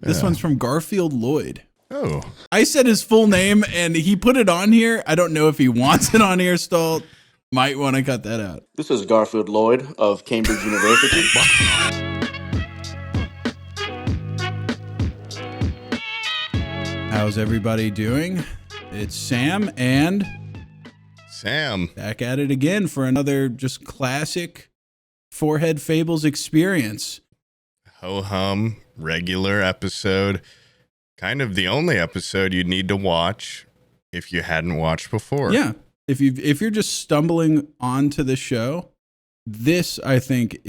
This one's from Garfield Lloyd. Oh. I said his full name, and he put it on here. I don't know if he wants it on here, Stolt. Might want to cut that out. This is Garfield Lloyd of Cambridge University. How's everybody doing? It's Sam and Sam. Back at it again for another just classic Forehead Fables experience. Ho-hum, regular episode. Kind of the only episode you'd need to watch if you hadn't watched before. Yeah. If you're just stumbling onto the show, this I think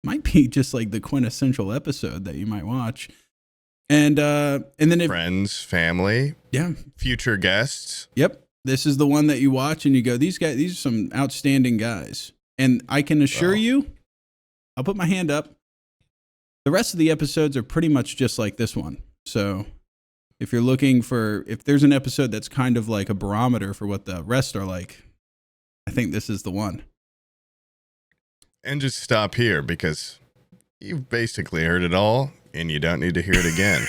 might be just like the quintessential episode that you might watch. And then friends, family, yeah, future guests. Yep. This is the one that you watch and you go, these are some outstanding guys. And I can assure you, I'll put my hand up. The rest of the episodes are pretty much just like this one. So if you're looking if there's an episode that's kind of like a barometer for what the rest are like, I think this is the one. And just stop here because you've basically heard it all and you don't need to hear it again.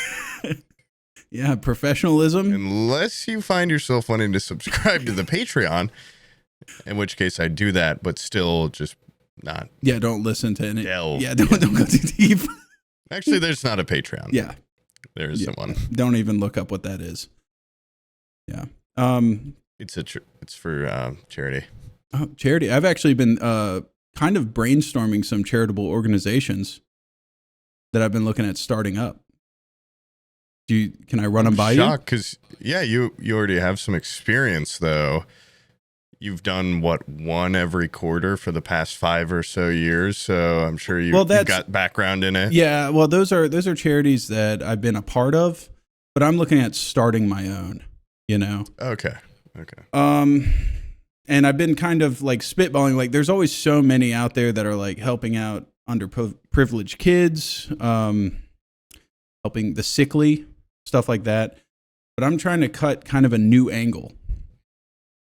Yeah, professionalism. Unless you find yourself wanting to subscribe to the Patreon, in which case I do that, but still just not. Yeah, don't listen to any. Delve. Yeah, don't go too deep. Actually, there's not a Patreon. Yeah. There isn't one. Don't even look up what that is. Yeah. It's for charity. Oh, charity. I've actually been kind of brainstorming some charitable organizations that I've been looking at starting up. Can I run them by you? Because you already have some experience though. You've done one every quarter for the past 5 or so years, so I'm sure you've got background in it. Yeah, well, those are charities that I've been a part of, but I'm looking at starting my own. You know. Okay. And I've been kind of like spitballing. Like, there's always so many out there that are like helping out underprivileged kids, helping the sickly, stuff like that. But I'm trying to cut kind of a new angle,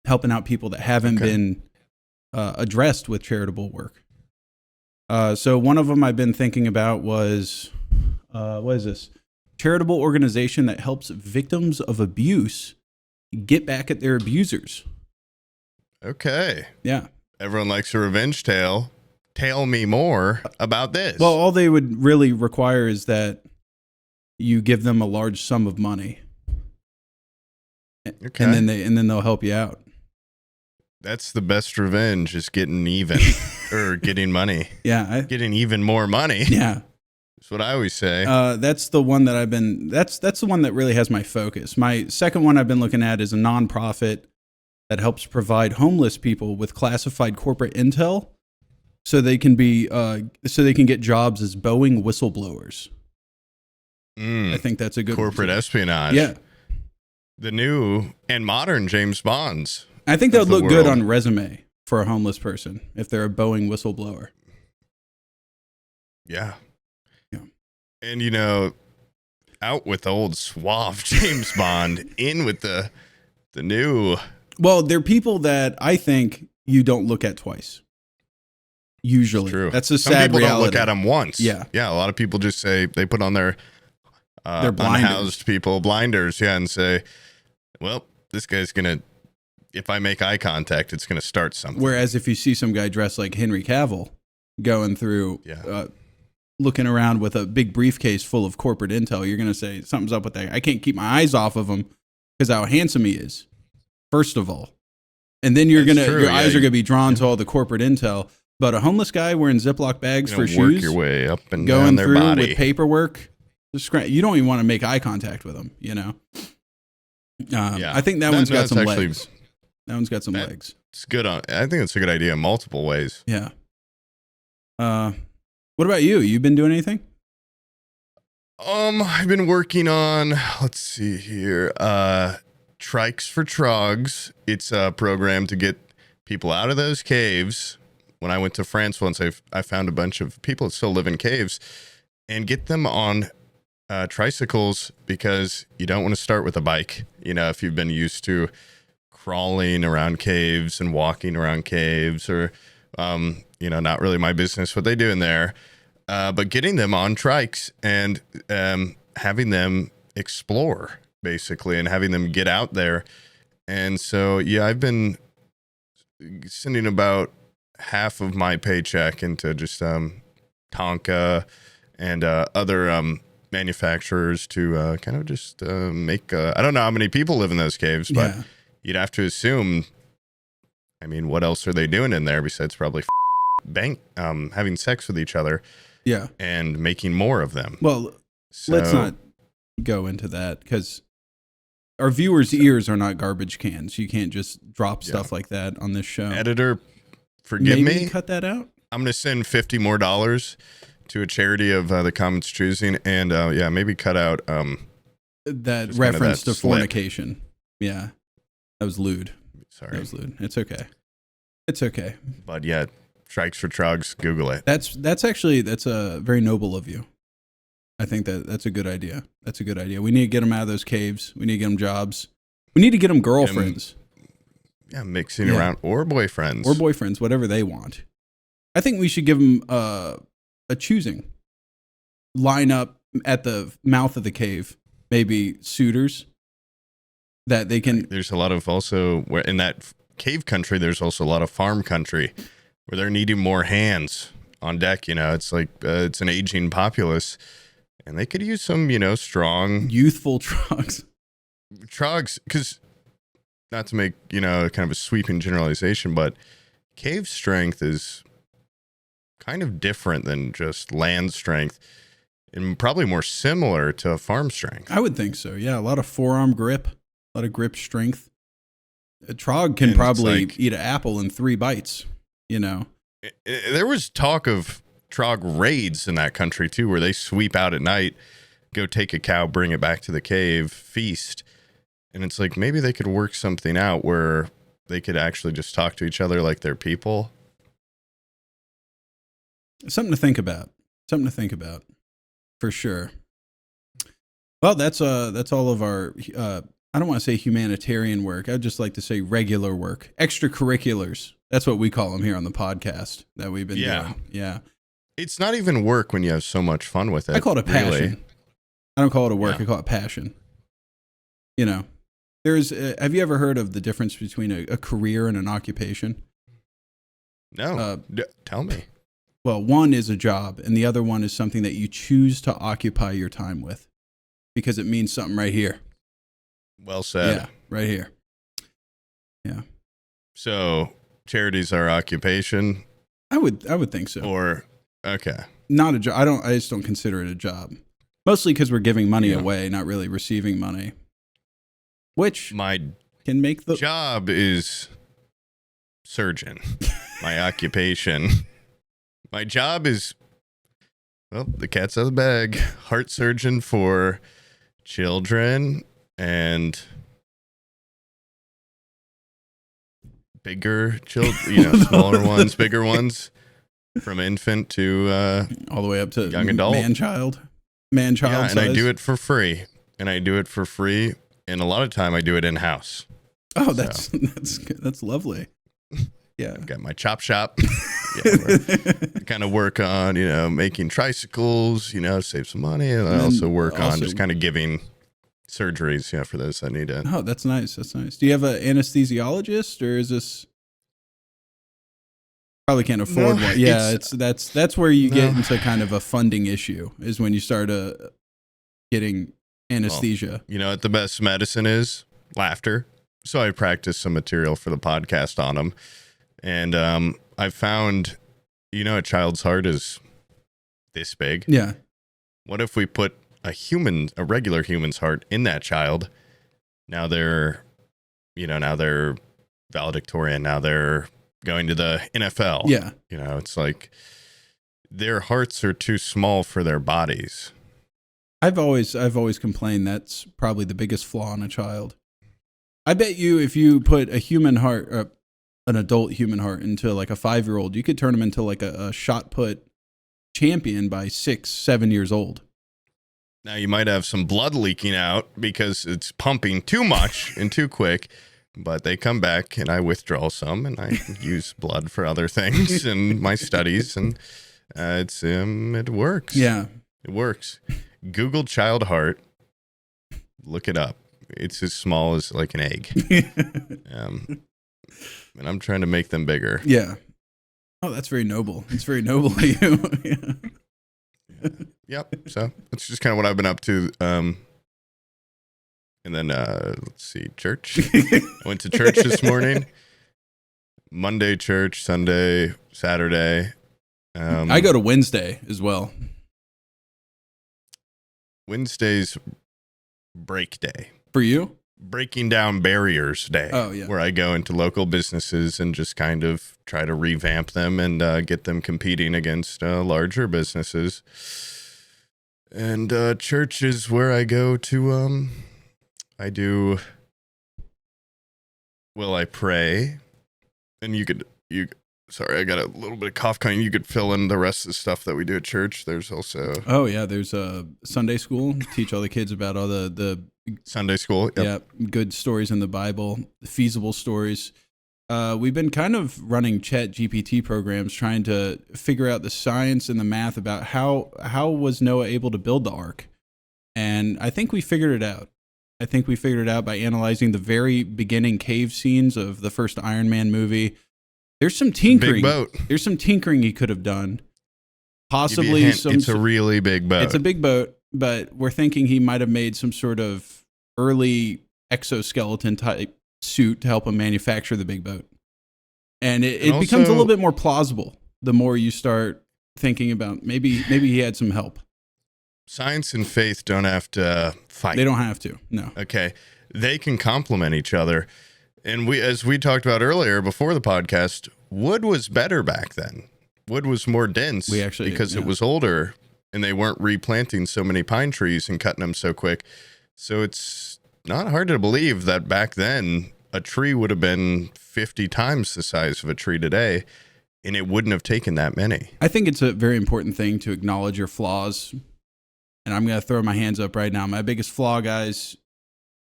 helping out people that haven't been addressed with charitable work. So one of them I've been thinking about was, what is this? Charitable organization that helps victims of abuse get back at their abusers. Okay. Yeah. Everyone likes a revenge tale. Tell me more about this. Well, all they would really require is that you give them a large sum of money. Okay. And then they'll help you out. That's the best revenge, is getting even or getting money. Yeah. Getting even more money. Yeah. That's what I always say. That's the one that that's the one that really has my focus. My second one I've been looking at is a nonprofit that helps provide homeless people with classified corporate intel so they can get jobs as Boeing whistleblowers. I think that's a good corporate espionage. Yeah. The new and modern James Bonds. I think that would look good on resume for a homeless person if they're a Boeing whistleblower. Yeah. Yeah. And out with the old suave James Bond, in with the new. Well, they're people that I think you don't look at twice. Usually. It's true. That's a Some sad people reality. don't look at them once. Yeah. Yeah. A lot of people just say they put on their blinders. Blinders. Yeah. And say, well, this guy's going to, if I make eye contact, it's going to start something. Whereas if you see some guy dressed like Henry Cavill going through, looking around with a big briefcase full of corporate intel, you're going to say something's up with that. I can't keep my eyes off of him because how handsome he is. First of all, and then your eyes are going to be drawn to all the corporate intel. But a homeless guy wearing Ziploc bags for shoes, work your way up and going down their through body with paperwork, you don't even want to make eye contact with them. I think that one's got some legs. That one's got some legs. It's good. I think it's a good idea in multiple ways. Yeah. What about you? You been doing anything? I've been working on. Let's see here. Trikes for Trogs. It's a program to get people out of those caves. When I went to France once, I found a bunch of people that still live in caves and get them on tricycles, because you don't want to start with a bike. If you've been used to crawling around caves and walking around caves, or, not really my business what they do in there. but getting them on trikes and having them explore, basically, and having them get out there. And so, yeah, I've been sending about half of my paycheck into just Tonka and other manufacturers to kind of just make, I don't know how many people live in those caves, but you'd have to assume, I mean, what else are they doing in there besides probably having sex with each other? Yeah. And making more of them. Well, let's not go into that because our viewers' ears are not garbage cans. You can't just drop stuff like that on this show. Editor, forgive Maybe me. Cut that out. I'm going to send $50 more to a charity of the Commons choosing, and maybe cut out that reference to fornication. Yeah, that was lewd. Sorry, that was lewd. It's okay. It's okay. But yeah, Strikes for Trogs. Google it. That's a very noble of you. I think that's a good idea. That's a good idea. We need to get them out of those caves. We need to get them jobs. We need to get them girlfriends. Mixing around or boyfriends. Or boyfriends, whatever they want. I think we should give them a choosing. Line up at the mouth of the cave. Maybe suitors that they can. There's a lot of also where in that cave country. There's also a lot of farm country where they're needing more hands on deck. You know, it's like it's an aging populace. And they could use some, strong... youthful trogs. Trogs, because not to make, kind of a sweeping generalization, but cave strength is kind of different than just land strength and probably more similar to farm strength. I would think so, yeah. A lot of forearm grip, a lot of grip strength. A trog can probably eat an apple in 3 bites, There was talk of trog raids in that country too, where they sweep out at night, go take a cow, bring it back to the cave, feast. And it's like maybe they could work something out where they could actually just talk to each other like they're people. Something to think about. Something to think about, for sure. Well, that's all of our I don't want to say humanitarian work. I'd just like to say regular work, extracurriculars. That's what we call them here on the podcast that we've been doing. Yeah. It's not even work when you have so much fun with it. I call it a passion. Really. I don't call it a work. I call it passion. Have you ever heard of the difference between a career and an occupation? No. Tell me. Well, one is a job and the other one is something that you choose to occupy your time with because it means something right here. Well said. Yeah, right here. Yeah. So charity's our occupation? I would think so. Or okay. Not a job. I just don't consider it a job. Mostly because we're giving money away, not really receiving money. Which can make the job is surgeon. My occupation. My job is, well, the cat's out of the bag. Heart surgeon for children and bigger children, smaller ones, bigger ones. From infant to all the way up to young adult, man-child. Yeah, and size. I do it for free. And a lot of time I do it in house. Oh, that's lovely. Yeah, I've got my chop shop. Kind of work on making tricycles. Save some money, and I also work on just kind of giving surgeries. For those that need it. Oh, that's nice. That's nice. Do you have an anesthesiologist, or is this? Probably can't afford one. Yeah, that's where you get into kind of a funding issue is when you start getting anesthesia. Well, what the best medicine is? Laughter. So I practiced some material for the podcast on them, and I found, a child's heart is this big. Yeah. What if we put a regular human's heart in that child? Now they're valedictorian. Now they're going to the NFL. Yeah. It's like their hearts are too small for their bodies. I've always complained that's probably the biggest flaw in a child. I bet you if you put a human heart, an adult human heart into like a 5-year-old, you could turn him into like a shot put champion by 6-7 years old. Now you might have some blood leaking out because it's pumping too much and too quick. But they come back and I withdraw some and I use blood for other things in my studies. And It works. Yeah. It works. Google child heart. Look it up. It's as small as like an egg. And I'm trying to make them bigger. Yeah. Oh, that's very noble. It's very noble of you. Yeah. Yep. So that's just kind of what I've been up to. And then let's see, church. I went to church this morning. Monday church, Sunday, Saturday. I go to Wednesday as well. Wednesday's break day. For you? Breaking down barriers day. Oh, yeah. Where I go into local businesses and just kind of try to revamp them and get them competing against larger businesses. And church is where I go to, I pray. And sorry, I got a little bit of cough coming. You could fill in the rest of the stuff that we do at church. There's also... Oh, yeah. There's a Sunday school. Teach all the kids about all the Sunday school. Yep. Yeah, good stories in the Bible, feasible stories. We've been kind of running Chat GPT programs trying to figure out the science and the math about how was Noah able to build the ark. And I think we figured it out. I think we figured it out by analyzing the very beginning cave scenes of the first Iron Man movie. There's some tinkering. Big boat. There's some tinkering he could have done. Possibly It's a really big boat. It's a big boat, but we're thinking he might have made some sort of early exoskeleton type suit to help him manufacture the big boat. And it becomes a little bit more plausible the more you start thinking about maybe he had some help. Science and faith don't have to fight. They don't have to. No. Okay. They can complement each other. And as we talked about earlier before the podcast, wood was better back then. Wood was more dense because it was older and they weren't replanting so many pine trees and cutting them so quick. So it's not hard to believe that back then a tree would have been 50 times the size of a tree today, and it wouldn't have taken that many. I think it's a very important thing to acknowledge your flaws. And I'm going to throw my hands up right now. My biggest flaw, guys,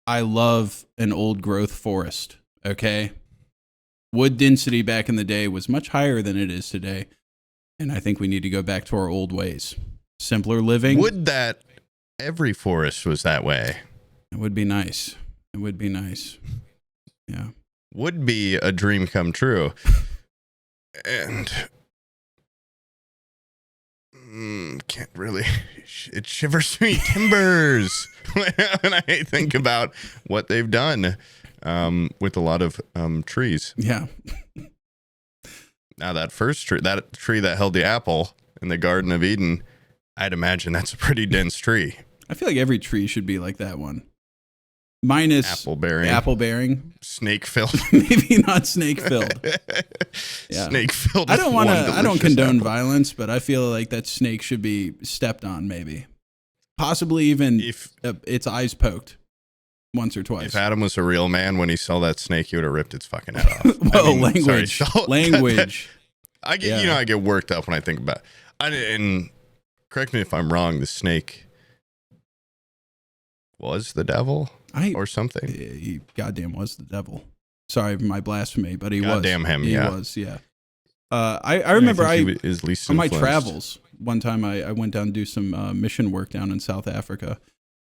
I love an old growth forest, okay? Wood density back in the day was much higher than it is today. And I think we need to go back to our old ways. Simpler living. Would that every forest was that way? It would be nice. It would be nice. Yeah. Would be a dream come true. And can't really, it shivers me timbers when I think about what they've done with a lot of trees. Yeah. Now that first tree, that held the apple in the Garden of Eden, I'd imagine that's a pretty dense tree. I feel like every tree should be like that one. Minus apple bearing, snake filled. Maybe not snake filled. Yeah. Snake filled. I don't condone violence, but I feel like that snake should be stepped on. Maybe, possibly even if its eyes poked once or twice. If Adam was a real man, when he saw that snake, he would have ripped its fucking head off. Well, language. I get worked up when I think about it. And correct me if I'm wrong. The snake was the devil. Or something. He goddamn was the devil. Sorry for my blasphemy, but he goddamn was. Him, he yeah. was, yeah. I remember is least on my influenced. travels, one time I went down to do some mission work down in South Africa,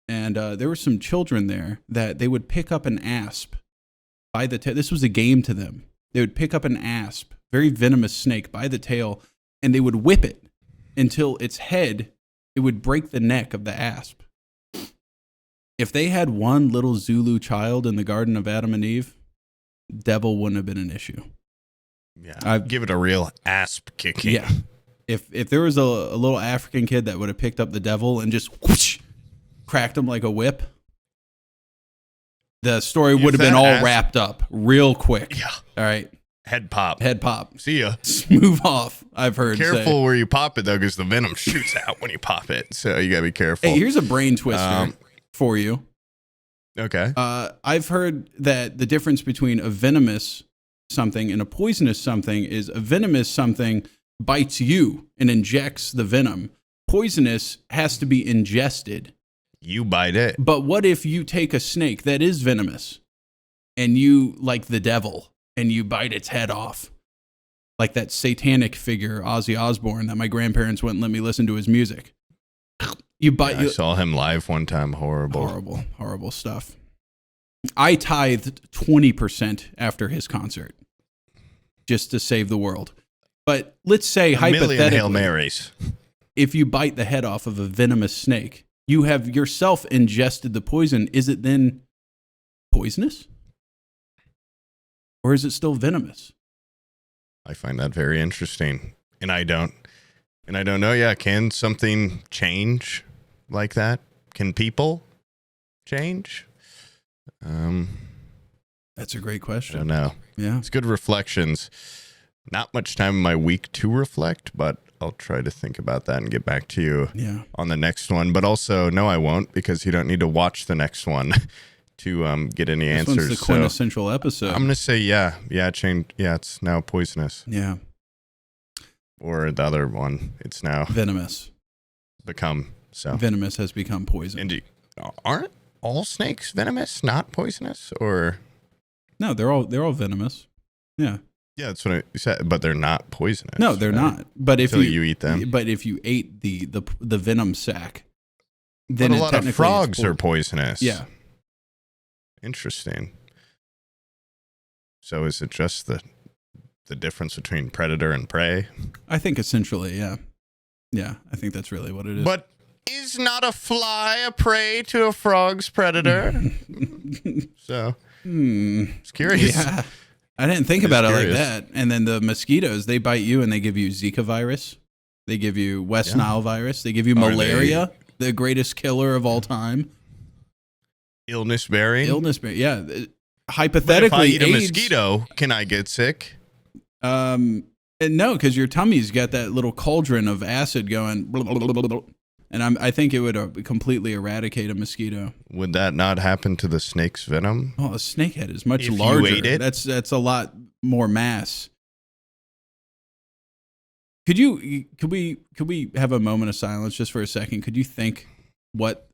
and there were some children there that they would pick up an asp by the tail. This was a game to them. They would pick up an asp, very venomous snake, by the tail, and they would whip it until its head, it would break the neck of the asp. If they had one little Zulu child in the Garden of Adam and Eve, devil wouldn't have been an issue. Yeah, I'd give it a real asp kicking. Yeah, if there was a little African kid that would have picked up the devil and just whoosh, cracked him like a whip, the story would have been all wrapped up real quick. Yeah. All right. Head pop. See ya. Move off. I've heard. Careful where you pop it though, because the venom shoots out when you pop it. So you gotta be careful. Hey, here's a brain twister for you. Okay. I've heard that the difference between a venomous something and a poisonous something is a venomous something bites you and injects the venom. Poisonous has to be ingested. You bite it. But what if you take a snake that is venomous and you, like the devil, and you bite its head off? like that satanic figure, Ozzy Osbourne, that my grandparents wouldn't let me listen to his music. You bite. I saw him live one time. Horrible stuff. I tithed 20% after his concert just to save the world. But let's say hypothetically, million Hail Marys. If you bite the head off of a venomous snake, you have yourself ingested the poison. Is it then poisonous? Or is it still venomous? I find that very interesting. And I don't know. Yeah. Can something change like that? Can people change? That's a great question. I don't know. Yeah. It's good reflections. Not much time in my week to reflect, but I'll try to think about that and get back to you on the next one. But also, no, I won't, because you don't need to watch the next one to get any answers. This one's the quintessential episode. I'm going to say, yeah, it's now poisonous. Yeah. Or the other one, it's now venomous. Venomous has become poison. And aren't all snakes venomous, not poisonous? Or no, they're all venomous. Yeah. Yeah, that's what I said. But they're not poisonous. No, they're not. But if you eat them. But if you ate the venom sac, then but a lot of frogs are poisonous. Yeah. Interesting. So is it just the difference between predator and prey? I think essentially, yeah. Yeah, I think that's really what it is. But is not a fly a prey to a frog's predator? So, it's curious. Yeah. I didn't think about it like that. And then the mosquitoes, they bite you and they give you Zika virus. They give you West Nile virus. They give you malaria, the greatest killer of all time. Illness bearing. Yeah. Hypothetically, but if I eat a AIDS, mosquito, can I get sick? No, because your tummy's got that little cauldron of acid going. Blah, blah, blah, blah, blah. And I think it would completely eradicate a mosquito. Would that not happen to the snake's venom? Oh, a snake head is much if larger. You ate it? That's a lot more mass. Could we have a moment of silence just for a second? Could you think what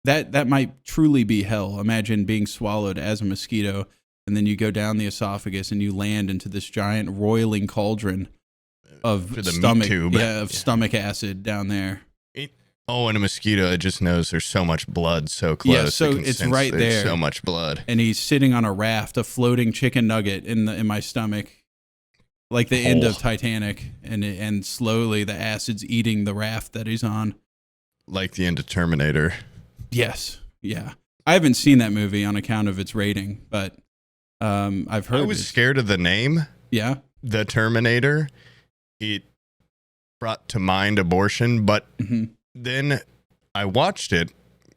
that might truly be hell? Imagine being swallowed as a mosquito, and then you go down the esophagus and you land into this giant roiling cauldron of stomach, stomach acid down there. And a mosquito, it just knows there's so much blood so close. Yeah, so it's right there. So much blood. And he's sitting on a raft, a floating chicken nugget in my stomach, like the end of Titanic, and slowly the acid's eating the raft that he's on. Like the end of Terminator. Yes, yeah. I haven't seen that movie on account of its rating, but I've heard. I was scared of the name. Yeah, the Terminator. It brought to mind abortion, but. Mm-hmm. Then I watched it,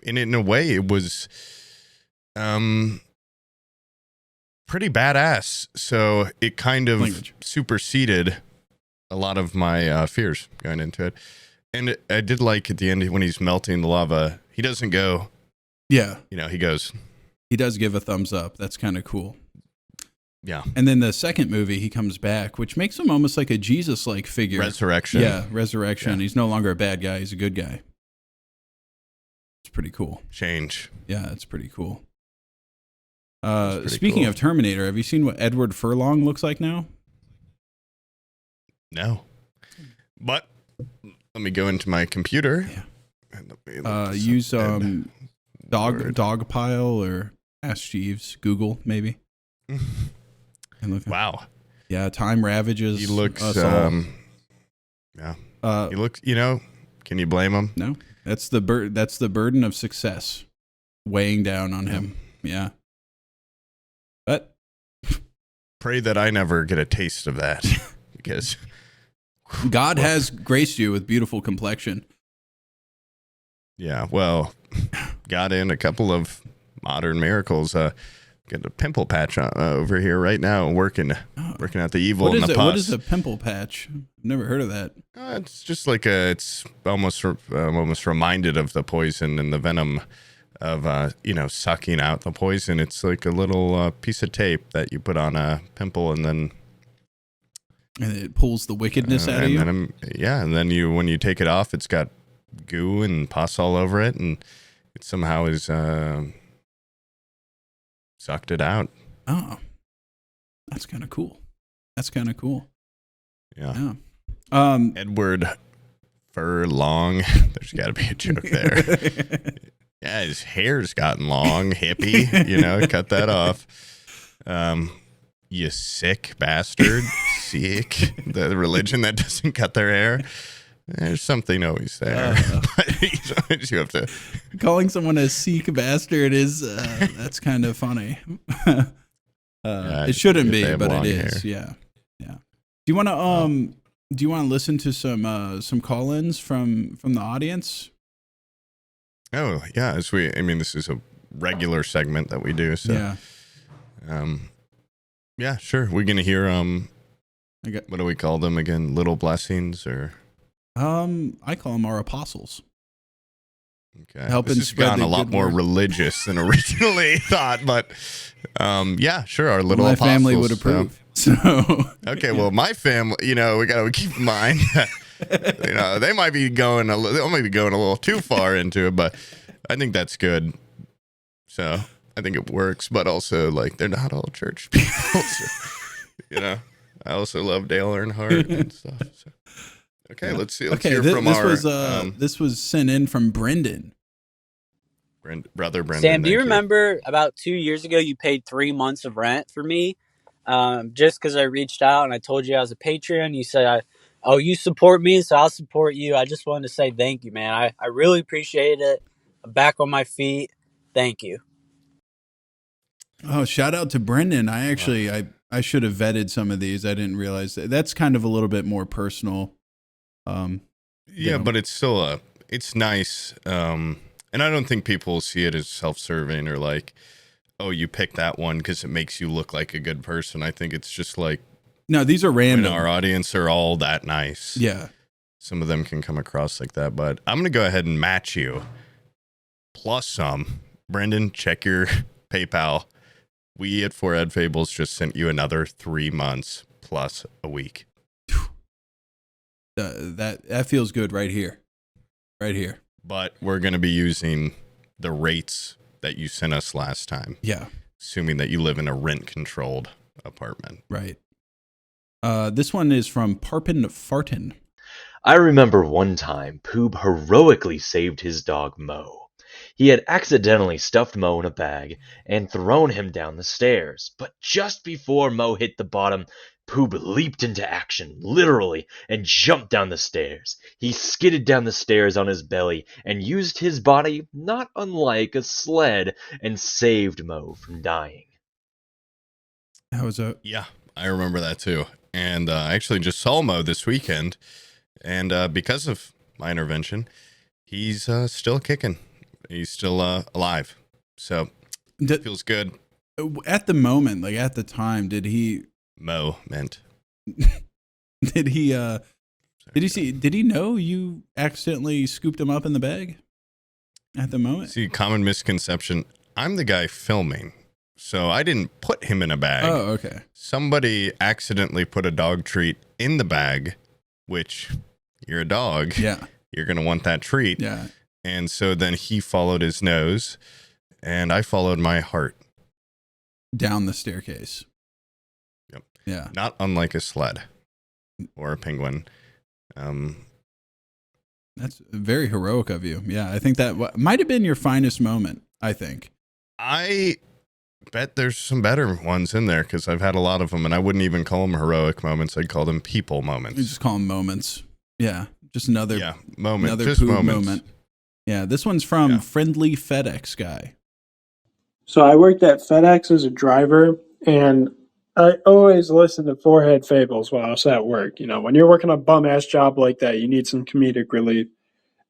and in a way, it was pretty badass. So it kind of superseded a lot of my fears going into it. And I did like at the end when he's melting the lava, he doesn't go. Yeah. He goes. He does give a thumbs up. That's kind of cool. Yeah. And then the second movie, he comes back, which makes him almost like a Jesus-like figure. Resurrection. Yeah, resurrection. Yeah. He's no longer a bad guy. He's a good guy. It's pretty cool. Change. Yeah, it's pretty cool. Speaking of Terminator, have you seen what Edward Furlong looks like now? No. But let me go into my computer. Yeah. Use Dogpile or Ask Jeeves, Google maybe. Wow. Yeah, time ravages. He looks yeah. He looks, can you blame him? No. That's the burden of success weighing down on him. Yeah. But pray that I never get a taste of that, because God has graced you with beautiful complexion. Yeah, well, got in a couple of modern miracles. Got a pimple patch over here right now, working out the evil in the pus. What is a pimple patch? I've never heard of that. It's just like it's almost reminded of the poison and the venom of sucking out the poison. It's like a little piece of tape that you put on a pimple, and it pulls the wickedness out of you. And then when you take it off, it's got goo and pus all over it, and it somehow is. Sucked it out. Oh, that's kind of cool. Yeah. Yeah. Edward Furlong. There's got to be a joke there. Yeah, his hair's gotten long, hippie. Cut that off. You sick bastard. Sikh, the religion that doesn't cut their hair. There's something always there. But you have to. Calling someone a Sikh bastard is that's kind of funny. It shouldn't be, but it is. Hair. Yeah. Do you want to listen to some call-ins from the audience? Oh yeah, this is a regular segment that we do. So yeah, sure. We're gonna hear what do we call them again? Little blessings or I call them our apostles. Okay. This has gotten a lot more religious than originally thought, but yeah, sure. Our little apostles. My family would approve. So okay, well, my family, we got to keep in mind, they might be going a little too far into it, but I think that's good. So I think it works, but also they're not all church people. So, I also love Dale Earnhardt and stuff. So. Okay, let's see. Let's hear from this was sent in from Brendan. Brother Brendan. Sam, do you remember about 2 years ago you paid 3 months of rent for me? Just because I reached out and I told you I was a Patreon. You said, you support me, so I'll support you. I just wanted to say thank you, man. I really appreciate it. I'm back on my feet. Thank you. Oh, shout out to Brendan. I actually, I should have vetted some of these. I didn't realize that's kind of a little bit more personal. But it's still it's nice. And I don't think people see it as self-serving or you pick that one because it makes you look like a good person. I think it's just no, these are random. Our audience are all that nice. Yeah. Some of them can come across like that, but I'm going to go ahead and match you plus some. Brendan, check your PayPal. We at Forehead Fables just sent you another 3 months plus a week. That feels good right here. Right here. But we're going to be using the rates that you sent us last time. Yeah. Assuming that you live in a rent-controlled apartment. Right. This one is from Parpin Fartin. I remember one time Poob heroically saved his dog Mo. He had accidentally stuffed Mo in a bag and thrown him down the stairs. But just before Mo hit the bottom, Poob leaped into action, literally, and jumped down the stairs. He skidded down the stairs on his belly and used his body not unlike a sled and saved Mo from dying. How was that? Yeah, I remember that too. And I actually just saw Mo this weekend. And because of my intervention, he's still kicking. He's still alive. So it feels good. At the moment, at the time, did he... Mo meant. Did he know you accidentally scooped him up in the bag at the moment? See, common misconception. I'm the guy filming, so I didn't put him in a bag. Oh, okay. Somebody accidentally put a dog treat in the bag, which you're a dog. Yeah. You're going to want that treat. Yeah. And so then he followed his nose and I followed my heart. Down the staircase. Yep. Yeah. Not unlike a sled or a penguin. That's very heroic of you. Yeah. I think that might have been your finest moment, I think. I bet there's some better ones in there because I've had a lot of them and I wouldn't even call them heroic moments. I'd call them people moments. You just call them moments. Yeah. Just another moment. Another just moment. Yeah. This one's from Friendly FedEx Guy. So I worked at FedEx as a driver, and I always listen to Forehead Fables while I was at work. When you're working a bum-ass job like that, you need some comedic relief.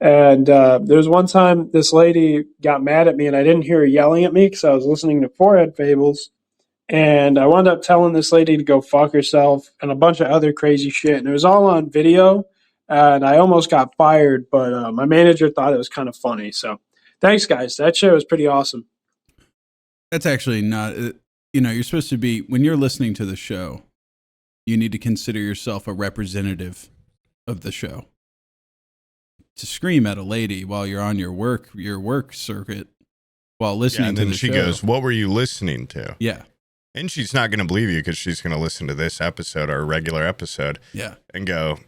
And there was one time this lady got mad at me, and I didn't hear her yelling at me because I was listening to Forehead Fables. And I wound up telling this lady to go fuck herself and a bunch of other crazy shit. And it was all on video, and I almost got fired, but my manager thought it was kind of funny. So thanks, guys. That show was pretty awesome. That's actually not, you're supposed to be, when you're listening to the show, you need to consider yourself a representative of the show. To scream at a lady while you're on your work circuit while listening to the show. And then she goes, what were you listening to? Yeah. And she's not going to believe you because she's going to listen to this episode or a regular episode and go,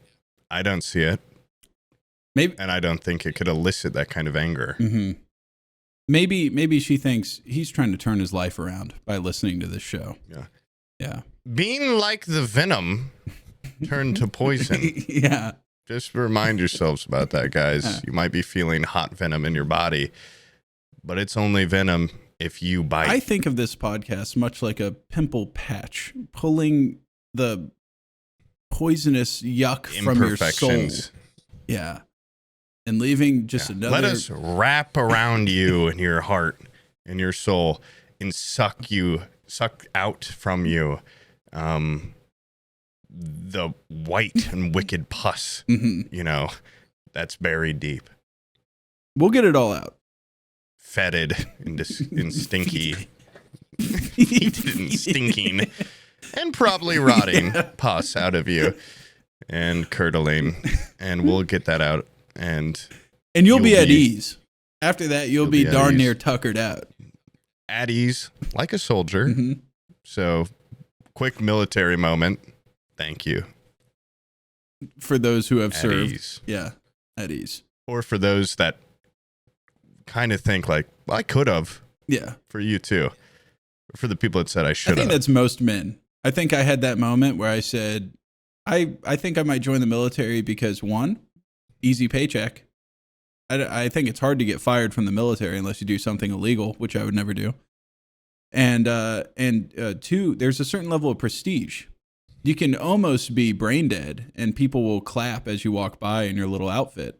I don't see it. Maybe, and I don't think it could elicit that kind of anger. Mm-hmm. Maybe she thinks he's trying to turn his life around by listening to this show. Yeah. Being like the Venom turned to poison. Yeah. Just remind yourselves about that, guys. Yeah. You might be feeling hot venom in your body, but it's only venom if you bite. I think of this podcast much like a pimple patch, pulling the poisonous yuck from your soul. Yeah. And leaving just another. Let us wrap around you and your heart and your soul and suck out from you the white and wicked pus, that's buried deep. We'll get it all out. Fetid and stinky. And stinking. And probably rotting pus out of you and curdling. And we'll get that out. And you'll be at ease. After that, you'll be darn near tuckered out. At ease, like a soldier. Mm-hmm. So, quick military moment. Thank you. For those who have served. Ease. Yeah, at ease. Or for those that kind of think like, well, I could have. Yeah. For you too. For the people that said I should have. I think that's most men. I think I had that moment where I said, I think I might join the military because, one, easy paycheck. I think it's hard to get fired from the military unless you do something illegal, which I would never do. And two, there's a certain level of prestige. You can almost be brain dead and people will clap as you walk by in your little outfit.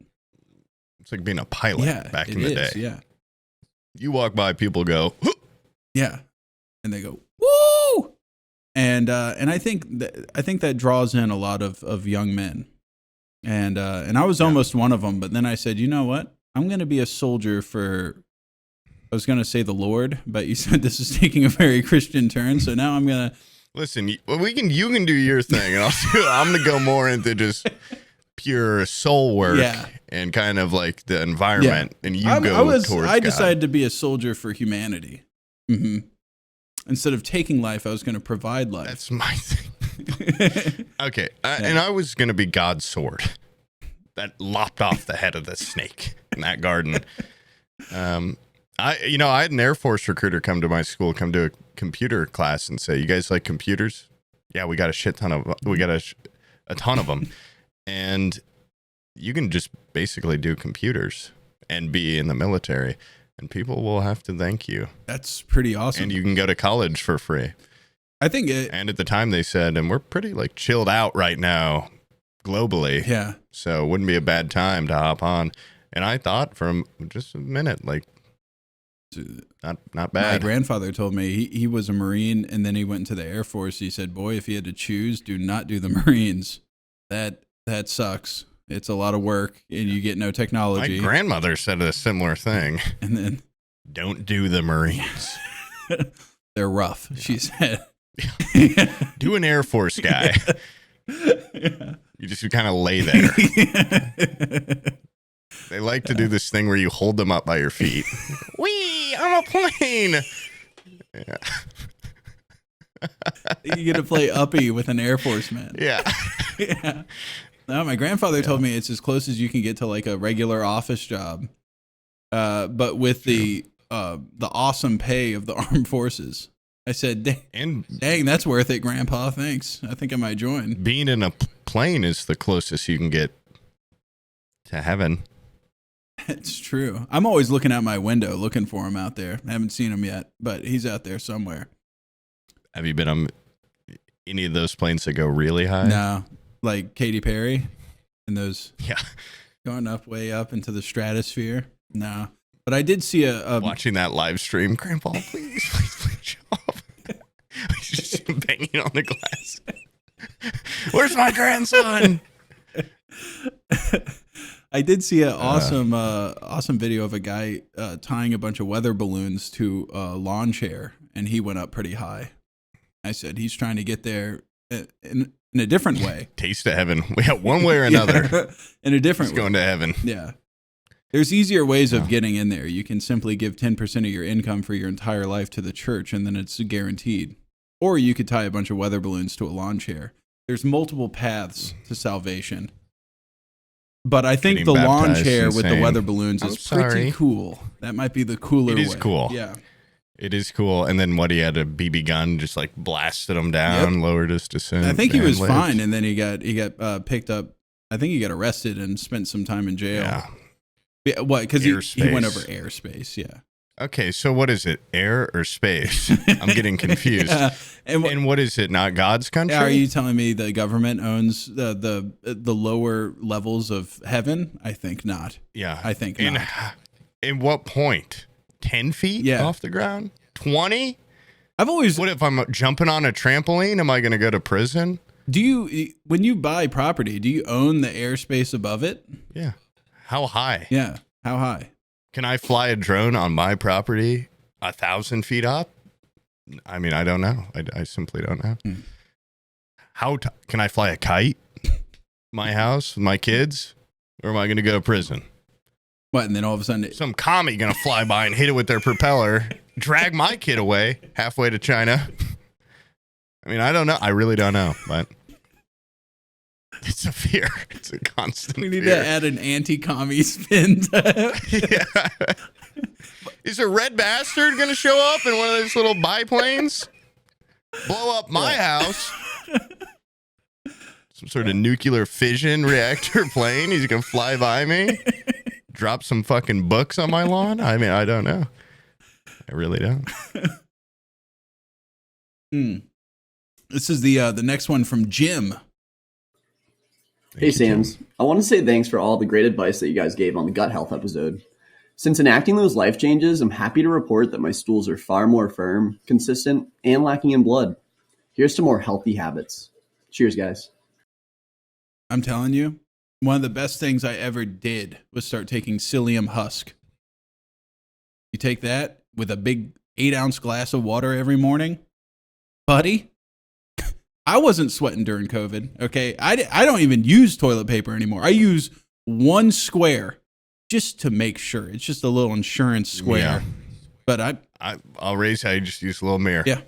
It's like being a pilot back in the day. Yeah. You walk by, people go, "Huh!" Yeah. And they go, woo! And I think that draws in a lot of young men. And I was almost one of them, but then I said, you know what? I'm going to be a soldier for, I was going to say the Lord, but you said this is taking a very Christian turn. So now I'm going to. Listen, you can do your thing, and I'm going to go more into just pure soul work and kind of like the environment, and I decided to be a soldier for humanity. Mm-hmm. Instead of taking life, I was going to provide life. That's my thing. Okay, and I was going to be God's sword that lopped off the head of the snake in that garden. I had an Air Force recruiter come to my school, come to a computer class and say, you guys like computers? Yeah, we got a ton of them. And you can just basically do computers and be in the military and people will have to thank you. That's pretty awesome. And you can go to college for free. And at the time they said, and we're pretty like chilled out right now globally. Yeah. So it wouldn't be a bad time to hop on. And I thought for just a minute, like, not bad. My grandfather told me he was a Marine and then he went into the Air Force. He said, boy, if he had to choose, do not do the Marines. That sucks. It's a lot of work and you get no technology. My grandmother said a similar thing. And then don't do the Marines. They're rough, she said. Do an Air Force guy. You just kind of lay there. They like to do this thing where you hold them up by your feet. Whee! On a plane! Yeah. You get to play uppy with an Air Force man. Yeah. Yeah. No, my grandfather told me it's as close as you can get to like a regular office job, but with the awesome pay of the armed forces. I said, dang, that's worth it, Grandpa. Thanks. I think I might join. Being in a plane is the closest you can get to heaven. It's true. I'm always looking out my window, looking for him out there. I haven't seen him yet, but he's out there somewhere. Have you been on any of those planes that go really high? No, like Katy Perry and those going way up into the stratosphere. No, but I did see a watching that live stream. Grandpa, please stop. He's just banging on the glass. Where's my grandson? I did see an awesome video of a guy tying a bunch of weather balloons to a lawn chair, and he went up pretty high. I said he's trying to get there in a different way. Taste of heaven. We have one way or another. In a different way. Going to heaven. Yeah. There's easier ways of getting in there. You can simply give 10% of your income for your entire life to the church, and then it's guaranteed. or you could tie a bunch of weather balloons to a lawn chair. There's multiple paths to salvation. But I think Getting the lawn baptized chair and with the saying, weather balloons "I'm is pretty sorry." cool. That might be the cooler way. It is cool. Yeah. It is cool. And then what, he had a BB gun, just like blasted him down, lowered his descent. I think he was lived. fine, and then he got picked up. I think he got arrested and spent some time in jail. Yeah. What? Because he went over Airspace. airspace. Yeah. Okay, so what is it? Air or space? I'm getting confused. Yeah. And what is it? Not God's country? Are you telling me the government owns the lower levels of heaven? I think not. Yeah. I think in, not. In what point? 10 feet off the ground? 20? I've always. What if I'm jumping on a trampoline? Am I going to go to prison? Do you, when you buy property, do you own the airspace above it? Yeah. How high? Yeah. How high? Can I fly a drone on my property 1,000 feet up? I mean, I don't know. I simply don't know. Can I fly a kite? My house with my kids? Or am I going to go to prison? What? And then all of a sudden, Some commie going to fly by and hit it with their propeller, drag my kid away halfway to China. I mean, I don't know. I really don't know, but it's a fear. It's a constant we need fear. to add an anti-commie spin. Yeah. Is a red bastard going to show up in one of those little biplanes? Blow up my house? Some sort of nuclear fission reactor plane? He's going to fly by me? Drop some fucking books on my lawn? I mean, I don't know. I really don't. This is the next one from Jim. Hey, Sams. I want to say thanks for all the great advice that you guys gave on the gut health episode. Since enacting those life changes, I'm happy to report that my stools are far more firm, consistent, and lacking in blood. Here's to more healthy habits. Cheers, guys. I'm telling you, one of the best things I ever did was start taking psyllium husk. You take that with a big 8-ounce glass of water every morning, buddy. I wasn't sweating during COVID, okay? I don't even use toilet paper anymore. I use one square just to make sure. It's just a little insurance square. Yeah. But I'll raise how you just use a little mirror. Yeah.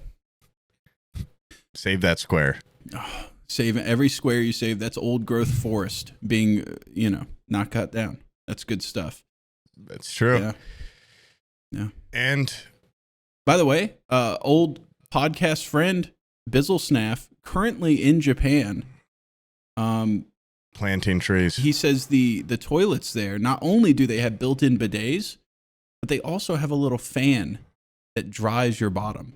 Save that square. Save every square you save. That's old growth forest being, not cut down. That's good stuff. That's true. Yeah. And by the way, old podcast friend Bizzle Snaff, currently in Japan. planting trees. He says the toilets there, not only do they have built-in bidets, but they also have a little fan that dries your bottom,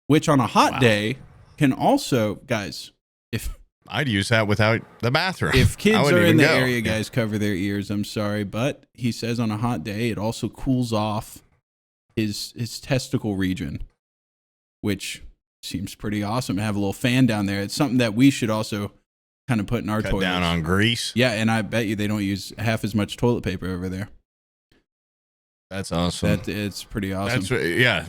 which on a hot day can also, guys, if I'd use that without the bathroom. If kids I wouldn't are in even the go. area, guys, cover their ears. I'm sorry, but he says on a hot day, it also cools off his testicle region, which seems pretty awesome to have a little fan down there. It's something that we should also kind of put in our Cut toilets. down on grease. Yeah, and I bet you they don't use half as much toilet paper over there. That's awesome. It's pretty awesome. That's yeah.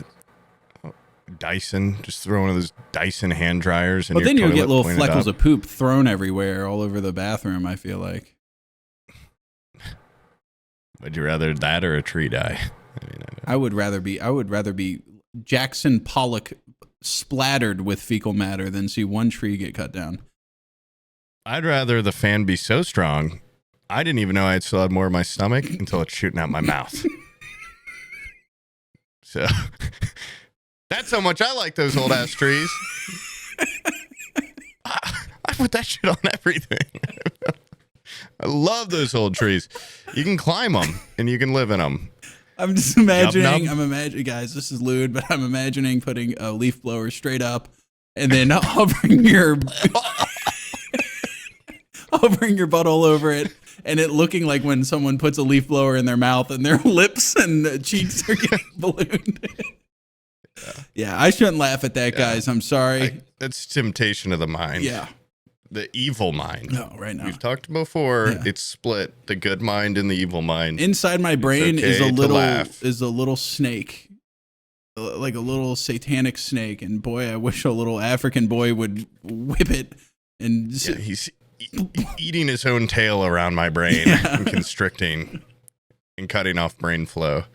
Dyson, just throw one of those Dyson hand dryers. But then you'll get little pointed fleckles up. of poop thrown everywhere, all over the bathroom. I feel like. Would you rather that or a tree die? I mean, I would rather be Jackson Pollock splattered with fecal matter than see one tree get cut down. I'd rather the fan be so strong, I didn't even know I still had more in my stomach until it's shooting out my mouth. So that's how much I like those old ass trees. I put that shit on everything. I love those old trees. You can climb them and you can live in them. I'm just imagining. Nub. I'm imagining, guys. This is lewd, but I'm imagining putting a leaf blower straight up and then hovering your butt all over it, and it looking like when someone puts a leaf blower in their mouth and their lips and cheeks are getting ballooned. Yeah, I shouldn't laugh at that, guys. I'm sorry. That's temptation of the mind. Yeah. The evil mind. No, right now. We've talked before. Yeah. It's split. The good mind and the evil mind. Inside my brain okay is a to little snake, like a little satanic snake, and boy, I wish a little African boy would whip it and Yeah, he's eating his own tail around my brain and constricting and cutting off brain flow.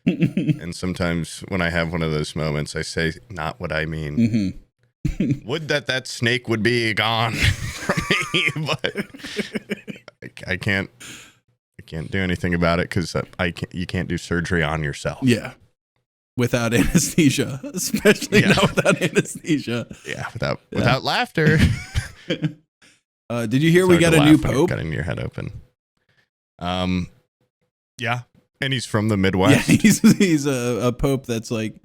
And sometimes when I have one of those moments, I say not what I mean. Mm-hmm. Would that snake would be gone from me, but I can't do anything about it because you can't do surgery on yourself. Yeah. Without anesthesia, especially not without anesthesia. Yeah, without laughter. Did you hear we got a new pope? Cutting your head open. Yeah, and he's from the Midwest. Yeah, he's a pope that's like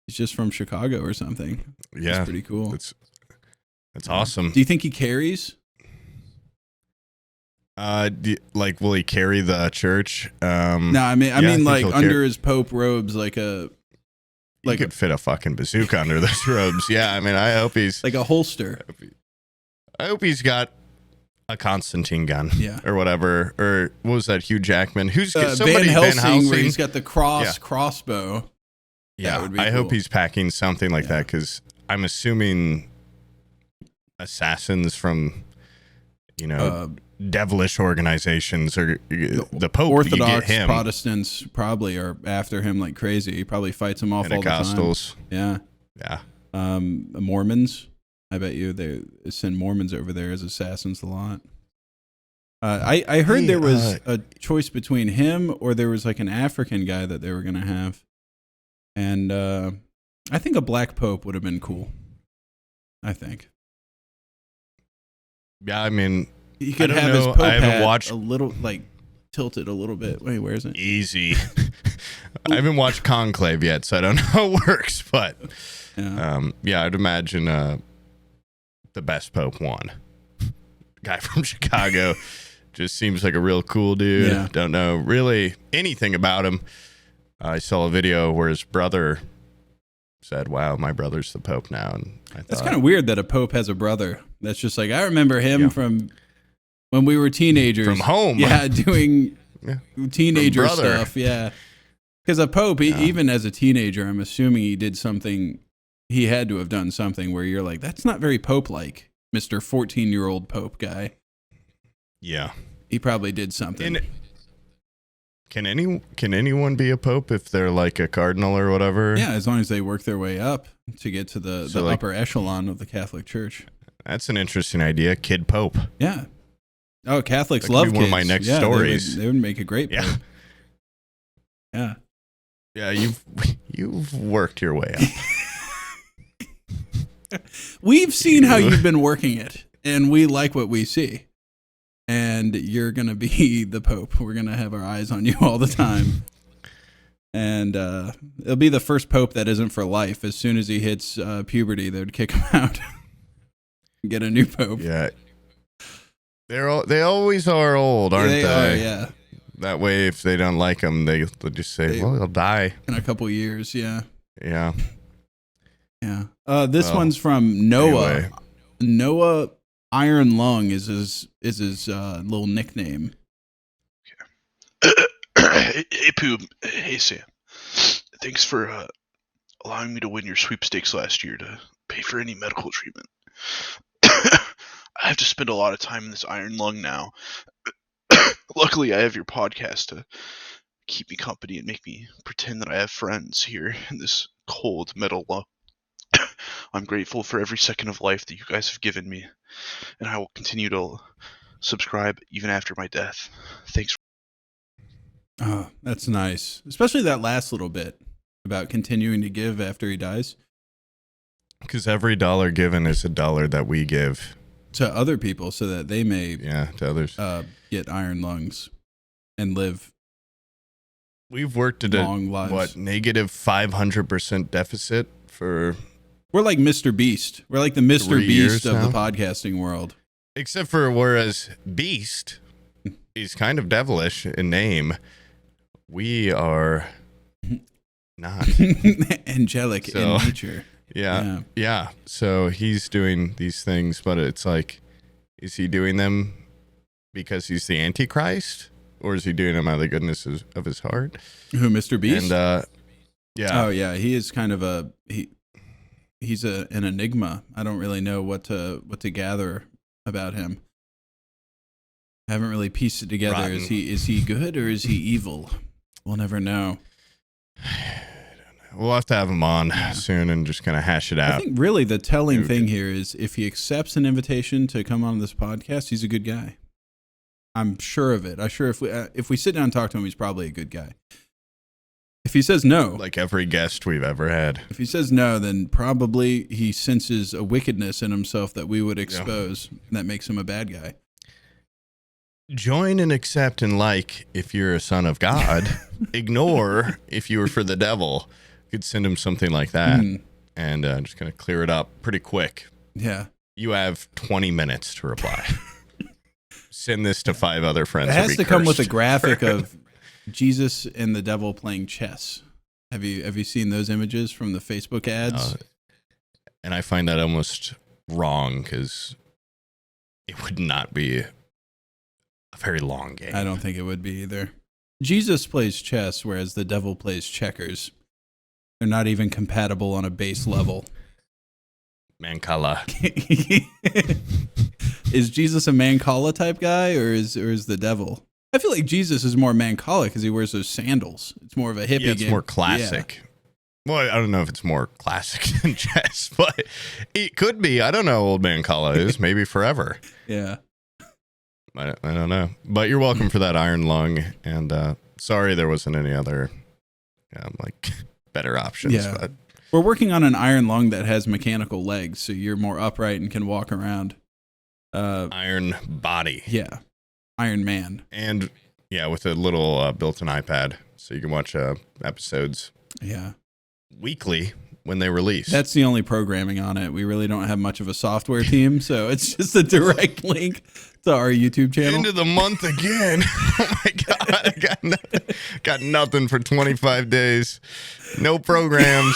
he's just from Chicago or something. Yeah, that's pretty cool. That's awesome. Do you think he carries? Will he carry the church? No, I mean, like under his pope robes, he could fit a fucking bazooka under those robes. Yeah, I mean, I hope he's like a holster. I hope he's got a Constantine gun, or whatever, or what was that? Hugh Jackman, who's somebody Van Helsing, where he's got the crossbow. Yeah, I hope he's packing something like that because I'm assuming assassins from, devilish organizations or the Pope. Orthodox Protestants probably are after him like crazy. He probably fights them off all the time. Pentecostals. Yeah. Mormons. I bet you they send Mormons over there as assassins a lot. I heard there was a choice between him or there was like an African guy that they were going to have. And I think a black pope would have been cool. I think. Yeah, I mean, he could have his pope hat a little like tilted a little bit. Wait, where is it? Easy. I haven't watched Conclave yet, so I don't know how it works. But I'd imagine the best pope won. Guy from Chicago just seems like a real cool dude. Yeah. Don't know really anything about him. I saw a video where his brother said, "Wow, my brother's the pope now." And that's kind of weird that a pope has a brother. That's just like I remember him from when we were teenagers, from home. Yeah, doing teenager stuff. Yeah, because a pope, even as a teenager, I'm assuming he did something. He had to have done something where you're like, that's not very pope-like, Mr. 14-year-old pope guy. Yeah, he probably did something. Can anyone be a pope if they're like a cardinal or whatever? Yeah, as long as they work their way up to get to the upper echelon of the Catholic Church. That's an interesting idea, kid pope. Yeah. Oh, Catholics love kids. One of my next stories. They would make a great pope. Yeah. Yeah, you've worked your way up. We've seen how you've been working it, and we like what we see. And you're going to be the Pope. We're going to have our eyes on you all the time. And it'll be the first Pope that isn't for life. As soon as he hits puberty, they would kick him out and get a new Pope. Yeah. They always are old, aren't they? They are, yeah. That way, if they don't like him, they'll just say, well, he'll die. In a couple years, yeah. Yeah. Yeah. This one's from Noah. Anyway. Noah Iron Lung is his little nickname. Hey, Poob. Hey, Sam. Thanks for allowing me to win your sweepstakes last year to pay for any medical treatment. I have to spend a lot of time in this iron lung now. Luckily, I have your podcast to keep me company and make me pretend that I have friends here in this cold metal lung. I'm grateful for every second of life that you guys have given me, and I will continue to subscribe even after my death. Thanks. Oh, that's nice. Especially that last little bit about continuing to give after he dies. Because every dollar given is a dollar that we give to other people so that they may to others get iron lungs and live. We've worked at long lives. negative 500% deficit for... We're like Mr. Beast. We're like the Mr. Beast of the podcasting world. Except for whereas Beast is kind of devilish in name, we are not. Angelic in nature. Yeah. So he's doing these things, but it's like, is he doing them because he's the Antichrist? Or is he doing them out of the goodness of his heart? Who, Mr. Beast? And, yeah. Oh, yeah. He is kind of he's an enigma. I don't really know what to gather about him. I haven't really pieced it together. Rotten. Is he good or is he evil? We'll never know. I don't We'll have to have him on soon and just kind of hash it out. I think really the telling thing here is if he accepts an invitation to come on this podcast, he's a good guy. I'm sure of it. I'm sure if we sit down and talk to him, he's probably a good guy. If he says no, like every guest we've ever had. If he says no, then probably he senses a wickedness in himself that we would expose that makes him a bad guy. Join and accept and like if you're a son of God. Ignore if you were for the devil. You could send him something like that and just kind of clear it up pretty quick. Yeah. You have 20 minutes to reply. Send this to 5 other friends. It has to come with a graphic of Jesus and the devil playing chess. Have you seen those images from the Facebook ads? And I find that almost wrong because it would not be a very long game. I don't think it would be either. Jesus plays chess, whereas the devil plays checkers. They're not even compatible on a base level. Mancala. Is Jesus a Mancala type guy, or is the devil? I feel like Jesus is more Mancala because he wears those sandals. It's more of a hippie game. It's more classic. Yeah. Well, I don't know if it's more classic than chess, but it could be. I don't know how old Mancala is. Maybe forever. Yeah. I don't know. But you're welcome for that iron lung. And sorry there wasn't any other better options. Yeah. But we're working on an iron lung that has mechanical legs, so you're more upright and can walk around. Iron body. Yeah. Iron Man. And with a little built-in iPad, so you can watch episodes. Yeah. Weekly when they release. That's the only programming on it. We really don't have much of a software team, so it's just a direct link to our YouTube channel. End of the month again. Oh my God. I got nothing for 25 days. No programs.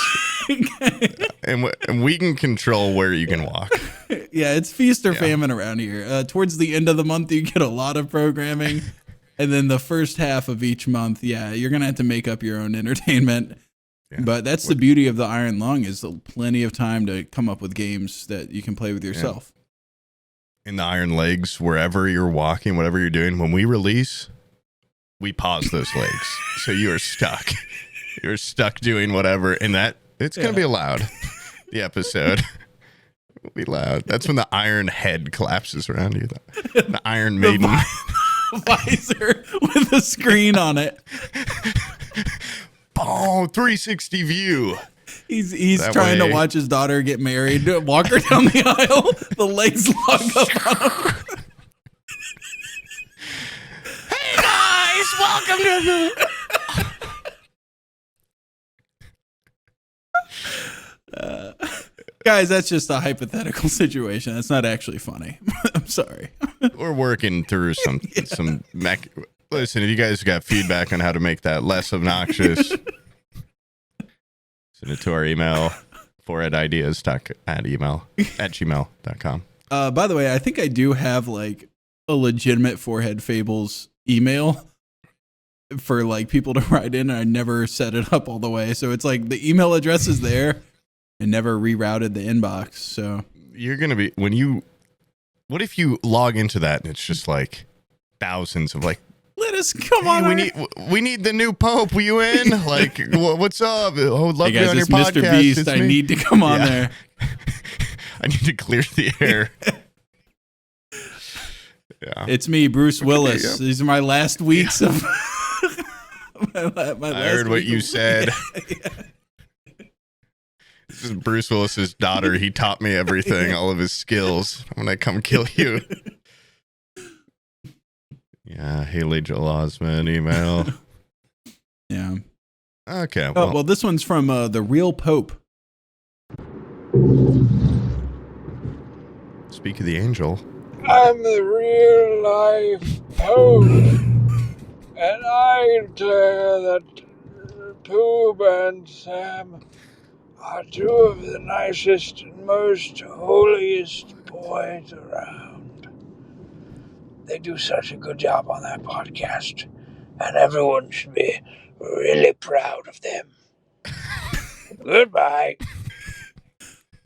and we can control where you can walk. Yeah, it's feast or famine around here. Towards the end of the month, you get a lot of programming. And then the first half of each month, you're going to have to make up your own entertainment. Yeah. But that's the beauty of the Iron Lung is plenty of time to come up with games that you can play with yourself. In the Iron Legs, wherever you're walking, whatever you're doing, when we release, we pause those legs. So you are stuck. You're stuck doing whatever. And it's going to be loud. The episode will be loud. That's when the Iron Head collapses around you. The Iron Maiden. Visor with a screen on it. Oh, 360 view. He's trying to watch his daughter get married. Walk her down the aisle. The legs lock up on him. Hey guys, welcome to guys, that's just a hypothetical situation. That's not actually funny. I'm sorry. We're working through some Listen, if you guys got feedback on how to make that less obnoxious, send it to our email, foreheadideas@gmail.com. By the way, I think I do have a legitimate Forehead Fables email for people to write in, and I never set it up all the way. So it's the email address is there and never rerouted the inbox. So you're going to be, what if you log into that and it's just thousands of let us come on. We need the new Pope. Will you in? What's up? Oh, love hey guys, you on your it's Mr. podcast. Beast. It's I need to come on there. I need to clear the air. Yeah. It's me, Bruce Willis. Yep. These are my last weeks of I heard what you said. This is Bruce Willis's daughter. He taught me everything, all of his skills. I'm going to come kill you. Yeah, Haley Joel Osment email. Yeah. Okay. Well, this one's from the Real Pope. Speak of the angel. I'm the real life Pope, and I declare that Poob and Sam are two of the nicest and most holiest boys around. They do such a good job on that podcast, and everyone should be really proud of them. Goodbye.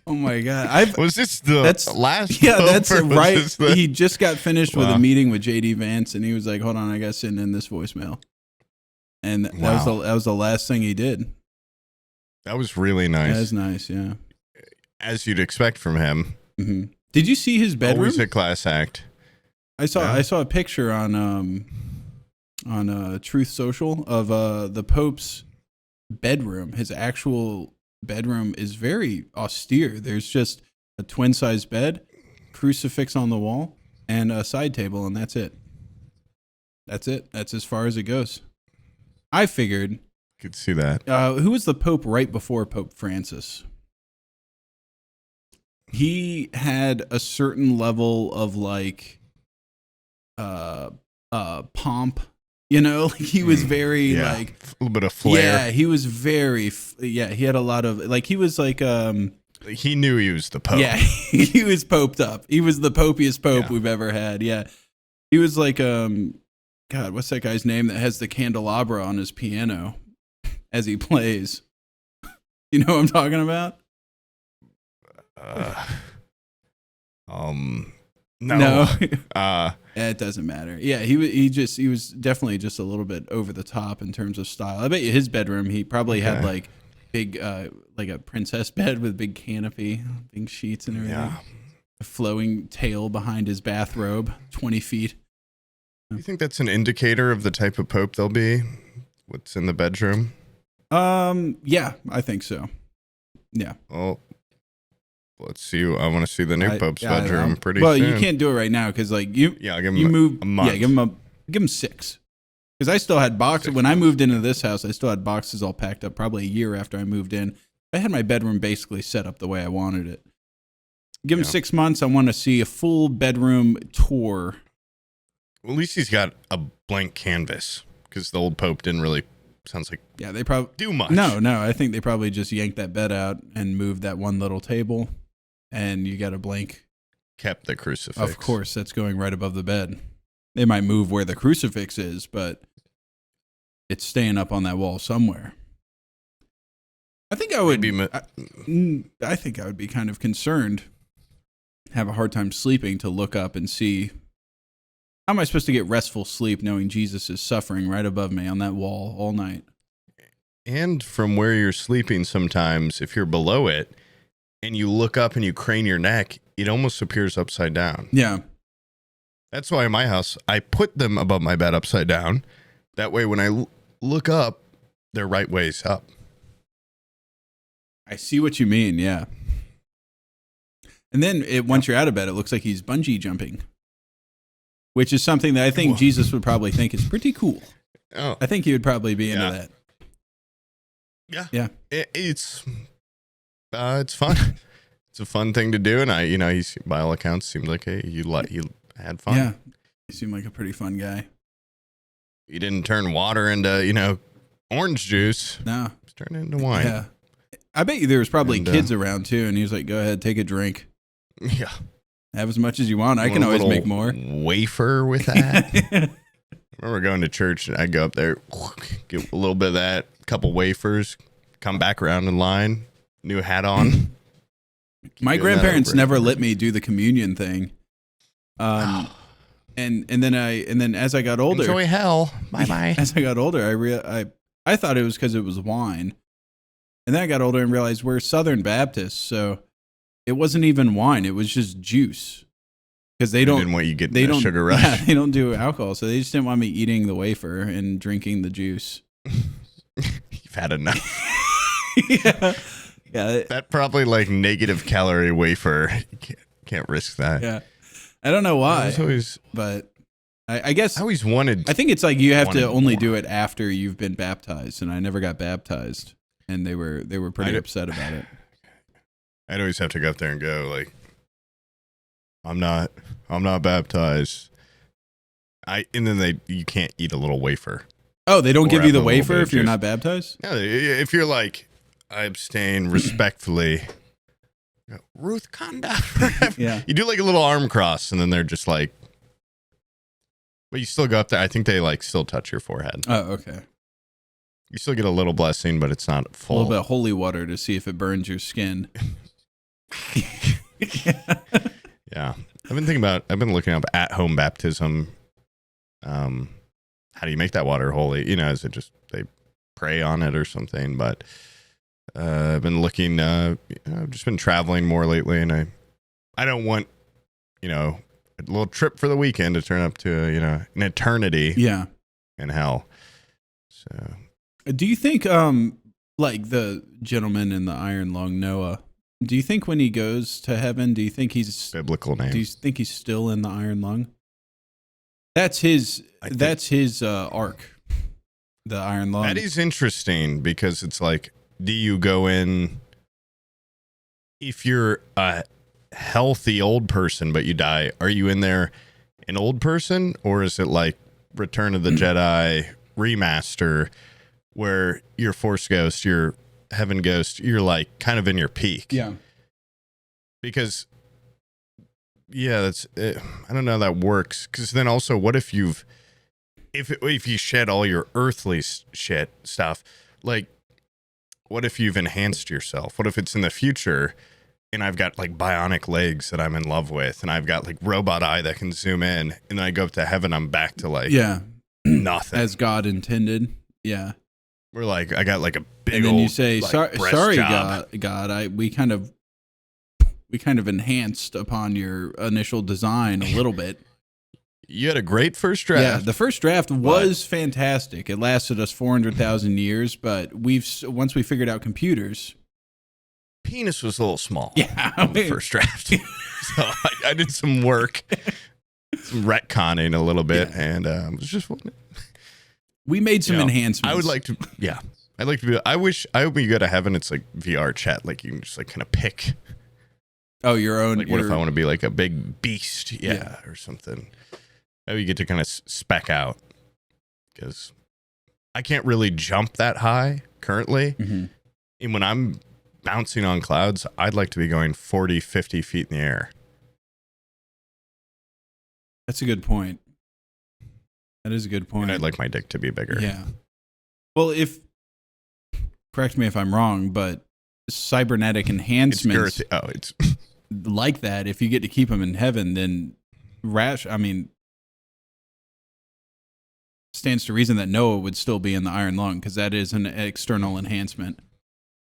Oh my God! Was this the last? Yeah, Pope, that's right. The... He just got finished with a meeting with JD Vance, and he was like, "Hold on, I got to send in this voicemail," and that was the last thing he did. That was really nice. That is nice, yeah. As you'd expect from him. Mm-hmm. Did you see his bedroom? Always a class act. I saw a picture on Truth Social of the Pope's bedroom. His actual bedroom is very austere. There's just a twin-size bed, crucifix on the wall, and a side table, and that's it. That's it. That's as far as it goes. I figured. Could see that. Who was the Pope right before Pope Francis? He had a certain level of like pomp, you know, like he was very like a little bit of flair. Yeah, he was very he had a lot of like he was like he knew he was the Pope. Yeah, he was poped up. He was the popiest Pope we've ever had. Yeah. He was like God, what's that guy's name that has the candelabra on his piano as he plays? You know what I'm talking about? No. It doesn't matter. Yeah, he was definitely just a little bit over the top in terms of style. I bet you his bedroom, he probably had like big like a princess bed with big canopy, big sheets and everything. Yeah. A flowing tail behind his bathrobe, 20 feet. You think that's an indicator of the type of Pope they'll be? What's in the bedroom? Yeah, I think so. Yeah. Well, let's see. I want to see the new Pope's bedroom pretty soon. Well, you can't do it right now because like give him a month. Yeah, give him 6. Because I still had boxes when I moved into this house. I still had boxes all packed up. Probably a year after I moved in, I had my bedroom basically set up the way I wanted it. Give him 6 months. I want to see a full bedroom tour. Well, at least he's got a blank canvas because the old Pope didn't really. Sounds like they probably do much. No, I think they probably just yanked that bed out and moved that one little table, and you got a blank. Kept the crucifix. Of course, that's going right above the bed. They might move where the crucifix is, but it's staying up on that wall somewhere. I think I would be. I think I would be kind of concerned, have a hard time sleeping to look up and see. How am I supposed to get restful sleep knowing Jesus is suffering right above me on that wall all night? And from where you're sleeping sometimes, if you're below it and you look up and you crane your neck, it almost appears upside down. Yeah. That's why in my house, I put them above my bed upside down. That way when I look up, they're right ways up. I see what you mean, yeah. And then once you're out of bed, it looks like he's bungee jumping. Which is something that I think Jesus would probably think is pretty cool. Oh, I think he would probably be into that. Yeah. It's fun. It's a fun thing to do, and he's by all accounts seemed like he had fun. Yeah, he seemed like a pretty fun guy. He didn't turn water into orange juice. No, he's turning into wine. Yeah, I bet you there was probably kids around too, and he was like, "Go ahead, take a drink." Yeah. Have as much as you want. I can always make more. Wafer with that. I remember going to church and I'd go up there, get a little bit of that, couple wafers, come back around in line, new hat on. My grandparents never let me do the communion thing. And then as I got older, enjoy hell. Bye bye. As I got older, I thought it was because it was wine, and then I got older and realized we're Southern Baptists, so. It wasn't even wine. It was just juice. Because they didn't want you getting the sugar rush. Yeah, they don't do alcohol. So they just didn't want me eating the wafer and drinking the juice. You've had enough. Yeah. That probably like negative calorie wafer. You can't risk that. Yeah. I don't know why. But I guess. I always wanted. I think it's like you have to only do it after you've been baptized. And I never got baptized. And they were pretty upset about it. I'd always have to go up there and go like, I'm not baptized. And then you can't eat a little wafer. Oh, they don't give you the wafer if you're not baptized? Yeah, if you're like, I abstain respectfully. Ruth Conda. Yeah. You do like a little arm cross and then they're just like, but you still go up there. I think they like still touch your forehead. Oh, okay. You still get a little blessing, but it's not full. A little bit of holy water to see if it burns your skin. Yeah. I've been looking up at-home baptism. How do you make that water holy? Is it just they pray on it or something? But I've been looking. I've just been traveling more lately, and I don't want, a little trip for the weekend to turn up to an eternity. Yeah. In hell. So, do you think like the gentleman in the iron lung, Noah? Do you think when he goes to heaven, do you think he's biblical name? Do you think he's still in the iron lung? That's his. That's his arc. The iron lung. That is interesting because it's like, do you go in if you're a healthy old person but you die? Are you in there an old person, or is it like Return of the Jedi remaster where your Force ghost, your heaven ghost, you're like kind of in your peak? Yeah. Because that's I don't know how that works, because then also what if if you shed all your earthly shit stuff, like what if you've enhanced yourself? What if it's in the future and I've got like bionic legs that I'm in love with, and I've got like robot eye that can zoom in, and then I go up to heaven, I'm back to like nothing as God intended. Yeah. We're like, I got like a big and then old, you say, like, sorry, job. God, we kind of enhanced upon your initial design a little bit. You had a great first draft. Yeah, the first draft was fantastic. It lasted us 400,000 years, but once we figured out computers, penis was a little small. Yeah, on the first draft. So I did some work, some retconning a little bit, and it was just fun. We made some enhancements. I would like to, I'd like to be. I hope when you go to heaven, it's like VR chat, like you can just like kind of pick. Oh, your own. Like, what if I want to be like a big beast? Yeah. Or something. Maybe you get to kind of spec out, because I can't really jump that high currently. Mm-hmm. And when I'm bouncing on clouds, I'd like to be going 40, 50 feet in the air. That's a good point. That is a good point. And I'd like my dick to be bigger. Yeah. Well, correct me if I'm wrong, but cybernetic enhancements, it's like that, if you get to keep them in heaven, then stands to reason that Noah would still be in the iron lung, because that is an external enhancement.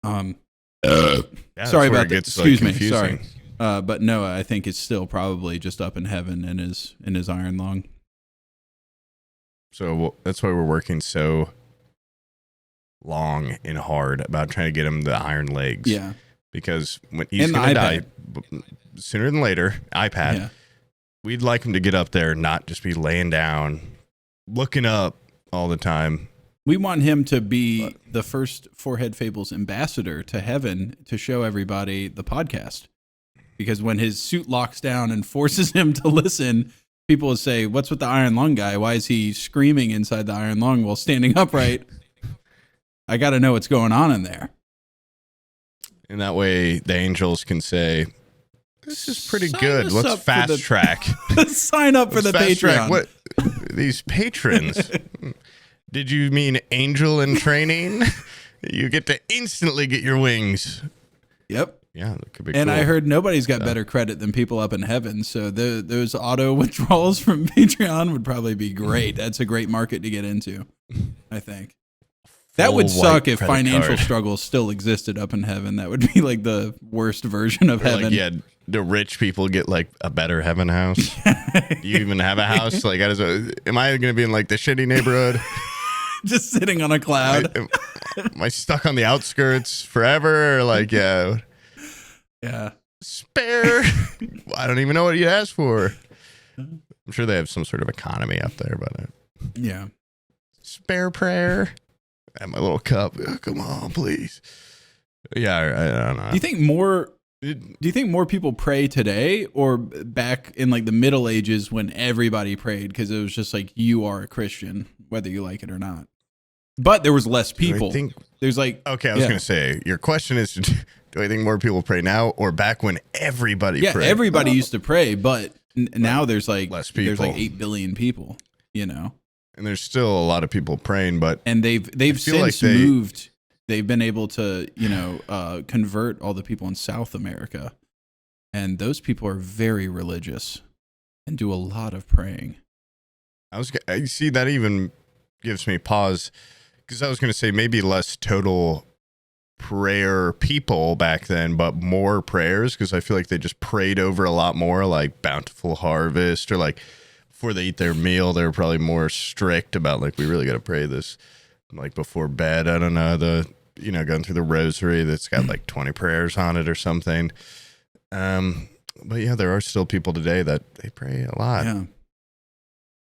Sorry about that. Excuse me. Sorry. But Noah, I think, is still probably just up in heaven in his iron lung. So that's why we're working so long and hard about trying to get him the iron legs. Yeah. Because when he's going to die sooner than later, iPad, yeah. We'd like him to get up there, not just be laying down, looking up all the time. We want him to be the first Forehead Fables ambassador to heaven to show everybody the podcast. Because when his suit locks down and forces him to listen, people will say, "What's with the iron lung guy? Why is he screaming inside the iron lung while standing upright? I got to know what's going on in there." And that way the angels can say, "This is pretty good. Let's fast track." Sign up for the Patreon. What these patrons? Did you mean angel in training? You get to instantly get your wings. Yep. Yeah, that could be and cool. I heard nobody's got better credit than people up in heaven. So those auto withdrawals from Patreon would probably be great. That's a great market to get into, I think. That would suck if financial struggles still existed up in heaven. That would be like the worst version of heaven. Like, the rich people get like a better heaven house. Do you even have a house? Like, am I going to be in like the shitty neighborhood? Just sitting on a cloud. Am I stuck on the outskirts forever? Or like, yeah. Spare. I don't even know what you asked for. I'm sure they have some sort of economy up there, but yeah. Spare prayer. At my little cup. Oh, come on, please. Yeah, I don't know. Do you think more people pray today, or back in like the Middle Ages when everybody prayed because it was just like, you are a Christian, whether you like it or not? But there was less people. There's like, okay, I was going to say, your question is, do I think more people pray now or back when everybody prayed? Yeah, everybody used to pray, but now there's like less people. There's like 8 billion people, And there's still a lot of people praying, but they've since moved. They've been able to, convert all the people in South America, and those people are very religious and do a lot of praying. I see that even gives me pause, because I was going to say maybe less total prayer people back then, but more prayers, because I feel like they just prayed over a lot more, like bountiful harvest, or like before they eat their meal, they were probably more strict about like, we really got to pray this like before bed. I don't know, going through the rosary that's got like 20 prayers on it or something. But yeah, there are still people today that they pray a lot. Yeah.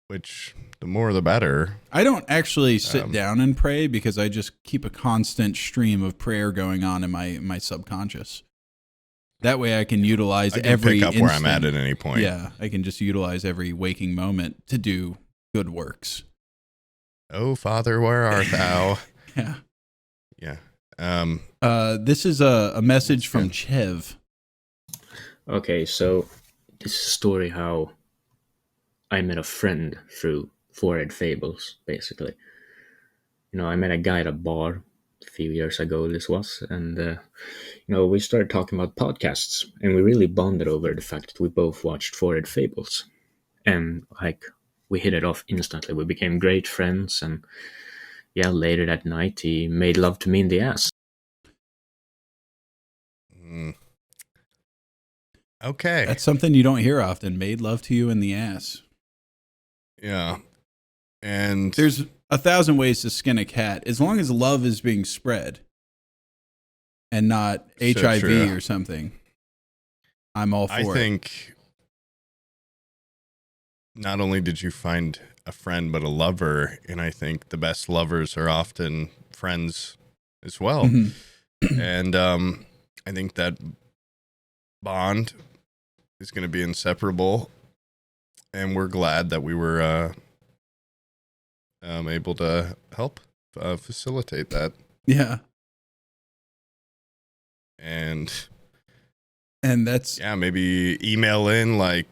Which the more the better. I don't actually sit down and pray because I just keep a constant stream of prayer going on in my subconscious. That way I can utilize every pick up instant. where I'm at any point. Yeah, I can just utilize every waking moment to do good works. Oh, Father, where art thou? Yeah. Yeah. This is a message from Chev. Okay, so this is a story how I met a friend through Forehead Fables, basically. I met a guy at a bar a few years ago, this was, and, we started talking about podcasts, and we really bonded over the fact that we both watched Forehead Fables. And, we hit it off instantly. We became great friends, and, later that night, he made love to me in the ass. Okay. That's something you don't hear often. Made love to you in the ass. Yeah. And there's 1,000 ways to skin a cat as long as love is being spread and not HIV or something. I'm all for it. I think not only did you find a friend, but a lover. And I think the best lovers are often friends as well. Mm-hmm. And I think that bond is going to be inseparable. And we're glad that we were able to help facilitate that. Yeah. And that's... Yeah, maybe email in, like,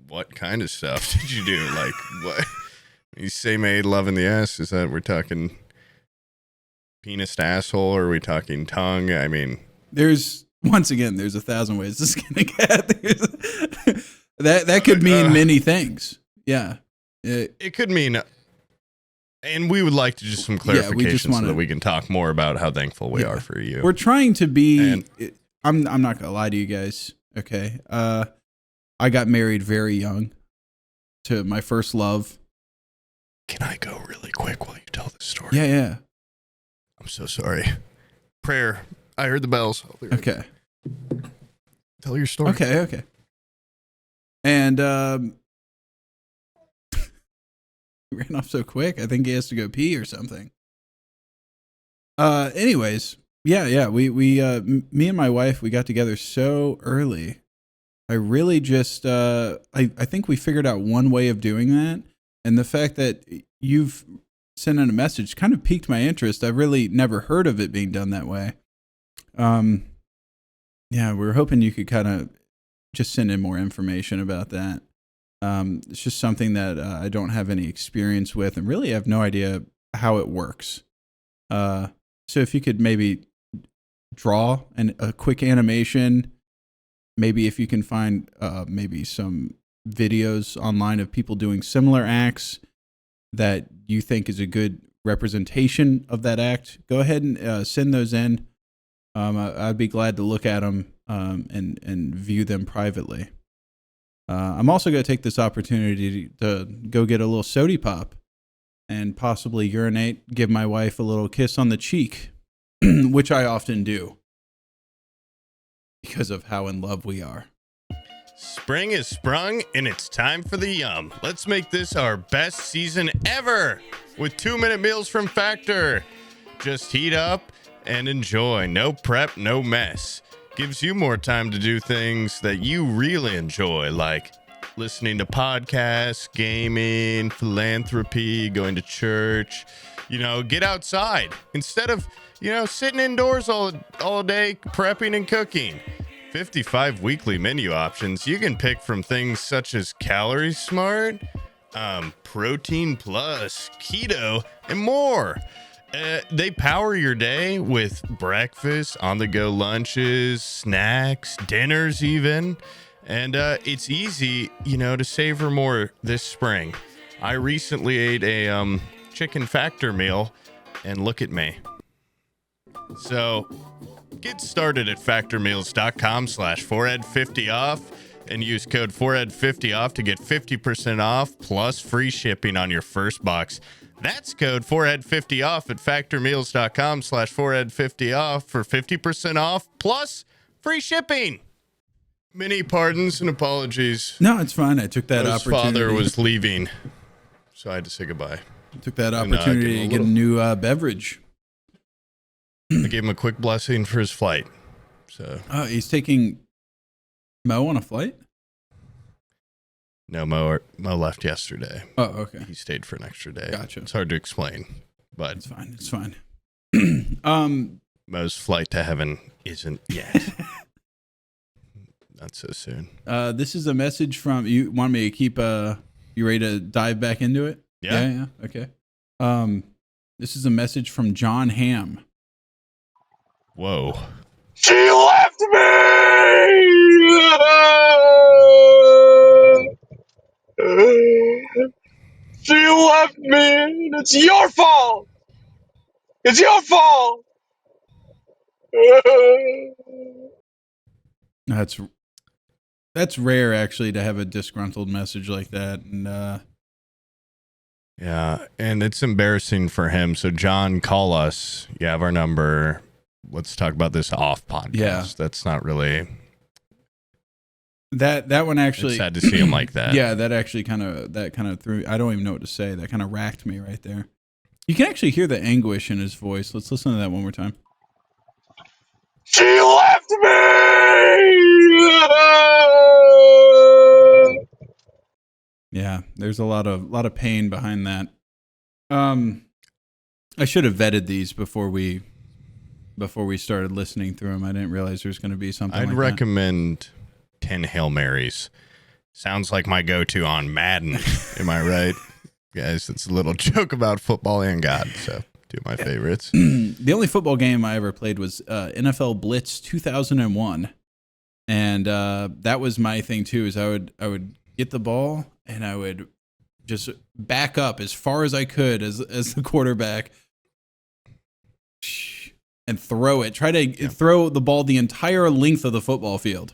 what kind of stuff did you do? Like, what? You say made love in the ass, is that we're talking penis to asshole, or are we talking tongue? I mean... There's 1,000 ways to skin a cat. That could mean many things. Yeah. It could mean, and we would like to just some clarification so that we can talk more about how thankful we are for you. We're trying to be, I'm not going to lie to you guys. Okay. I got married very young to my first love. Can I go really quick while you tell this story? Yeah. I'm so sorry. Prayer. I heard the bells. Okay. Tell your story. Okay. And he ran off so quick. I think he has to go pee or something. Anyways, yeah. We me and my wife, we got together so early. I really just I think we figured out one way of doing that, and the fact that you've sent in a message kind of piqued my interest. I've really never heard of it being done that way. Yeah, we were hoping you could kind of just send in more information about that. It's just something that I don't have any experience with and really have no idea how it works. So if you could maybe draw a quick animation, maybe if you can find maybe some videos online of people doing similar acts that you think is a good representation of that act, go ahead and send those in. I'd be glad to look at them and view them privately. I'm also going to take this opportunity to go get a little sody pop and possibly urinate, give my wife a little kiss on the cheek, which I often do because of how in love we are. Spring is sprung and it's time for the yum. Let's make this our best season ever with 2-minute meals from Factor. Just heat up and enjoy. No prep, no mess. Gives you more time to do things that you really enjoy, like listening to podcasts, gaming, philanthropy, going to church. Get outside instead of, sitting indoors all day prepping and cooking. 55 weekly menu options. You can pick from things such as Calorie Smart, Protein Plus, Keto, and more. They power your day with breakfast, on-the-go lunches, snacks, dinners even. And it's easy, to savor more this spring. I recently ate a chicken Factor meal, and look at me. So get started at factormeals.com/4head50off and use code 4head50off to get 50% off plus free shipping on your first box. That's code 4head50off at factormeals.com/4head50off for 50% off plus free shipping. Many pardons and apologies. No, it's fine. I took that His opportunity. father was leaving, so I had to say goodbye. Took that opportunity to get a new beverage. I gave him a quick blessing for his flight. So he's taking Mo on a flight? No, Mo left yesterday. Oh, okay. He stayed for an extra day. Gotcha. It's hard to explain, but it's fine. It's fine. Mo's flight to heaven isn't yet. Not so soon. This is a message from you. Want me to keep? You ready to dive back into it? Yeah. Okay. This is a message from John Hamm. Whoa. She left me! She left me, and it's your fault! It's your fault! That's rare, actually, to have a disgruntled message like that. And yeah, and it's embarrassing for him. So, John, call us. You have our number. Let's talk about this off podcast. Yeah. That's not really... That one actually... It's sad to see him like that. Yeah, that actually kind of threw... I don't even know what to say. That kind of racked me right there. You can actually hear the anguish in his voice. Let's listen to that one more time. She left me! Yeah, there's a lot of pain behind that. I should have vetted these before we started listening through them. I didn't realize there was going to be something I'd like recommend 10 Hail Marys. Sounds like my go-to on Madden. Am I right? Guys, it's a little joke about football and God, so two of my favorites. The only football game I ever played was NFL Blitz 2001. And that was my thing too, is I would get the ball and I would just back up as far as I could as the quarterback and throw it. Try to throw the ball the entire length of the football field.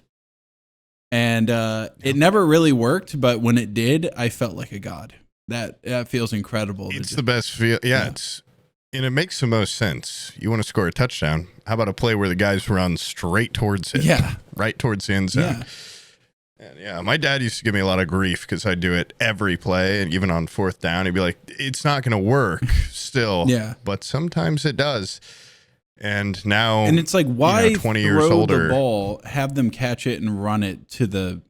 And it never really worked, but when it did, I felt like a god. That feels incredible. It's the best feel. Yeah, and it makes the most sense. You want to score a touchdown. How about a play where the guys run straight towards it? Yeah. Right towards the end zone. Yeah. And yeah, my dad used to give me a lot of grief because I do it every play, and even on fourth down, he'd be like, it's not going to work still. Yeah. But sometimes it does. And now, and it's like, why 20 throw years older, the ball, have them catch it and run it to the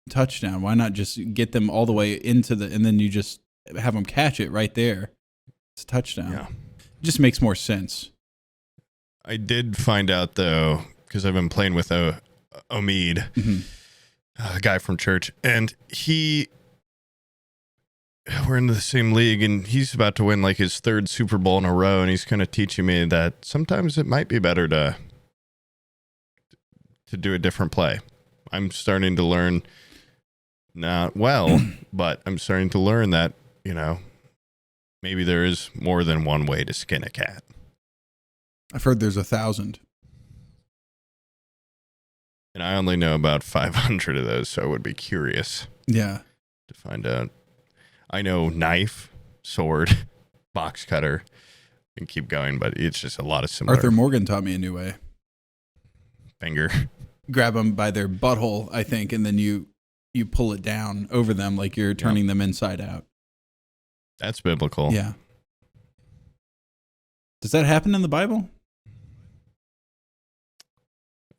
touchdown? Why not just get them all the way into and then you just have them catch it right there? It's a touchdown. Yeah. It just makes more sense. I did find out, though, because I've been playing with Omid, a guy from church, and we're in the same league, and he's about to win like his third Super Bowl in a row, and he's kind of teaching me that sometimes it might be better to do a different play. I'm starting to learn, not well, but I'm starting to learn that, maybe there is more than one way to skin a cat. I've heard there's 1,000. And I only know about 500 of those, so I would be curious. Yeah. To find out. I know knife, sword, box cutter, and keep going, but it's just a lot of similar. Arthur Morgan taught me a new way. Finger. Grab them by their butthole, I think, and then you pull it down over them like you're turning them inside out. That's biblical. Yeah. Does that happen in the Bible?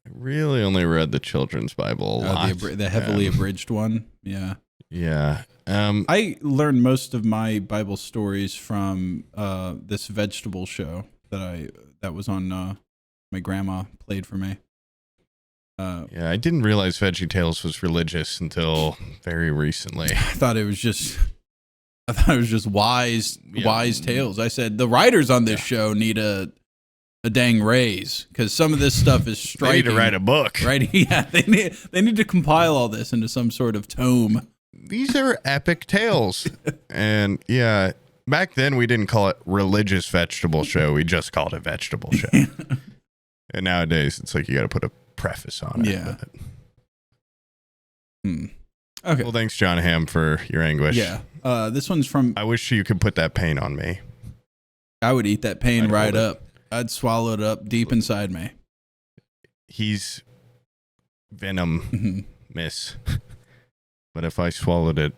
I really only read the children's Bible a lot. The heavily abridged one. Yeah. Yeah. I learned most of my Bible stories from this vegetable show that was on my grandma played for me. Yeah, I didn't realize VeggieTales was religious until very recently. I thought it was just wise tales. I said the writers on this show need a dang raise because some of this stuff is striking. They need to write a book, right? Yeah, they need to compile all this into some sort of tome. These are epic tales, and yeah, back then we didn't call it religious vegetable show. We just called it vegetable show. And nowadays, it's like you got to put a preface on it. Yeah. But... Okay. Well, thanks, John Hamm, for your anguish. Yeah. This one's from... I wish you could put that pain on me. I would eat that pain right hold it. up. I'd swallow it up deep inside me. He's Venom, Mhm. miss. But if I swallowed it,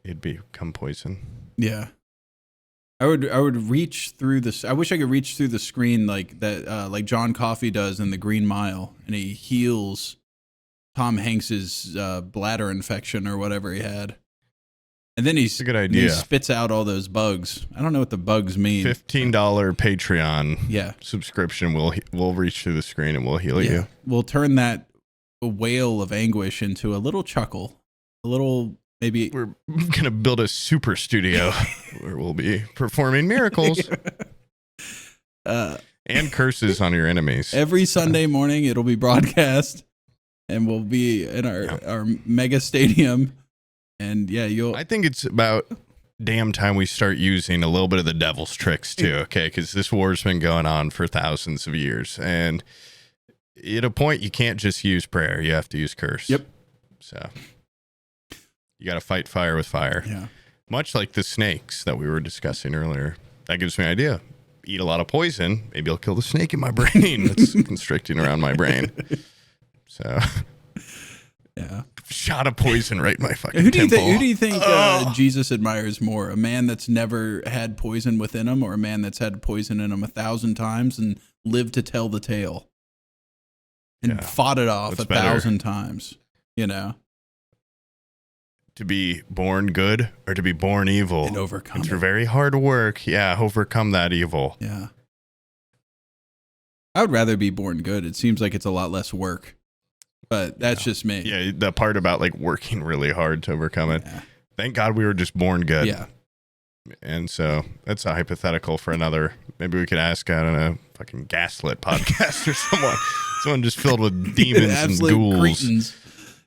it'd become poison. Yeah. I would reach through this. I wish I could reach through the screen like that, like John Coffey does in The Green Mile, and he heals Tom Hanks's bladder infection or whatever he had, and then It's a good idea. he spits out all those bugs. I don't know what the bugs mean. $15 Patreon Yeah, subscription will reach through the screen and we'll heal yeah. you. We'll turn that wail of anguish into a little chuckle, a little maybe. We're gonna build a super studio where we'll be performing miracles and curses on your enemies. Every Sunday morning, it'll be broadcast, and we'll be in our mega stadium. And yeah, I think it's about damn time we start using a little bit of the devil's tricks too, okay? Because this war's been going on for thousands of years, and at a point you can't just use prayer; you have to use curse. Yep. So you got to fight fire with fire. Yeah. Much like the snakes that we were discussing earlier. That gives me an idea. Eat a lot of poison, maybe I'll kill the snake in my brain that's constricting around my brain. So, Yeah. shot of poison right in my fucking Who do you temple. think Jesus admires more? A man that's never had poison within him, or a man that's had poison in him 1,000 times and lived to tell the tale and fought it off What's 1,000 times? You know, to be born good or to be born evil and overcome through it. very hard work. Yeah, overcome that evil. Yeah. I would rather be born good. It seems like it's a lot less work, but that's just me. Yeah, the part about like working really hard to overcome it. Yeah. Thank God we were just born good. Yeah. And so that's a hypothetical for another. Maybe we could ask out on a fucking gaslit podcast or someone just filled with demons and Absolute ghouls. cretins.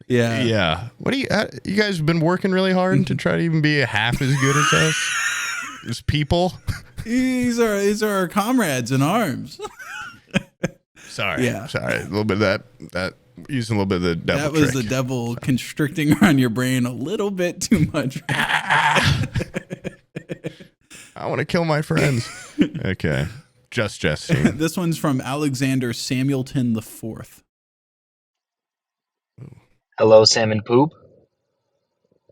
Yeah. Yeah. What do you guys have been working really hard to try to even be half as good as us? As people? These are our comrades in arms. Sorry. Yeah. Sorry. A little bit of that using a little bit of the devil That was trick. the devil constricting around your brain a little bit too much. I want to kill my friends. Okay. Just jesting. This one's from Alexander Samuelton IV. Hello, Sam and Poop.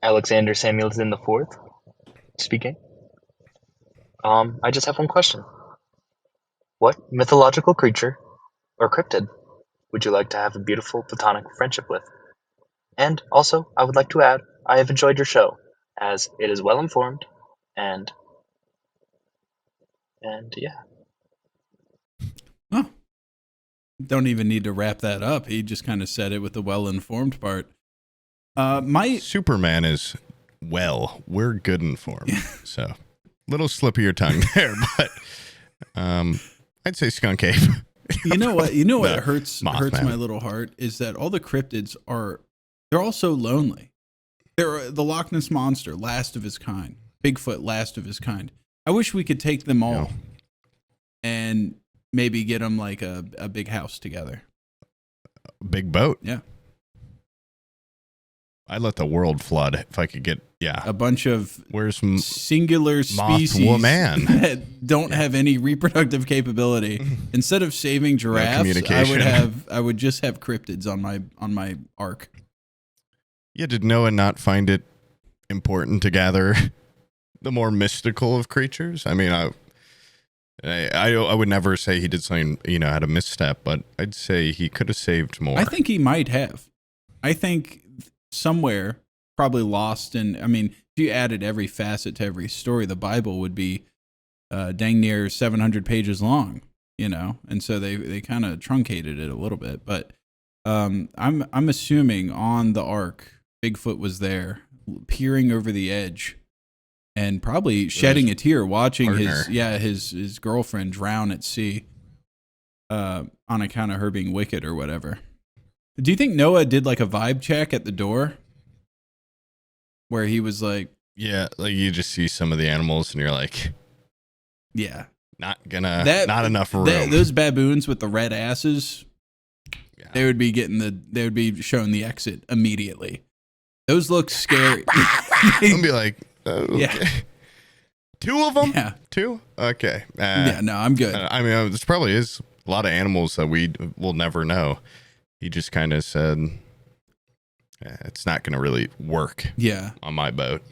Alexander Samuelson IV speaking. I just have one question. What mythological creature or cryptid would you like to have a beautiful platonic friendship with? And also, I would like to add, I have enjoyed your show, as it is well informed, and yeah. Oh. Don't even need to wrap that up. He just kind of said it with the well-informed part. Superman is we're good informed. So little slip of your tongue there, but I'd say skunk ape. You know what? What hurts Mothman. my little heart is that all the cryptids they're all so lonely. They're the Loch Ness Monster, last of his kind. Bigfoot, last of his kind. I wish we could take them all and maybe get them like a big house together. Big boat. Yeah. I'd let the world flood if I could get a bunch of singular species Mothwoman that don't have any reproductive capability. Instead of saving giraffes, I would just have cryptids on my ark. Yeah, did Noah not find it important to gather the more mystical of creatures? I mean, I would never say he did something, had a misstep, but I'd say he could have saved more. I think he might have. I think somewhere, probably lost in, if you added every facet to every story, the Bible would be dang near 700 pages long, and so they kind of truncated it a little bit. But I'm assuming on the ark, Bigfoot was there, peering over the edge, and probably shedding a tear watching his girlfriend drown at sea, on account of her being wicked or whatever. Do you think Noah did like a vibe check at the door, where he was like, yeah, like you just see some of the animals and you're like, yeah, not enough room. Those baboons with the red asses, they would be showing the exit immediately. Those look scary. I'll be like, okay. Yeah. 2 of them? Yeah. 2? Okay. Yeah, no, I'm good. I mean, this probably is a lot of animals that we will never know. He just kind of said, it's not going to really work on my boat.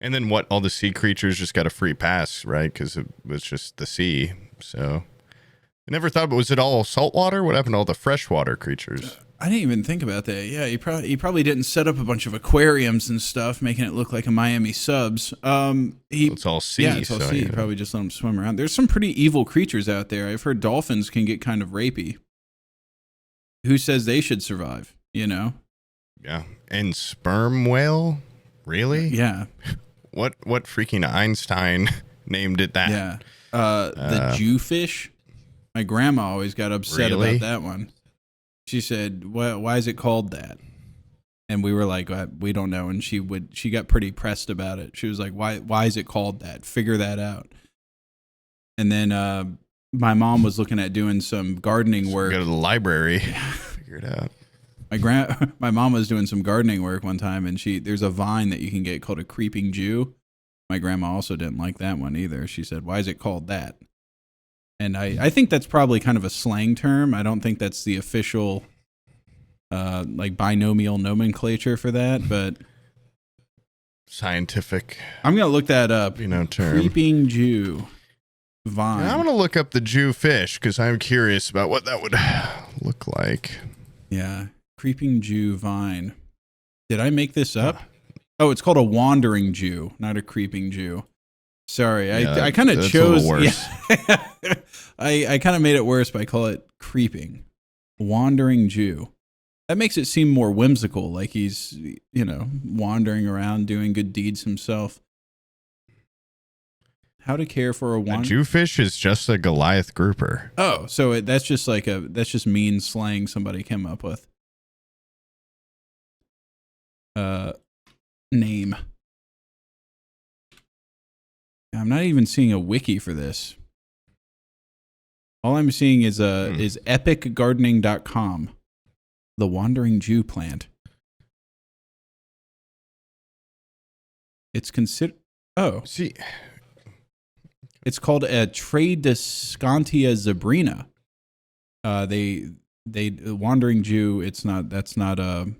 And then all the sea creatures just got a free pass, right? Because it was just the sea. So I never thought, but was it all saltwater? What happened to all the freshwater creatures? I didn't even think about that. Yeah, he probably didn't set up a bunch of aquariums and stuff, making it look like a Miami Subs. It's all sea. Yeah, it's all sea. He probably just let them swim around. There's some pretty evil creatures out there. I've heard dolphins can get kind of rapey. Who says they should survive? You know? Yeah. And sperm whale? Really? Yeah. What freaking Einstein named it that? Yeah. The Jewfish. My grandma always got upset about that one. She said, why is it called that? And we were like, we don't know. And she got pretty pressed about it. She was like, why is it called that? Figure that out. And then my mom was looking at doing some gardening work. Go to the library. Figure it out. My mom was doing some gardening work one time, and there's a vine that you can get called a creeping Jew. My grandma also didn't like that one either. She said, why is it called that? And I think that's probably kind of a slang term. I don't think that's the official like binomial nomenclature for that, but scientific. I'm going to look that up. Term. Creeping Jew vine. I'm going to look up the Jew fish because I'm curious about what that would look like. Yeah. Creeping Jew vine. Did I make this up? Oh, it's called a wandering Jew, not a creeping Jew. Sorry, I kind of chose. Worse. Yeah, I kind of made it worse by calling it creeping, wandering Jew. That makes it seem more whimsical, like he's wandering around doing good deeds himself. How to care for a Jewfish is just a Goliath grouper. Oh, so that's just mean slang somebody came up with. Name. I'm not even seeing a wiki for this. All I'm seeing is epicgardening.com. The Wandering Jew plant. It's considered. Oh, see, it's called a Tradescantia zebrina. They Wandering Jew. It's not. That's not a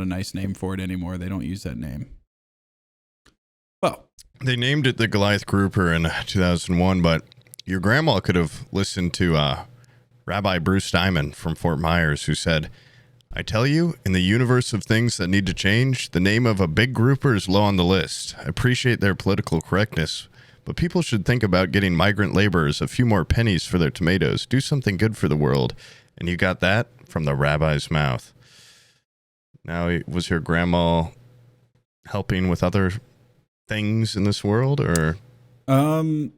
nice name for it anymore. They don't use that name. Well, they named it the Goliath grouper in 2001, but your grandma could have listened to Rabbi Bruce Diamond from Fort Myers, who said, I tell you, in the universe of things that need to change, the name of a big grouper is low on the list. I appreciate their political correctness, but people should think about getting migrant laborers a few more pennies for their tomatoes. Do something good for the world. And you got that from the rabbi's mouth. Now, was your grandma helping with other things in this world, or no,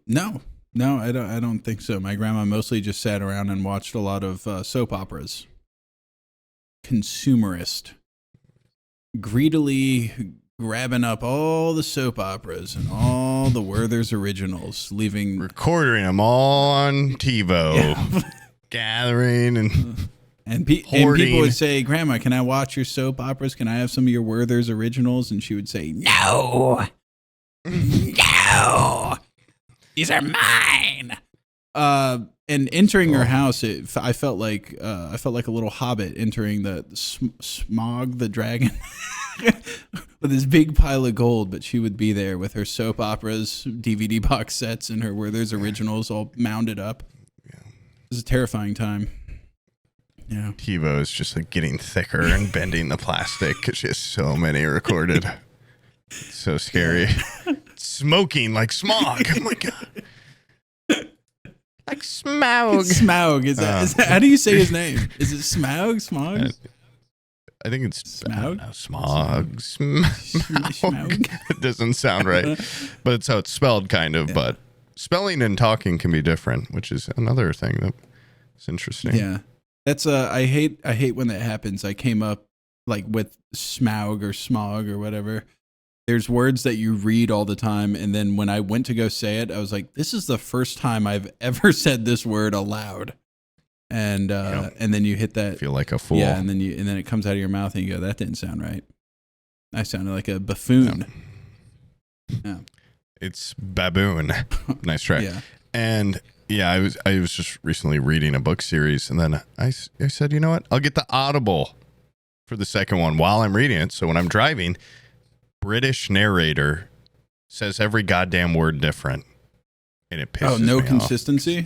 I don't think so. My grandma mostly just sat around and watched a lot of soap operas. Consumerist, greedily grabbing up all the soap operas and all the Werther's originals, recording them all on TiVo, gathering and people would say, Grandma, can I watch your soap operas? Can I have some of your Werther's originals? And she would say, no. No, these are mine. And entering her house, I felt like a little hobbit entering the Smog the dragon with his big pile of gold. But she would be there with her soap operas, DVD box sets, and her Werther's originals all mounded up. Yeah. It was a terrifying time. Yeah, TiVo is just like getting thicker and bending the plastic because she has so many recorded. It's so scary. Smoking like smog. Oh my god. Like Smaug. Smaug. Is that, how do you say his name? Is it Smaug? Smog? I think it's Smaug. Smog. Smaug. It doesn't sound right, but it's how it's spelled, kind of. Yeah. But spelling and talking can be different, which is another thing that's interesting. Yeah, that's I hate when that happens. I came up like with Smaug or Smog or whatever. there's words that you read all the time, and then when I went to go say it, I was like, this is the first time I've ever said this word aloud. And and then you hit that, feel like a fool. Yeah, and then it comes out of your mouth and you go, that didn't sound right. I sounded like a buffoon. Yeah. It's baboon. Nice try. Yeah. And yeah, I was just recently reading a book series, and then I said, you know what? I'll get the Audible for the second one while I'm reading it. So when I'm driving, British narrator says every goddamn word different, and it pisses me off. Oh, no consistency?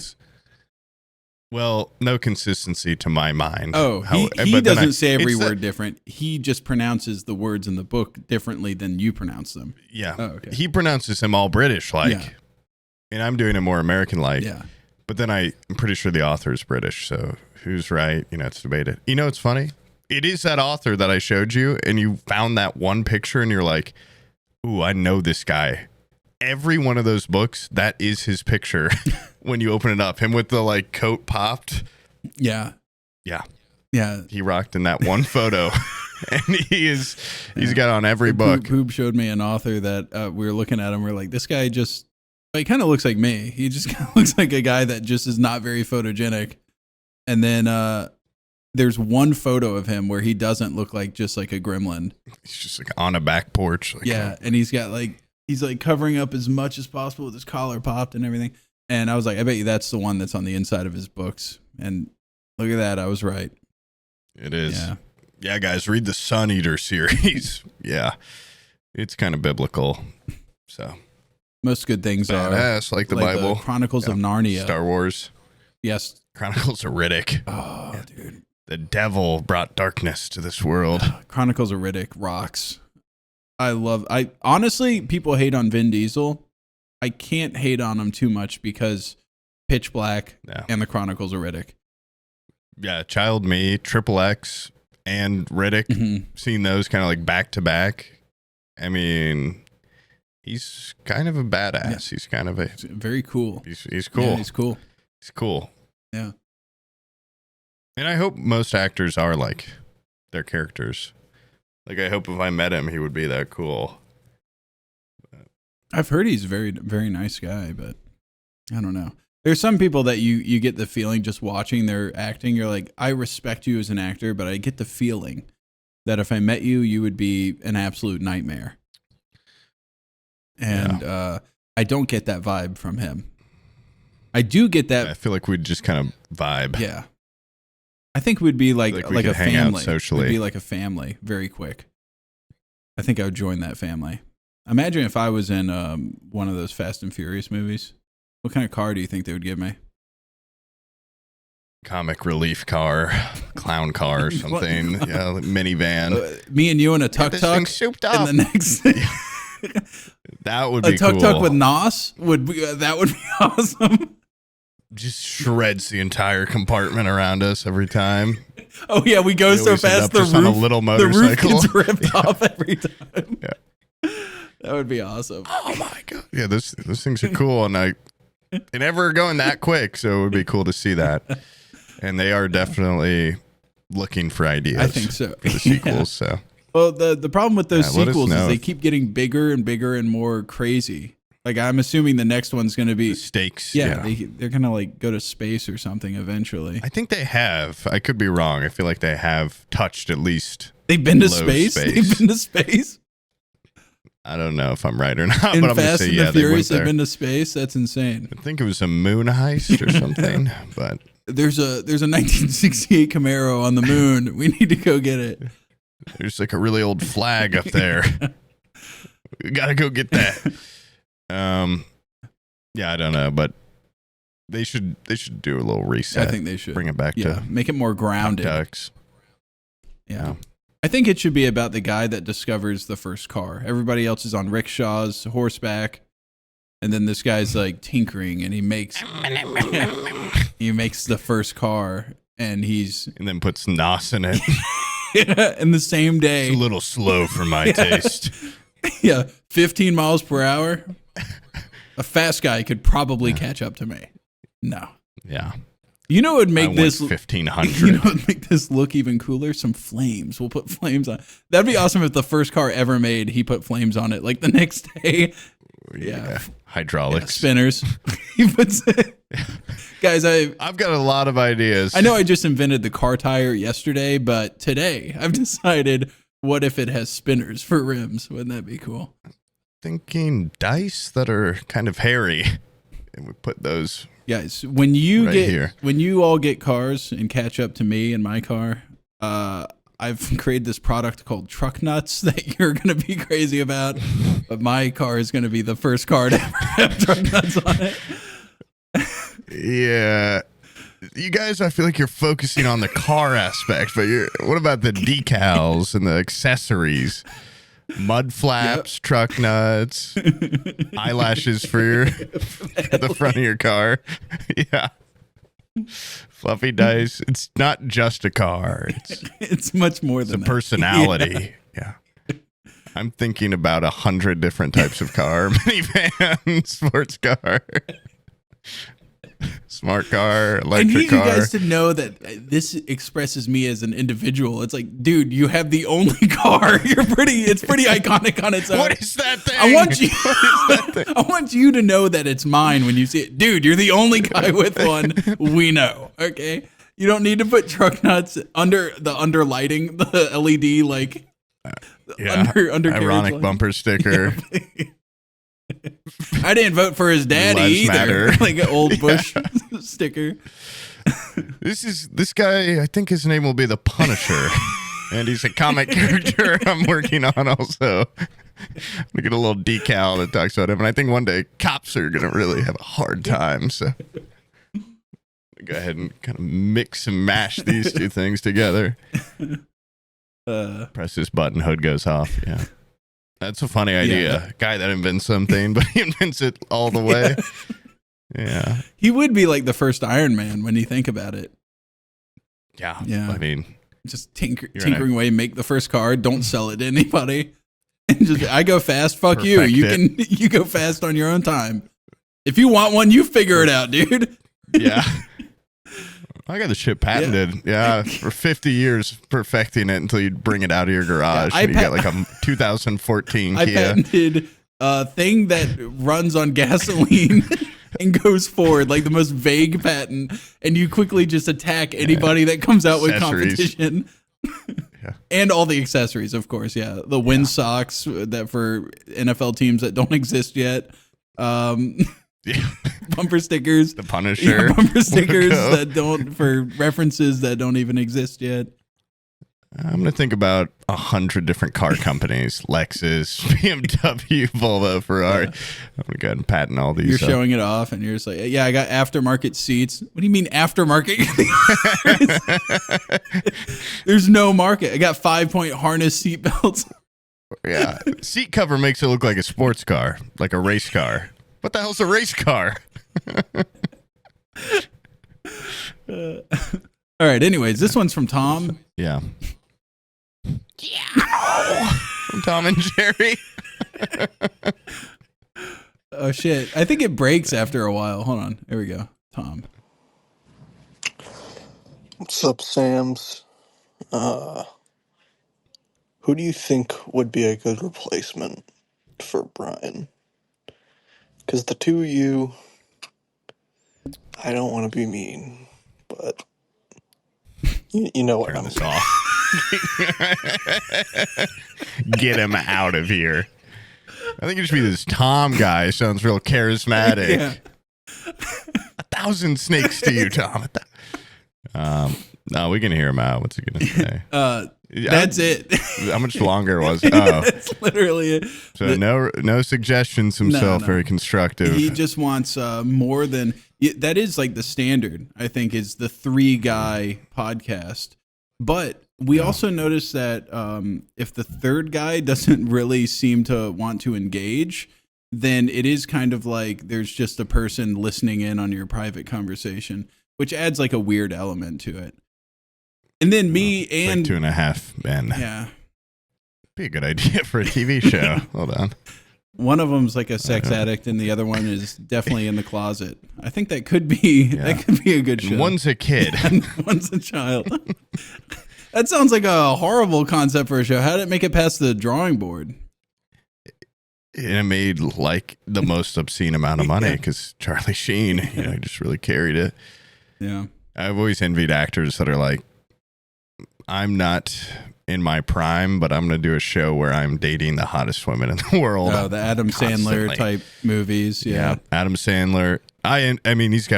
Well, no consistency to my mind. Oh, he doesn't say every word different. He just pronounces the words in the book differently than you pronounce them. Yeah. Oh, okay. He pronounces them all British like. Yeah. And I'm doing it more American like. Yeah. But then I'm pretty sure the author is British, so who's right? You know, it's debated. You know, it's funny. It is that author that I showed you, and you found that one picture, and you're like, ooh, I know this guy. Every one of those books, that is his picture when you open it up. Him with the like coat popped. Yeah. Yeah. Yeah. He rocked in that one photo. And he's got on every book. Poob showed me an author that we were looking at him. We're like, this guy just, he kind of looks like me. He just kind of looks like a guy that just is not very photogenic. And then there's one photo of him where he doesn't look like just like a gremlin. He's just like on a back porch. Like, yeah. And he's got like, he's like covering up as much as possible with his collar popped and everything. And I was like, I bet you that's the one that's on the inside of his books. And look at that. I was right. It is. Yeah. Yeah, guys, read the Sun Eater series. Yeah. It's kind of biblical. So most good things badass, are like the Bible. Chronicles of Narnia. Star Wars. Yes. Chronicles of Riddick. Oh, yeah. Dude. The devil brought darkness to this world. Chronicles of Riddick rocks. I honestly, people hate on Vin Diesel. I can't hate on him too much because Pitch Black and the Chronicles of Riddick. Yeah, Child Me, Triple X, and Riddick. Mm-hmm. Seeing those kind of like back to back. I mean, he's kind of a badass. Yeah. He's kind of very cool. He's cool. Yeah, he's cool. He's cool. Yeah. And I hope most actors are like their characters. Like, I hope if I met him, he would be that cool. I've heard he's a very, very nice guy, but I don't know. There's some people that you get the feeling just watching their acting, you're like, I respect you as an actor, but I get the feeling that if I met you, you would be an absolute nightmare. And I don't get that vibe from him. I do get that. I feel like we'd just kind of vibe. Yeah. I think we'd be like a hang family. Out socially. We'd be like a family very quick. I think I would join that family. Imagine if I was in one of those Fast and Furious movies. What kind of car do you think they would give me? Comic relief car, clown car or something. Yeah, like minivan. Me and you in a tuk-tuk. Souped up. And the next that would be cool. A tuk-tuk with NOS that would be awesome. Just shreds the entire compartment around us every time. Oh yeah, we go so fast the roof on a little motorcycle. The roof gets ripped off every time. Yeah, that would be awesome. Oh my god! Yeah, those things are cool, and they never going that quick, so it would be cool to see that. And they are definitely looking for ideas. I think so. For the sequels. So well, the problem with those sequels is they if keep getting bigger and bigger and more crazy. Like, I'm assuming the next one's going to be... The stakes. Yeah. They're going to, like, go to space or something eventually. I think they have. I could be wrong. I feel like they have touched at least... They've been to space? They've been to space? I don't know if I'm right or not, In but I'm going to Fast say, and yeah, the Furious, they've been to space? That's insane. I think it was a moon heist or something, but... There's a 1968 Camaro on the moon. We need to go get it. There's, like, a really old flag up there. We got to go get that. Yeah, I don't know, but they should do a little reset. I think they should bring it back to make it more grounded. Ducks. Yeah. I think it should be about the guy that discovers the first car. Everybody else is on rickshaws, horseback, and then this guy's like tinkering, and he makes the first car, and then puts NOS in it. In the same day. It's a little slow for my taste. Yeah, 15 miles per hour. A fast guy could probably catch up to me. No. Yeah. You know what would make this 1500. You know what would make this look even cooler? Some flames. We'll put flames on. That'd be awesome if the first car ever made, he put flames on it. Like the next day. Yeah. Hydraulics. Spinners. He puts Guys, I've got a lot of ideas. I know I just invented the car tire yesterday, but today I've decided, what if it has spinners for rims? Wouldn't that be cool? Thinking dice that are kind of hairy. And we put those. Guys, when you right when you all get cars and catch up to me in my car, I've created this product called Truck Nuts that you're going to be crazy about. But my car is going to be the first car to ever have Truck Nuts on it. Yeah. You guys, I feel like you're focusing on the car aspect, but what about the decals and the accessories? Mud flaps, truck nuts, eyelashes for the front of your car. Yeah. Fluffy dice. It's not just a car. It's much more than a personality. Yeah. I'm thinking about 100 different types of car. Minivan, sports car, smart car, electric car. I need you guys to know that this expresses me as an individual. It's like, dude, you have the only car. It's pretty iconic on its own. What is that thing? I want you to know that it's mine when you see it. Dude, you're the only guy with one. We know. Okay. You don't need to put truck nuts under the under lighting, the LED like under ironic light. bumper sticker. I didn't vote for his daddy Lives either. matter. Like an old Bush sticker. This guy, I think his name will be the Punisher. And he's a comic character I'm working on also. I'm gonna get a little decal that talks about him. And I think one day cops are gonna really have a hard time. So go ahead and kind of mix and mash these two things together. Press this button, hood goes off. Yeah. That's a funny idea. Yeah. Guy that invents something, but he invents it all the way. Yeah. He would be like the first Iron Man when you think about it. Yeah. Yeah. I mean, just tinkering away, make the first car, don't sell it to anybody. And just, I go fast, fuck you. You go fast on your own time. If you want one, you figure it out, dude. Yeah. I got the shit patented. Yeah. For 50 years perfecting it until you bring it out of your garage. And you get like a 2014 I Kia. patented a thing that runs on gasoline and goes forward, like the most vague patent, and you quickly just attack anybody that comes out with competition. Yeah. And all the accessories, of course. Yeah. The wind socks that for NFL teams that don't exist yet. Bumper stickers, the Punisher, bumper stickers that don't, for references that don't even exist yet. I'm gonna think about 100 different car companies: Lexus, BMW, Volvo, Ferrari. Yeah. I'm gonna go ahead and patent all these. You're showing it off, and you're just like, "Yeah, I got aftermarket seats." What do you mean aftermarket? There's no market. I got 5-point harness seat belts. Yeah, seat cover makes it look like a sports car, like a race car. What the hell's a race car? All right. Anyways, this one's from Tom. Yeah. From Tom and Jerry. Oh shit! I think it breaks after a while. Hold on. Here we go. Tom. What's up, Sams? Who do you think would be a good replacement for Brian? Because the two of you, I don't want to be mean, but you know what I'm saying. Get him out of here. I think it should be this Tom guy. Sounds real charismatic. Yeah. 1,000 snakes to you, Tom. No, we can hear him out. What's he gonna say? That's it. How much longer was it? Oh, that's literally it. So no suggestions himself. No. Very constructive. He just wants more than that. Is like the standard. I think is the 3-guy podcast. But we also noticed that if the third guy doesn't really seem to want to engage, then it is kind of like there's just a person listening in on your private conversation, which adds like a weird element to it. And then me and like 2.5 men. Yeah. Be a good idea for a TV show. Hold on. One of them's like a sex addict, and the other one is definitely in the closet. I think that could be a good show. And one's a kid. And one's a child. That sounds like a horrible concept for a show. How did it make it past the drawing board? And it made like the most obscene amount of money because Charlie Sheen, just really carried it. Yeah. I've always envied actors that are like, I'm not in my prime, but I'm going to do a show where I'm dating the hottest women in the world. Oh, the Adam Sandler type movies. Yeah. Adam Sandler. I mean, he's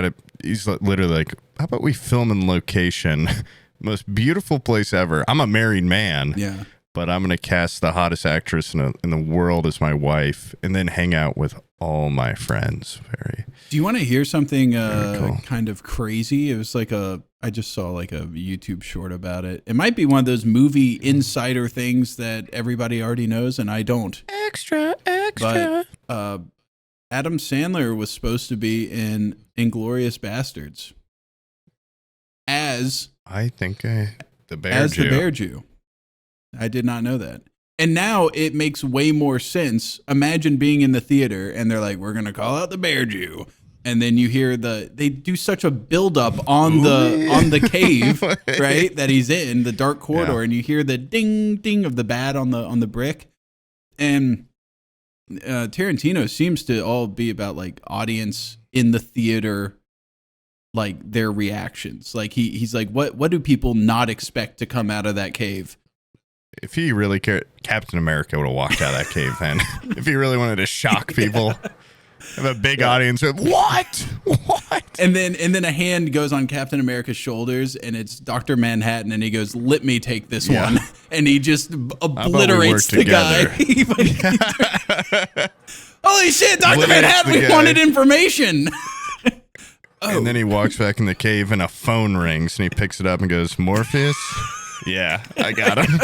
literally like, how about we film in location? Most beautiful place ever. I'm a married man. Yeah. But I'm going to cast the hottest actress in the world as my wife and then hang out with all my friends. Do you want to hear something cool. kind of crazy? It was like I just saw like a YouTube short about it. It might be one of those movie insider things that everybody already knows and I don't. Extra. But Adam Sandler was supposed to be in Inglourious Bastards as the Bear Jew. I did not know that. And now it makes way more sense. Imagine being in the theater and they're like, we're going to call out the Bear Jew. And then you hear they do such a buildup on the cave, right? That he's in the dark corridor, and you hear the ding ding of the bat on the brick. And Tarantino seems to all be about like audience in the theater, like their reactions. Like he's like, what do people not expect to come out of that cave? If he really cared, Captain America would have walked out of that cave then. If he really wanted to shock people. Have a big audience with what? And then a hand goes on Captain America's shoulders, and it's Dr. Manhattan, and he goes, "Let me take this one," and he just obliterates the guy. Holy shit, Dr. Manhattan! We wanted information. And then he walks back in the cave, and a phone rings, and he picks it up and goes, "Morpheus." Yeah, I got him.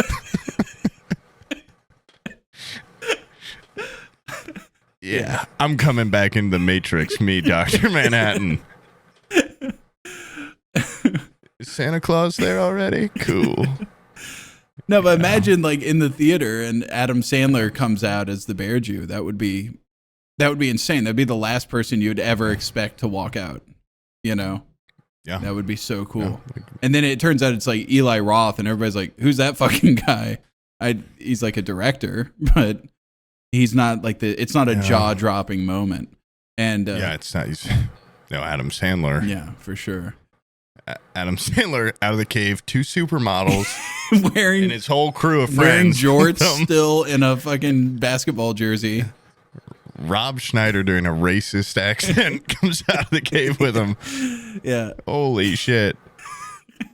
Yeah, I'm coming back into the Matrix, me, Dr. Manhattan. Is Santa Claus there already? Cool. No, but imagine like in the theater and Adam Sandler comes out as the Bear Jew. That would be insane. That'd be the last person you'd ever expect to walk out, Yeah. That would be so cool. Yeah. And then it turns out it's like Eli Roth and everybody's like, who's that fucking guy? He's like a director, but he's not like it's not a jaw-dropping moment. And it's not. Adam Sandler. Yeah, for sure. Adam Sandler out of the cave, 2 supermodels and his whole crew of wearing friends. jorts still in a fucking basketball jersey. Rob Schneider doing a racist accent comes out of the cave with him. Yeah. Holy shit. He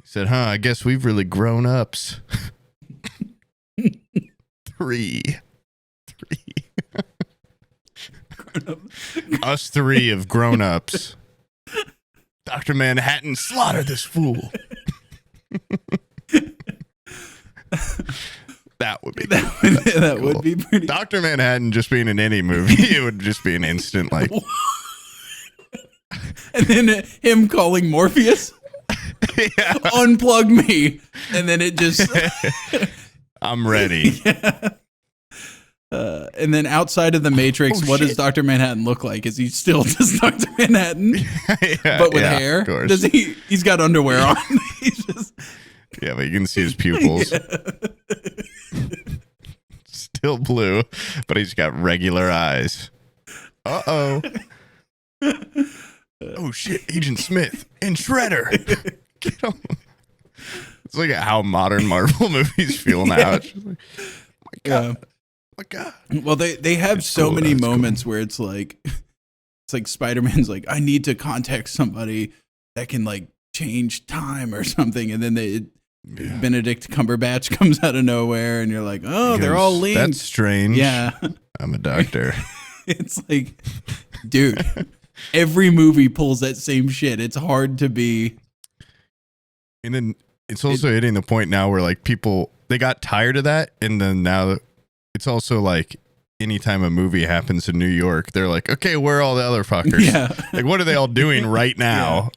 said, I guess we've really grown ups. 3. Us 3 have grown ups. Dr. Manhattan, slaughter this fool. That would be that would be pretty. Dr. Manhattan just being in any movie, it would just be an instant like. And then him calling Morpheus, unplug me, and then it just. I'm ready. Yeah. And then outside of the Matrix, what does Dr. Manhattan look like? Is he still just Dr. Manhattan, but with hair? Does he? He's got underwear on. He's just. Yeah, but you can see his pupils. Still blue, but he's got regular eyes. Uh-oh. Oh, shit. Agent Smith and Shredder. Get him. It's like how modern Marvel movies feel now. It's just like, oh, my God. Oh, my God. Well, they have so many moments where it's like Spider-Man's like, I need to contact somebody that can, like, change time or something. And then Benedict Cumberbatch comes out of nowhere and you're like, they're all linked. That's strange. Yeah. I'm a doctor. It's like, dude, every movie pulls that same shit. It's hard to be. And then it's also hitting the point now where like people, they got tired of that. And then now it's also like anytime a movie happens in New York, they're like, okay, where are all the other fuckers? Yeah. Like, what are they all doing right now?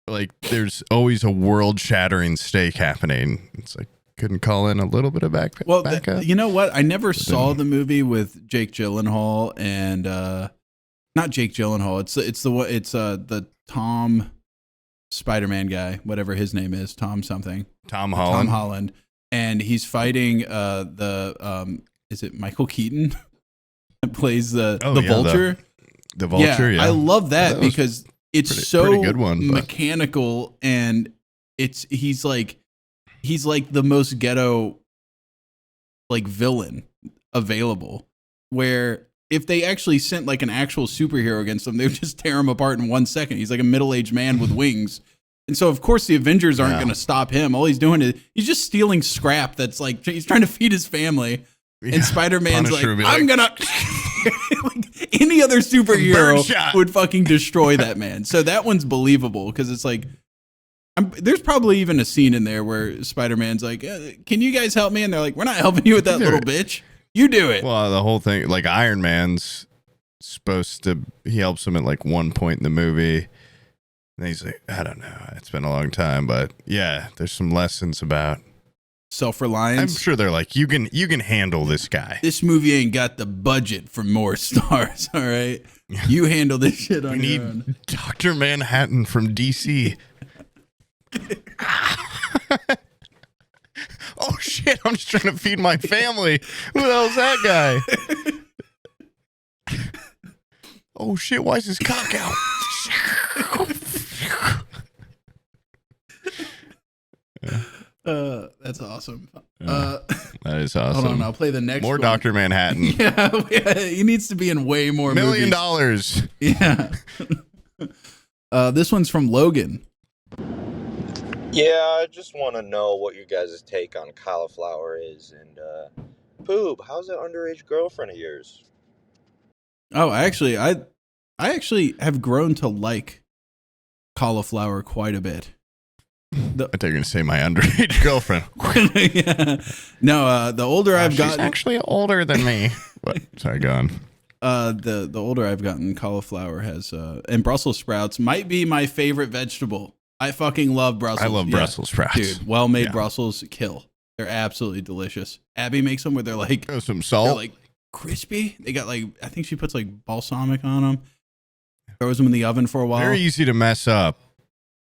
Like, there's always a world-shattering stake happening. It's like, couldn't call in a little bit of backup. You know what? I never saw the movie with Jake Gyllenhaal and not Jake Gyllenhaal. It's the Tom Spider-Man guy, whatever his name is, Tom something. Tom Holland. And he's fighting is it Michael Keaton that plays the Vulture? The Vulture, yeah. I love that because it's pretty good one, mechanical, and he's like the most ghetto like villain available, where if they actually sent like an actual superhero against him, they would just tear him apart in 1 second. He's like a middle-aged man with wings. And so, of course, the Avengers aren't going to stop him. All he's doing is he's just stealing scrap that's like he's trying to feed his family. Yeah. And Spider-Man's I'm going to... like, any other superhero would fucking destroy that man. So that one's believable because it's like... there's probably even a scene in there where Spider-Man's like, can you guys help me? And they're like, we're not helping you with that little bitch. You do it. Well, the whole thing, like Iron Man's supposed to... He helps him at like one point in the movie. And he's like, I don't know. It's been a long time, but yeah, there's some lessons about self-reliance. I'm sure they're like, you can handle this guy. This movie ain't got the budget for more stars, all right? You handle this shit on your own. We need Dr. Manhattan from DC. Oh shit, I'm just trying to feed my family. Who the hell's that guy? Oh shit, why is his cock out? That's awesome. That is awesome. Hold on, I'll play the next More one. Dr. Manhattan. Yeah, he needs to be in way more $1 million. movies. Yeah. This one's from Logan. Yeah, I just want to know what your guys' take on cauliflower is. And, Poob, how's that underage girlfriend of yours? Oh, I actually have grown to like cauliflower quite a bit. I thought you were going to say my underage girlfriend. Yeah. No, the older I've gotten... She's actually older than me. What? Sorry, go on. The older I've gotten, cauliflower has... and Brussels sprouts might be my favorite vegetable. I fucking love Brussels. I love Brussels sprouts. Dude, well-made Brussels kill. They're absolutely delicious. Abby makes them where they're like... some salt. They're like crispy. They got like... I think she puts like balsamic on them. Throws them in the oven for a while. Very easy to mess up.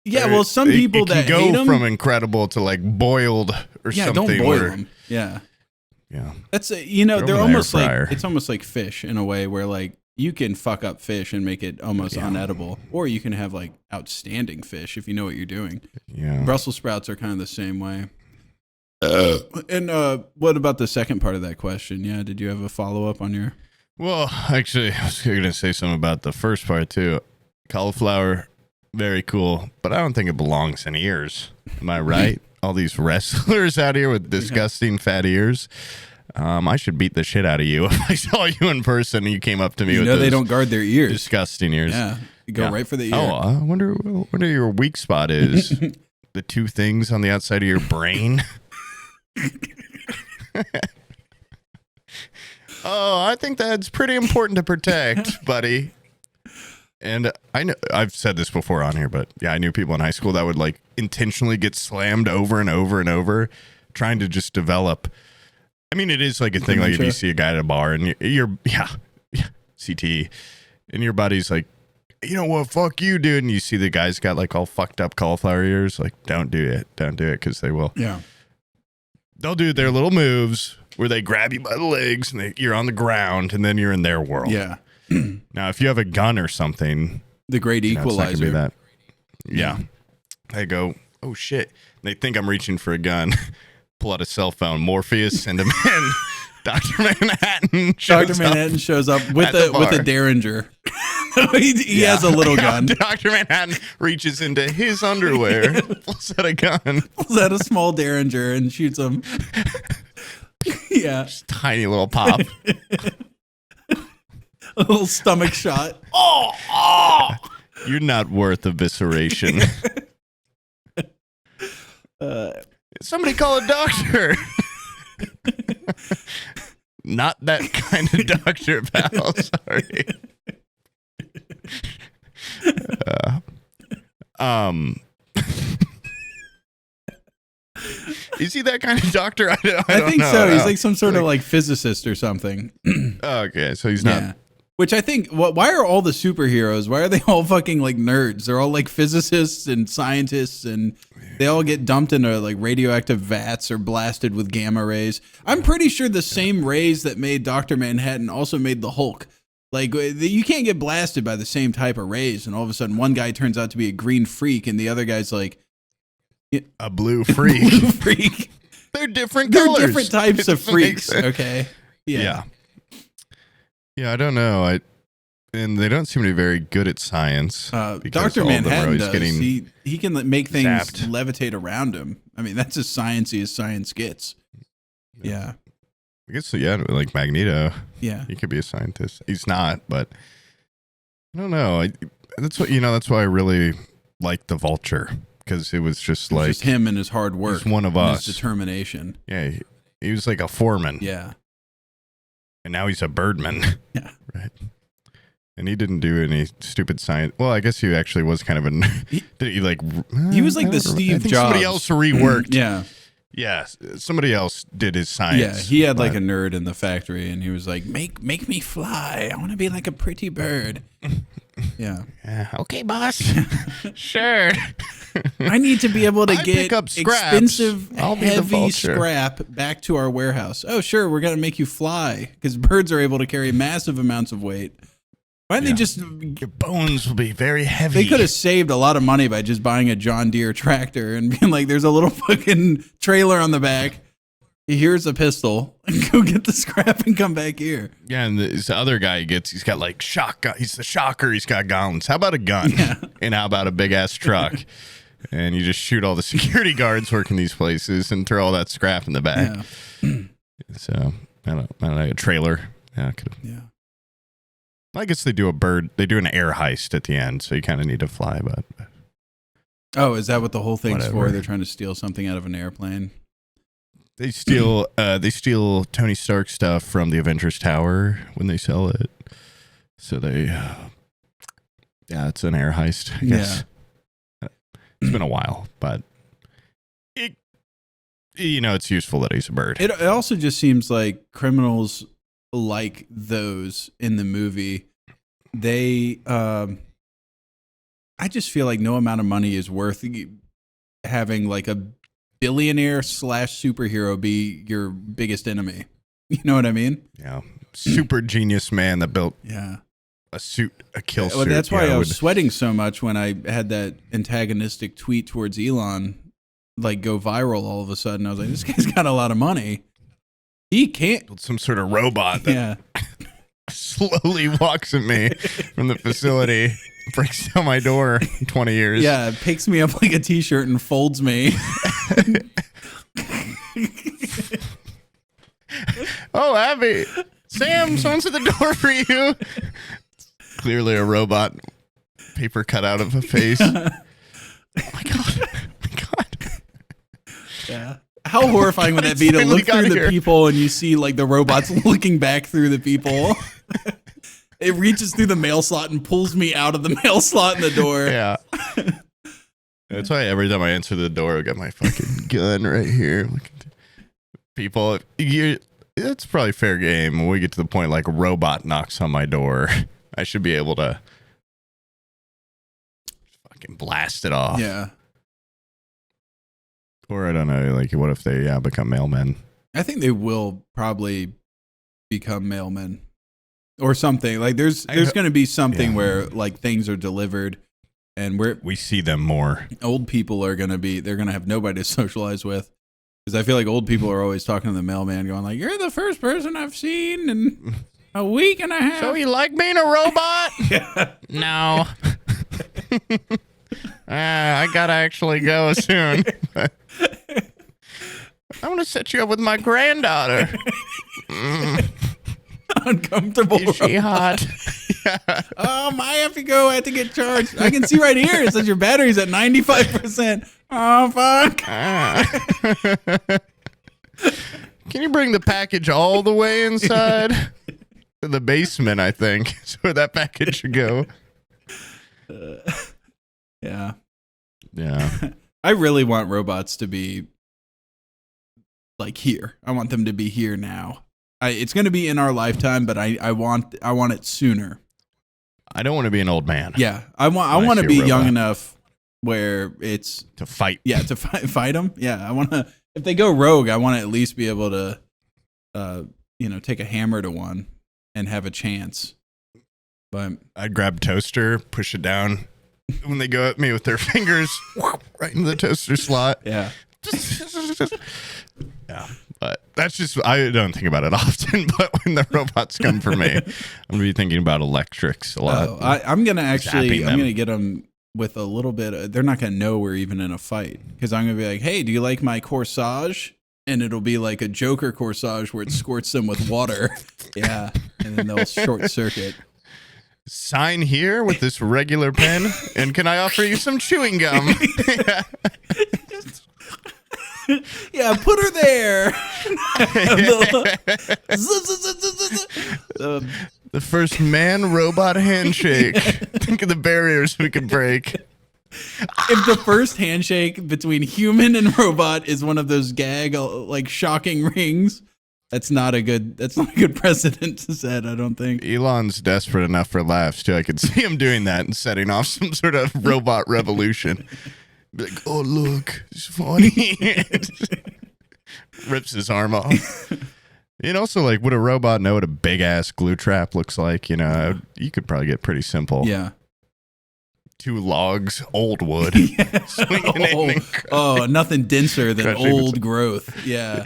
Yeah, well, some people that hate them... go from incredible to like boiled or something. Don't boil them. Yeah. That's they're almost like it's almost like fish in a way where like you can fuck up fish and make it almost unedible, or you can have like outstanding fish if you know what you're doing. Yeah. Brussels sprouts are kind of the same way. And what about the second part of that question? Yeah, did you have a follow up on your? Well, actually, I was going to say something about the first part too. Cauliflower. Very cool, but I don't think it belongs in ears. Am I right? All these wrestlers out here with disgusting fat ears. I should beat the shit out of you if I saw you in person and you came up to me with those they don't guard their ears. Disgusting ears. Yeah, you go right for the ear. Oh, I wonder your weak spot is. The two things on the outside of your brain. Oh, I think that's pretty important to protect, buddy. And I know I've said this before on here, but yeah, I knew people in high school that would like intentionally get slammed over and over and over, trying to just develop. I mean, it is like a thing. Like if you see a guy at a bar and you're CTE, and your buddy's like, you know what, fuck you, dude, and you see the guy's got like all fucked up cauliflower ears, like don't do it, because they will. Yeah, they'll do their little moves where they grab you by the legs and you're on the ground, and then you're in their world. Yeah. Now, if you have a gun or something, the great equalizer. It's not gonna be that. Yeah. They go, oh shit. They think I'm reaching for a gun. Pull out a cell phone. Morpheus, send him in. Dr. Manhattan shows up with a Derringer. he has a little gun. Dr. Manhattan reaches into his underwear, pulls out a gun. Pulls out a small Derringer and shoots him. Yeah. Just tiny little pop. A little stomach shot. Oh! You're not worth evisceration. Somebody call a doctor. Not that kind of doctor, pal. Sorry. Is he that kind of doctor? I think know. so. He's like some sort of like physicist or something. Okay, so he's not. Which I think, why are all the superheroes, why are they all fucking like nerds? They're all like physicists and scientists, and they all get dumped into like radioactive vats or blasted with gamma rays. I'm pretty sure the same rays that made Dr. Manhattan also made the Hulk. Like, you can't get blasted by the same type of rays, and all of a sudden one guy turns out to be a green freak, and the other guy's like... A blue freak. Blue freak. They're different colors. They're different types of freaks, okay? Yeah, I don't know. And they don't seem to be very good at science. Dr. Manhattan does. Getting he can make things zapped. levitate around him. I mean, that's as sciencey as science gets. Yeah. I guess, like Magneto. Yeah. He could be a scientist. He's not, but I don't know. That's why I really like the Vulture, because it was just like... just him and his hard work. He's one of us. His determination. Yeah. He was like a foreman. Yeah. And now he's a birdman. Yeah. Right. And he didn't do any stupid science. Well, I guess he actually was kind of he was like the Steve Jobs. Somebody else reworked. Yeah. Yeah. Somebody else did his science. Yeah. He had like a nerd in the factory, and he was like, make me fly. I want to be like a pretty bird. Yeah. Okay, boss. Sure. I need to be able to get pick up scraps. expensive, I'll be the heavy Vulture. scrap back to our warehouse. Oh, sure. We're going to make you fly, because birds are able to carry massive amounts of weight. Why didn't they just... Your bones will be very heavy. They could have saved a lot of money by just buying a John Deere tractor and being like, there's a little fucking trailer on the back. Here's a pistol. Go get the scrap and come back here. Yeah, and this other guy he's got like shotgun. He's the shocker. He's got guns. How about a gun? Yeah. And how about a big ass truck? And you just shoot all the security guards working these places and throw all that scrap in the back. Yeah. So I don't know, a trailer. Yeah, yeah. I guess they do an air heist at the end, so you kind of need to fly. But oh, is that what the whole thing's whatever. for? They're trying to steal something out of an airplane. They steal Tony Stark stuff from the Avengers Tower when they sell it. So it's an air heist, I guess. Yeah. It's been a while, but it's useful that he's a bird. It also just seems like criminals like those in the movie, they I just feel like no amount of money is worth having like a billionaire / superhero be your biggest enemy. You know what I mean? Yeah. Super genius man that built a kill suit. Well, that's why I was sweating so much when I had that antagonistic tweet towards Elon like go viral all of a sudden. I was like, this guy's got a lot of money. He can't. Some sort of robot that slowly walks at me from the facility, breaks down my door in 20 years. Yeah, picks me up like a t-shirt and folds me. Oh, Abby. Sam, someone's at the door for you. Clearly a robot. Paper cut out of a face. Oh my God. Yeah. How horrifying would that be to look through the people and you see like the robots looking back through the people? It reaches through the mail slot and pulls me out of the mail slot in the door. Yeah. That's why every time I answer the door, I got my fucking gun right here. People, it's probably fair game. When we get to the point like a robot knocks on my door, I should be able to fucking blast it off. Yeah. Or I don't know, like what if they become mailmen? I think they will probably become mailmen or something. Like there's going to be something where like things are delivered and we see them more. Old people are going to they're going to have nobody to socialize with. Because I feel like old people are always talking to the mailman going like, you're the first person I've seen in a week and a half. So you like being a robot? Yeah. No. I gotta actually go soon. I want to set you up with my granddaughter. Uncomfortable. Is she hot? Yeah. I have to go. I have to get charged. I can see right here. It says your battery's at 95%. Oh, fuck. Can you bring the package all the way inside? To the basement, I think. Is where that package should go. Yeah. Yeah. I really want robots to be like here. I want them to be here now. It's going to be in our lifetime, but I want it sooner. I don't want to be an old man. Yeah, I want to be young enough where it's to fight. Yeah, to fight them. Yeah, I want to. If they go rogue, I want to at least be able to, take a hammer to one and have a chance. But I'd grab toaster, push it down when they go at me with their fingers, right into the toaster slot. Yeah. Yeah. But that's just, I don't think about it often, but when the robots come for me, I'm going to be thinking about electrics a lot. I'm going to get them with a little bit, they're not going to know we're even in a fight. Because I'm going to be like, hey, do you like my corsage? And it'll be like a Joker corsage where it squirts them with water. Yeah. And then they'll short circuit. Sign here with this regular pen, and can I offer you some chewing gum? Yeah, put her there. The first man-robot handshake. Think of the barriers we could break. If the first handshake between human and robot is one of those gag, like, shocking rings, that's not a good precedent to set, I don't think. Elon's desperate enough for laughs, too. I could see him doing that and setting off some sort of robot revolution. Be like, oh, look, it's funny. Rips his arm off. And also, like, would a robot know what a big-ass glue trap looks like? You know, you could probably get pretty simple. Yeah. 2 logs, old wood. Yeah. Swinging in and nothing denser than crushing old growth. Yeah.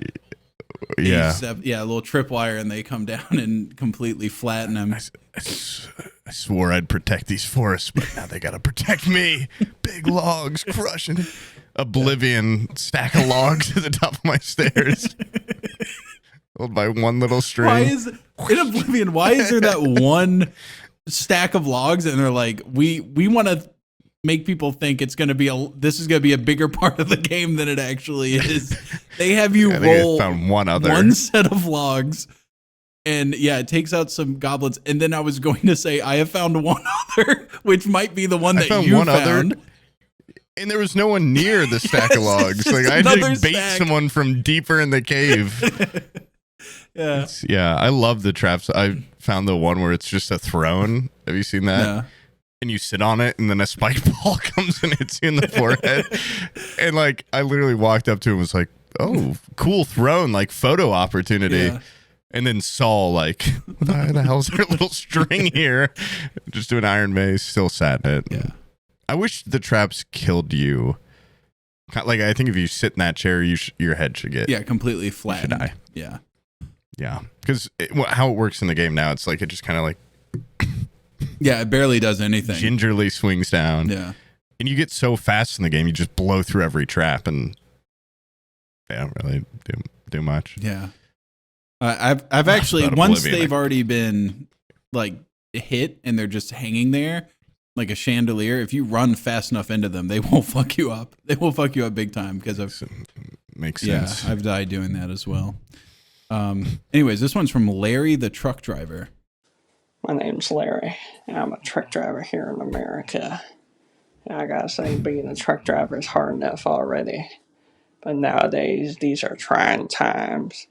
Yeah. A little tripwire, and they come down and completely flatten them. I swore I'd protect these forests, but now they got to protect me. Big logs crushing it. Oblivion stack of logs at the top of my stairs. Held by one little string. In Oblivion, why is there that one stack of logs and they're like, we want to make people think this is going to be a bigger part of the game than it actually is. They have you roll found one set of logs, and it takes out some goblins. And then I was going to say, I have found one other, which might be the one that you found. Other, and there was no one near the stack of logs. Like, I had to bait someone from deeper in the cave. Yeah. I love the traps. I found the one where it's just a throne. Have you seen that? Yeah. And you sit on it, and then a spike ball comes and hits you in the forehead. And, like, I literally walked up to him and was like, oh, cool throne, like, photo opportunity. Yeah. And then saw, like, why the hell's there a little string here? Just doing Iron Mace, still sat in it. Yeah. I wish the traps killed you. Like, I think if you sit in that chair, your head should get... completely flat. Should die. Yeah. Yeah. Because how it works in the game now, it's like, it just kind of, like... Yeah, it barely does anything. Gingerly swings down. Yeah. And you get so fast in the game, you just blow through every trap, and they don't really do much. Yeah. I've actually, once they've already been, like, hit and they're just hanging there, like a chandelier, if you run fast enough into them, they will fuck you up. They will fuck you up big time because of... Makes sense. Yeah, I've died doing that as well. Anyways, this one's from Larry the truck driver. My name's Larry, and I'm a truck driver here in America. And I gotta say, being a truck driver is hard enough already. But nowadays, these are trying times,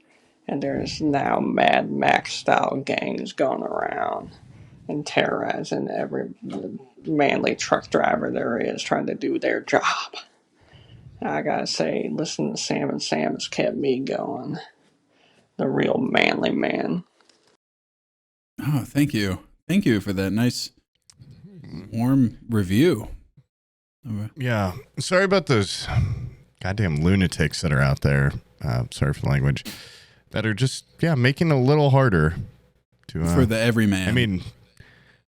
and there's now Mad Max-style gangs going around and terrorizing every manly truck driver there is trying to do their job. And I gotta say, listening to Sam and Sam has kept me going. The real manly man. Oh, thank you. Thank you for that nice, warm review. Yeah. Sorry about those goddamn lunatics that are out there. Sorry for the language. That are just, making it a little harder to... for the everyman. I mean,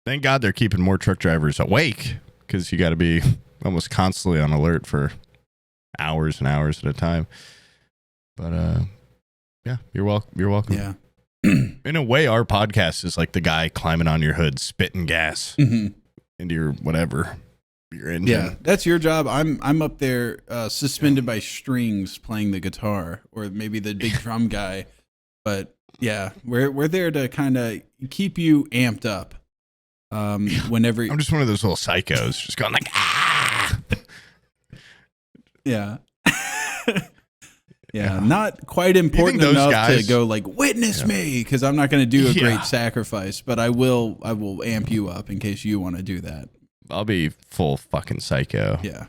thank God they're keeping more truck drivers awake, because you got to be almost constantly on alert for hours and hours at a time. But, you're welcome. You're welcome. Yeah. In a way, our podcast is like the guy climbing on your hood, spitting gas into your whatever, your engine. Yeah, that's your job. I'm up there suspended by strings playing the guitar, or maybe the big drum guy. But yeah, we're there to kind of keep you amped up. Whenever I'm just one of those little psychos, just going like, ah. Yeah. Yeah, not quite important those enough guys- to go like witness me, because I'm not going to do a great sacrifice, but I will amp you up in case you want to do that. I'll be full fucking psycho. Yeah.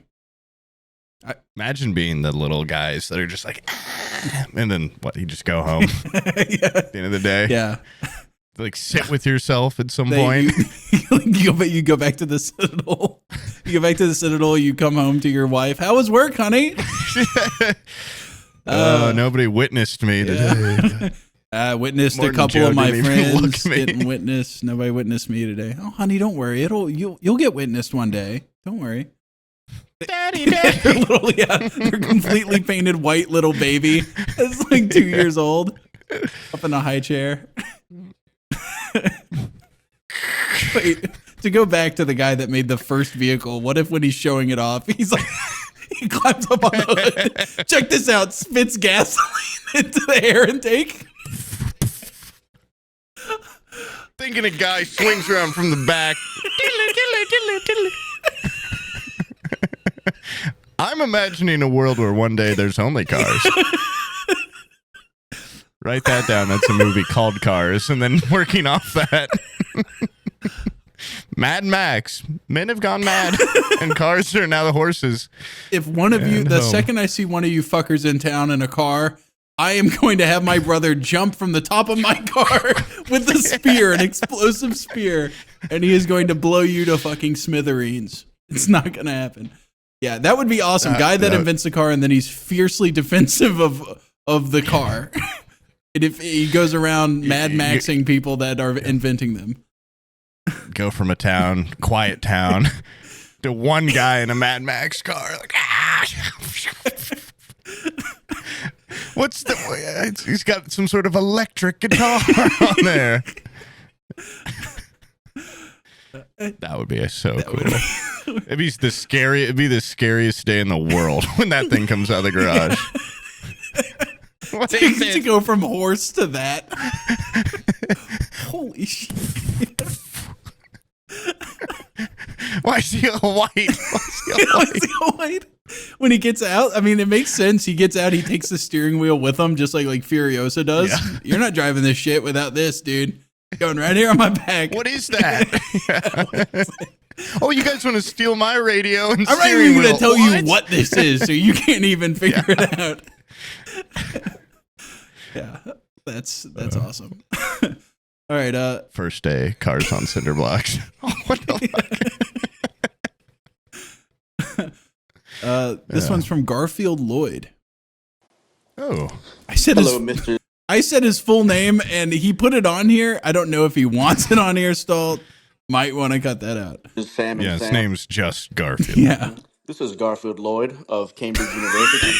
Imagine being the little guys that are just like, "Ah," and then what? You just go home at the end of the day. Yeah. Like sit with yourself at some point. You go back to the Citadel. You go back to the Citadel. You come home to your wife. How was work, honey? Nobody witnessed me today. I witnessed Martin a couple Joe of my didn't even look friends at me. getting witnessed. Nobody witnessed me today. Oh, honey, don't worry. You'll get witnessed one day. Don't worry. Daddy. They're completely painted white little baby. It's like 2 years old, up in a high chair. Wait, to go back to the guy that made the first vehicle, what if when he's showing it off, he's like, he climbs up on the hood. Check this out, spits gasoline into the air intake. Thinking a guy swings around from the back. I'm imagining a world where one day there's only cars. Write that down. That's a movie called Cars. And then working off that. Mad Max. Men have gone mad. And cars are now the horses. If one of you, the second I see one of you fuckers in town in a car, I am going to have my brother jump from the top of my car with a spear, an explosive spear, and he is going to blow you to fucking smithereens. It's not going to happen. Yeah, that would be awesome. Guy that invents the car and then he's fiercely defensive of the car. And if he goes around Mad Maxing people that are inventing them. Go from a town, quiet town, to one guy in a Mad Max car. Like, what's the? He's got some sort of electric guitar on there. That would be so cool. It'd be the scariest day in the world when that thing comes out of the garage. To go from horse to that. Holy shit. Why is he all white? When he gets out, I mean, it makes sense. He gets out, he takes the steering wheel with him, just like Furiosa does. Yeah. You're not driving this shit without this, dude. Going right here on my back. What is that? Oh, you guys want to steal my radio and I'm not even going to tell you what this is, so you can't even figure it out. Yeah, that's awesome. All right. First day, cars on cinder blocks. Oh, what the fuck? This one's from Garfield Lloyd. Oh, Hello, Mr. I said his full name, and he put it on here. I don't know if he wants it on here, Stalt. Might want to cut that out. Sam and yeah, his Sam. name's just Garfield. Yeah. This is Garfield Lloyd of Cambridge University.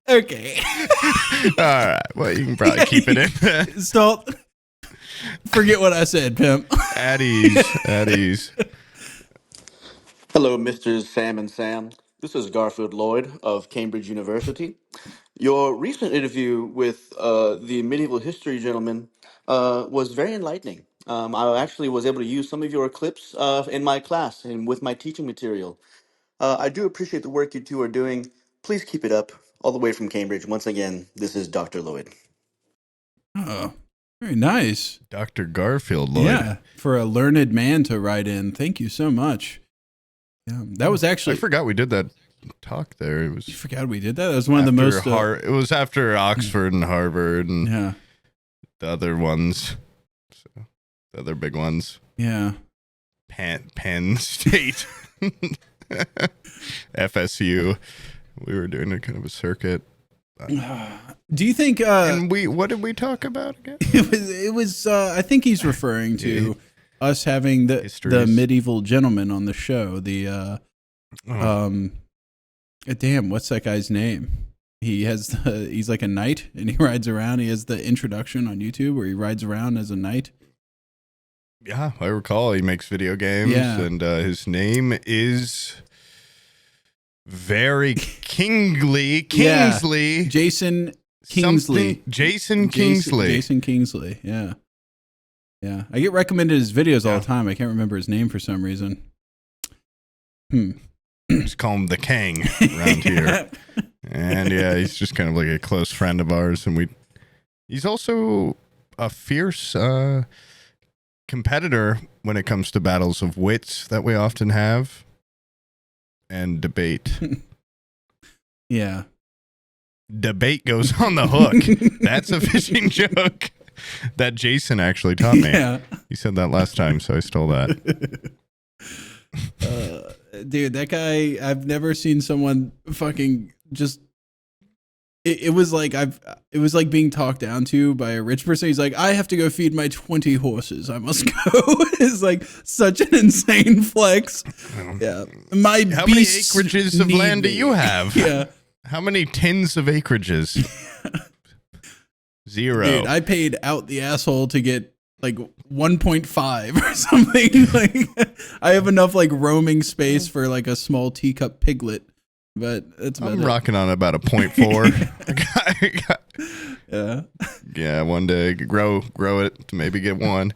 Okay. All right. Well, you can probably keep it in. Stalt. Forget what I said, pimp. At ease. Hello, Mr. Sam and Sam. This is Garfield Lloyd of Cambridge University. Your recent interview with the medieval history gentleman was very enlightening. I actually was able to use some of your clips in my class and with my teaching material. I do appreciate the work you two are doing. Please keep it up. All the way from Cambridge. Once again, this is Dr. Lloyd. Oh, very nice. Dr. Garfield Lloyd. Yeah, for a learned man to write in. Thank you so much. Yeah, that was actually... I forgot we did that talk there. It was. You forgot we did that? That was one of the most... It was after Oxford and Harvard and the other ones. So, the other big ones. Yeah. Penn State. FSU. We were doing a kind of a circuit. Do you think and what did we talk about again? It was I think he's referring to us having the medieval gentleman on the show. Damn, what's that guy's name? He's like a knight and he rides around. He has the introduction on YouTube where he rides around as a knight. Yeah, I recall he makes video games and his name is very Kingsley. Jason Kingsley. Jason Kingsley. Yeah. I get recommended his videos all the time. I can't remember his name for some reason. just call him the King around here. And yeah, he's just kind of like a close friend of ours, and he's also a fierce competitor when it comes to battles of wits that we often have and debate. Yeah. Debate goes on the hook. That's a fishing joke that Jason actually taught me. Yeah. He said that last time, so I stole that. Dude, that guy, I've never seen someone fucking just it was like being talked down to by a rich person. He's like, I have to go feed my 20 horses. I must go. It's like such an insane flex. Yeah. How many acreages of land do you have? Yeah. How many tins of acreages? 0. Dude, I paid out the asshole to get like 1.5 or something. Like I have enough like roaming space for like a small teacup piglet, but that's about I'm it. rocking on about a 0.4. Yeah. Yeah, one day grow it to maybe get one.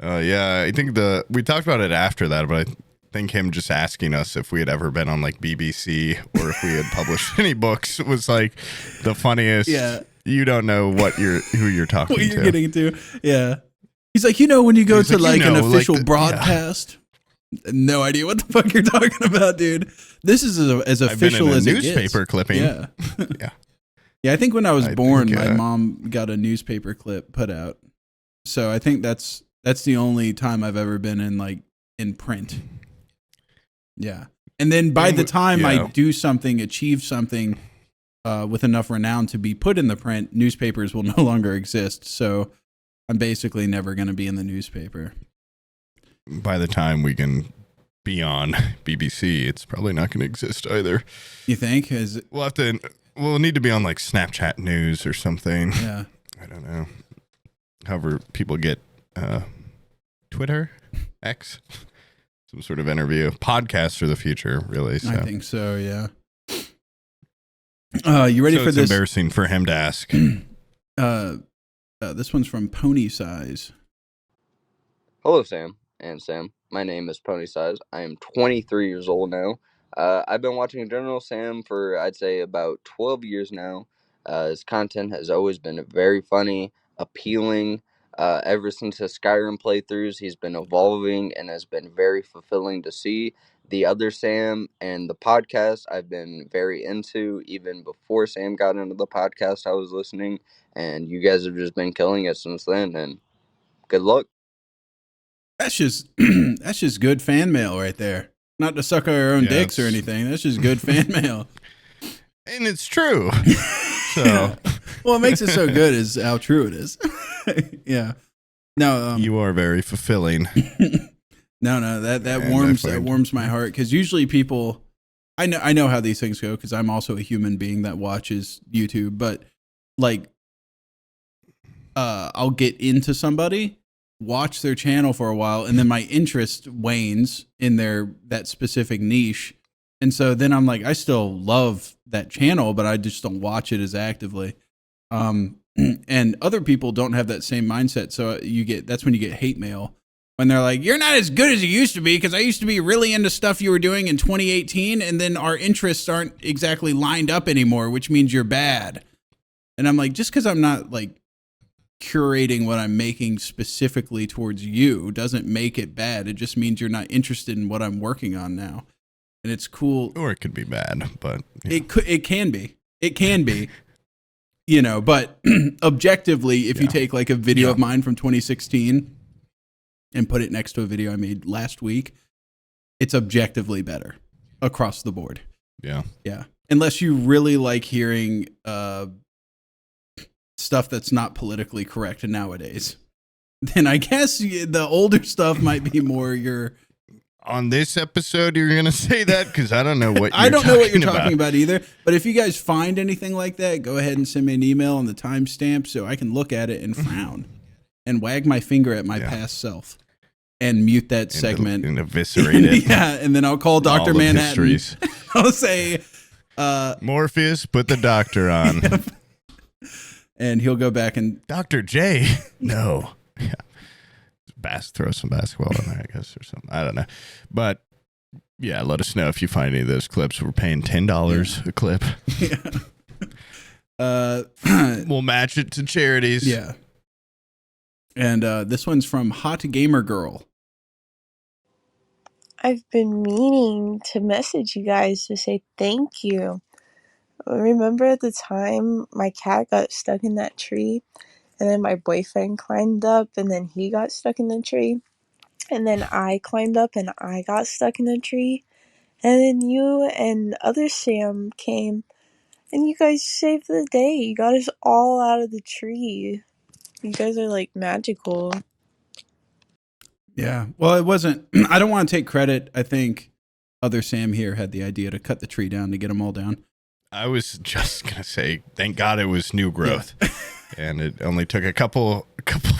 Yeah, I think we talked about it after that, but I think him just asking us if we had ever been on like BBC or if we had published any books was like the funniest. Yeah. You don't know who you're talking What to. you're getting to. Yeah. He's like, when you go He's to like, an official like broadcast, no idea what the fuck you're talking about, dude. This is as official as it gets. Newspaper clipping. Yeah. Yeah. Yeah, I think when I was born, think, my mom got a newspaper clip put out. So I think that's the only time I've ever been in print. Yeah. And then by the time I do something, achieve something with enough renown to be put in the print, newspapers will no longer exist. So I'm basically never going to be in the newspaper. By the time we can be on BBC, it's probably not going to exist either. You think? We'll need to be on like Snapchat News or something. Yeah. I don't know. However, people get Twitter, X, some sort of interview. Podcasts are the future, really. So. I think so, yeah. You ready for it's this? Embarrassing for him to ask. This one's from Pony Size. Hello, Sam and Sam. My name is Pony Size. I am 23 years old now. I've been watching General Sam for, I'd say, about 12 years now. His content has always been very funny, appealing. Ever since his Skyrim playthroughs, he's been evolving and has been very fulfilling to see. The other Sam and the podcast I've been very into. Even before Sam got into the podcast, I was listening, and you guys have just been killing it since then, and good luck. That's just good fan mail right there. Not to suck our own dicks or anything. That's just good fan mail. And it's true. So, well, what makes it so good is how true it is. Yeah. No, you are very fulfilling. No, that warms my heart, because usually people, I know how these things go because I'm also a human being that watches YouTube, but like, I'll get into somebody, watch their channel for a while, and then my interest wanes in that specific niche. And so then I'm like, I still love that channel, but I just don't watch it as actively. And other people don't have that same mindset. So that's when you get hate mail when they're like, you're not as good as you used to be, because I used to be really into stuff you were doing in 2018. And then our interests aren't exactly lined up anymore, which means you're bad. And I'm like, just because I'm not like curating what I'm making specifically towards you doesn't make it bad. It just means you're not interested in what I'm working on now. And it's cool. Or it could be bad, but it can be. It can be. But objectively, if you take like a video of mine from 2016 and put it next to a video I made last week, it's objectively better across the board. Yeah. Yeah. Unless you really like hearing stuff that's not politically correct nowadays, then I guess the older stuff might be more your... On this episode, you're going to say that? Because I don't know what I don't know what you're talking about either. But if you guys find anything like that, go ahead and send me an email on the timestamp so I can look at it and frown and wag my finger at my past self and mute that segment. And eviscerate it. Yeah, and then I'll call Dr. Manhattan. I'll say... Morpheus, put the doctor on. And he'll go back and... Dr. J? No. Yeah. Throw some basketball in there, I guess, or something. I don't know. But Yeah, let us know if you find any of those clips. We're paying $10 a clip. We'll match it to charities. Yeah. And this one's from Hot Gamer Girl. I've been meaning to message you guys to say thank you. Remember at the time my cat got stuck in that tree, and then my boyfriend climbed up, and then he got stuck in the tree, and then I climbed up and I got stuck in the tree, and then you and other Sam came, and you guys saved the day. You got us all out of the tree. You guys are like magical. Yeah. Well, it wasn't. I don't want to take credit. I think other Sam here had the idea to cut the tree down to get them all down. I was just gonna say, thank God it was new growth, and it only took a couple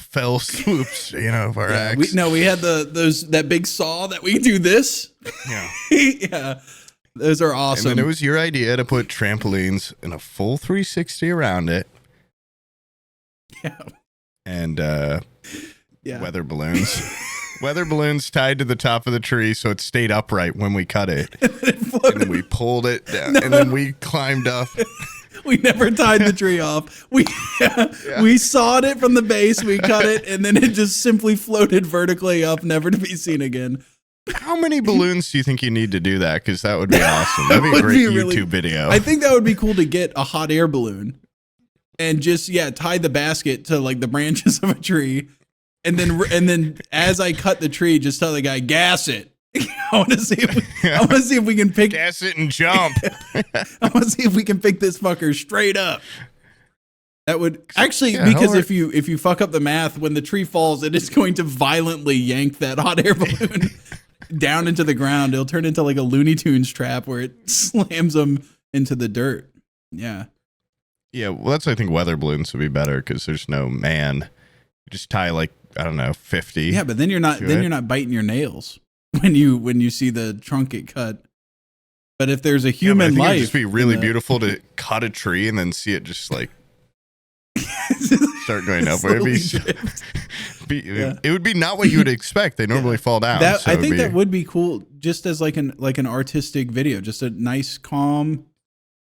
fell swoops, of our axe. We had that big saw that we do this. Yeah, yeah, those are awesome. And then it was your idea to put trampolines in a full 360 around it. Yeah, and weather balloons. Weather balloons tied to the top of the tree so it stayed upright when we cut it. And then we pulled it down. And then we climbed up. We never tied the tree off. We sawed it from the base, we cut it, and then it just simply floated vertically up, never to be seen again. How many balloons do you think you need to do that? Because that would be awesome. That'd be a great YouTube video. I think that would be cool to get a hot air balloon and just, tie the basket to like the branches of a tree. And then as I cut the tree, just tell the guy, gas it. I want to see if we can pick gas it and jump. I want to see if we can pick this fucker straight up. That would actually because if you fuck up the math, when the tree falls, it is going to violently yank that hot air balloon down into the ground. It'll turn into like a Looney Tunes trap where it slams them into the dirt. Yeah. Yeah, well, I think weather balloons would be better because there's no man. You just tie 50. Yeah, but then you're not biting your nails when you see the trunk get cut. But if there's a human life, it'd just be really beautiful to cut a tree and then see it just start going up. It would be not what you would expect. They normally fall down. I think that would be cool, just as like an artistic video, just a nice, calm,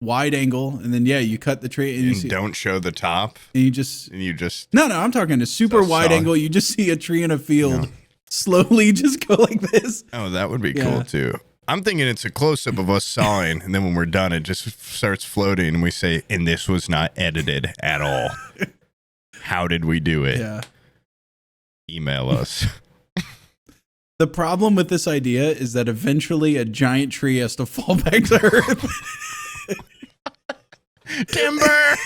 wide angle, and then you cut the tree and you don't show the top, and you just no, I'm talking a super wide angle. You just see a tree in a field slowly just go like this. Oh, that would be cool too. I'm thinking it's a close up of us sawing, and then when we're done, it just starts floating, and we say, "And this was not edited at all. How did we do it?" Yeah. Email us. The problem with this idea is that eventually a giant tree has to fall back to earth. Timber.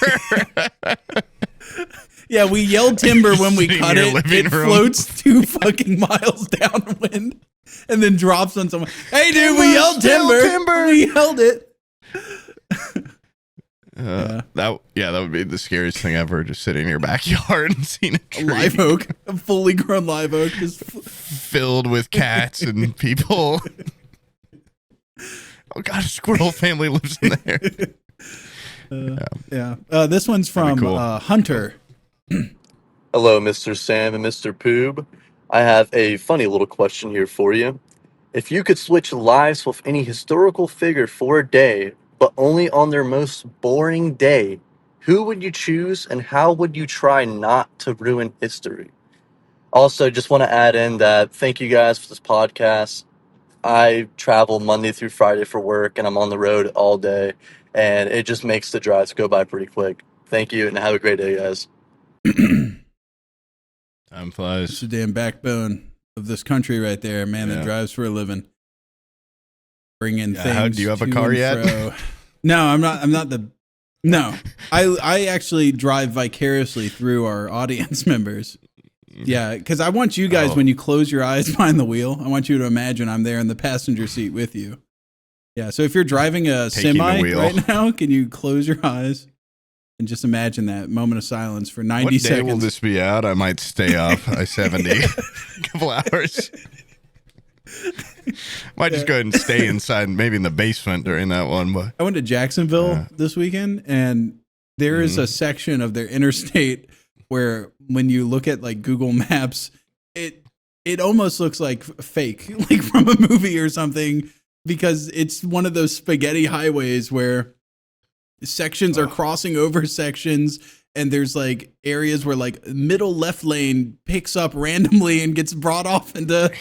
Yeah, we yelled timber when we cut it. It floats 2 fucking miles downwind and then drops on someone. Hey, dude, we yelled timber. We yelled it. That would be the scariest thing ever. Just sitting in your backyard and seeing a tree. Live oak, a fully grown live oak, just filled with cats and people. Oh God, a squirrel family lives in there. This one's from Hunter. Hello, Mr. Sam and Mr. Poob. I have a funny little question here for you. If you could switch lives with any historical figure for a day, but only on their most boring day, who would you choose and how would you try not to ruin history? Also, just want to add in that thank you guys for this podcast. I travel Monday through Friday for work, and I'm on the road all day, and it just makes the drives go by pretty quick. Thank you, and have a great day, guys. Time flies. It's the damn backbone of this country right there, man, that drives for a living. Bringing things. Do you have a car yet? No, I'm not No. I actually drive vicariously through our audience members. Yeah, because I want you guys, when you close your eyes behind the wheel, I want you to imagine I'm there in the passenger seat with you. Yeah, so if you're driving a semi right now, can you close your eyes and just imagine that moment of silence for 90 seconds? What day will this be out? I might stay up I-70 a couple hours. Might just go ahead and stay inside, maybe in the basement during that one. But I went to Jacksonville this weekend, and there is a section of their interstate where when you look at like Google Maps, it almost looks like fake, like from a movie or something, because it's one of those spaghetti highways where sections are crossing over sections, and there's like areas where like middle left lane picks up randomly and gets brought off into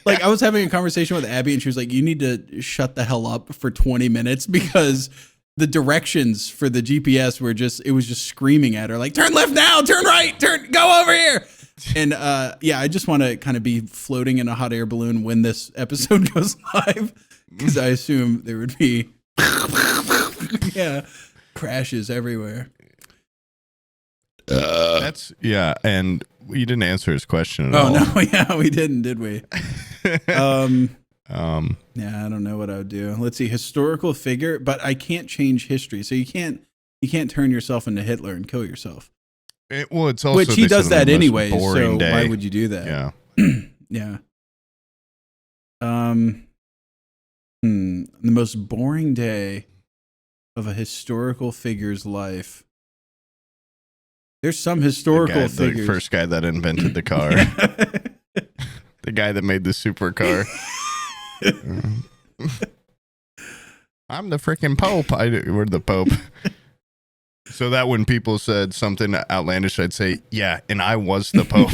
like I was having a conversation with Abby and she was like, you need to shut the hell up for 20 minutes because the directions for the GPS were it was just screaming at her like, turn left now, turn right, go over here. And yeah, I just want to kind of be floating in a hot air balloon when this episode goes live, because I assume there would be crashes everywhere. And you didn't answer his question at all. No, yeah, we didn't, did we? Yeah, I don't know what I would do. Let's see, historical figure, but I can't change history, so you can't turn yourself into Hitler and kill yourself. It's also, which he does that anyway. So why would you do that? Yeah, yeah. The most boring day of a historical figure's life. There's some historical figures. The first guy that invented the car. The guy that made the supercar. I'm the freaking Pope. We're the Pope. So that when people said something outlandish, I'd say, yeah, and I was the Pope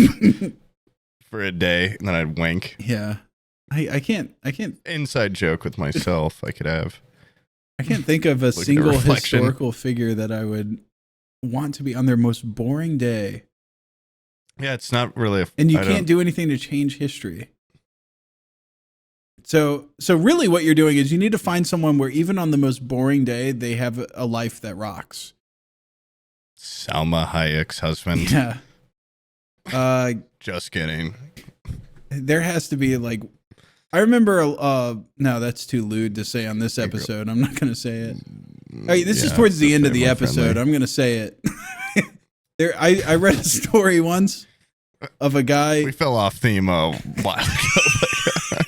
for a day, and then I'd wink. Yeah. I can't. Inside joke with myself I could have. I can't think of a single historical figure that I would want to be on their most boring day. Yeah, it's not really and you can't do anything to change history. So really what you're doing is you need to find someone where even on the most boring day, they have a life that rocks. Salma Hayek's husband. Yeah. Just kidding. There has to be like, I remember, no, that's too lewd to say on this episode. I'm not going to say it. Right, this is towards the end of the episode. I'm going to say it. I read a story once of a guy. We fell off theme a while ago.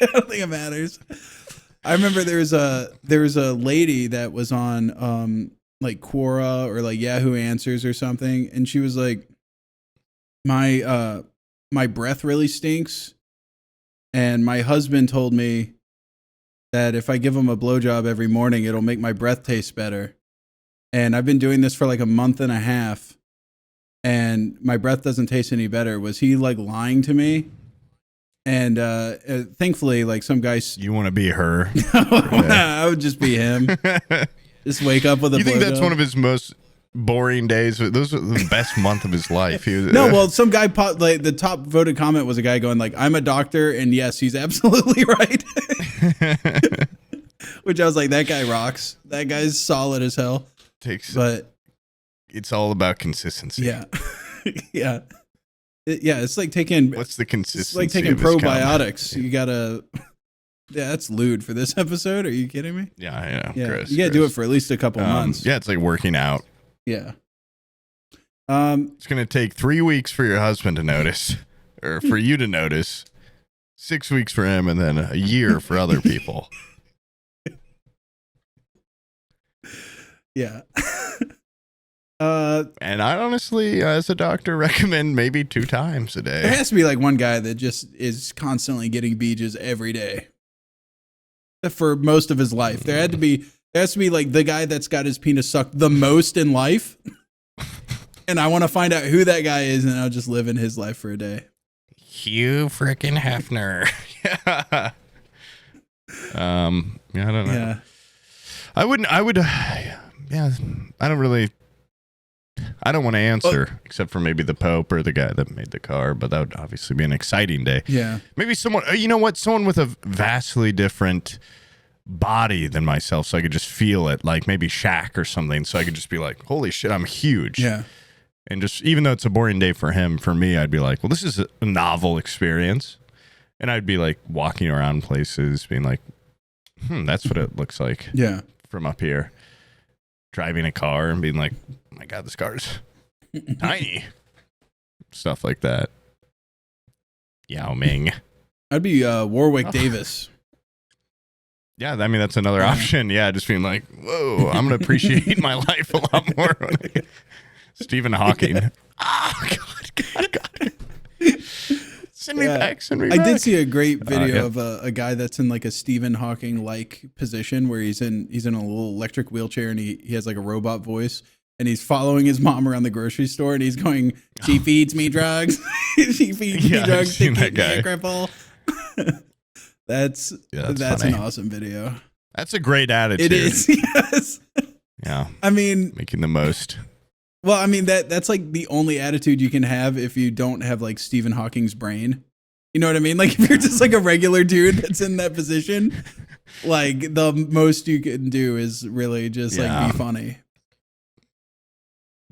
I don't think it matters. I remember there was a lady that was on like Quora or like Yahoo Answers or something, and she was like, my breath really stinks, and my husband told me that if I give him a blowjob every morning, it'll make my breath taste better. And I've been doing this for like a month and a half, and my breath doesn't taste any better. Was he like lying to me? And thankfully, like some guys, you want to be her. I would just be him. Just wake up with a. You think that's one of his most boring days? Those are the best month of his life. Well, some guy like the top voted comment was a guy going like, "I'm a doctor," and yes, he's absolutely right. Which I was like, that guy rocks. That guy's solid as hell. But it's all about consistency. Yeah, yeah. It's like taking. What's the consistency? It's like taking probiotics. You gotta. Yeah, that's lewd for this episode. Are you kidding me? Yeah. Chris, you gotta do it for at least a couple months. Yeah, it's like working out. Yeah. It's gonna take 3 weeks for your husband to notice, or for you to notice. 6 weeks for him, and then a year for other people. Yeah. And I honestly, as a doctor, recommend maybe 2 times a day. There has to be like one guy that just is constantly getting beaches every day for most of his life. There has to be like the guy that's got his penis sucked the most in life. And I want to find out who that guy is, and I'll just live in his life for a day. Hugh frickin' Hefner. Yeah. I don't know. Yeah. I don't want to answer except for maybe the Pope or the guy that made the car, but that would obviously be an exciting day. Yeah. Maybe someone, someone with a vastly different body than myself, so I could just feel it, like maybe Shaq or something, so I could just be like, holy shit, I'm huge. Yeah. And just, even though it's a boring day for him, for me, I'd be like, well, this is a novel experience. And I'd be like walking around places being like, that's what it looks like. Yeah. From up here. Driving a car and being like, oh my God, this car's tiny. Stuff like that. Yao Ming. I'd be Warwick Davis. Yeah, I mean, that's another option. Yeah, just being like, whoa, I'm going to appreciate my life a lot more. Stephen Hawking. Yeah. Oh, God. Send me Yeah. back. Send me I back. did see a great video yeah. of a guy that's in like a Stephen Hawking like position where he's in a little electric wheelchair and he has like a robot voice and he's following his mom around the grocery store and he's going, she feeds me drugs. She feeds me I've drugs to seen keep that me guy. a cripple. That's funny. an awesome video. That's a great attitude. It is. Yes. Yeah. I mean, Making the most. well, I mean that's like the only attitude you can have if you don't have like Stephen Hawking's brain. You know what I mean? Like if you're just like a regular dude that's in that position, like the most you can do is really just like be funny.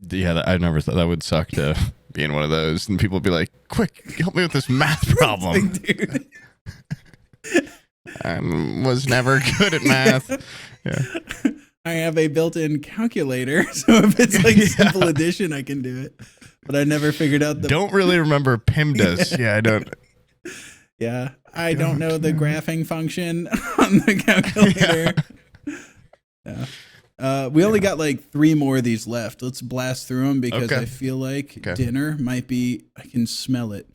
Yeah, I never thought that would suck to be in one of those, and people would be like, "Quick, help me with this math problem." Like, dude. I was never good at math. Yeah. I have a built-in calculator, so if it's like simple addition, I can do it. But I never figured out the. Don't really remember PIMDAS. Yeah, I don't. Yeah, I don't know the graphing function on the calculator. Yeah. We only got like 3 more of these left. Let's blast through them because I feel like dinner might be. I can smell it.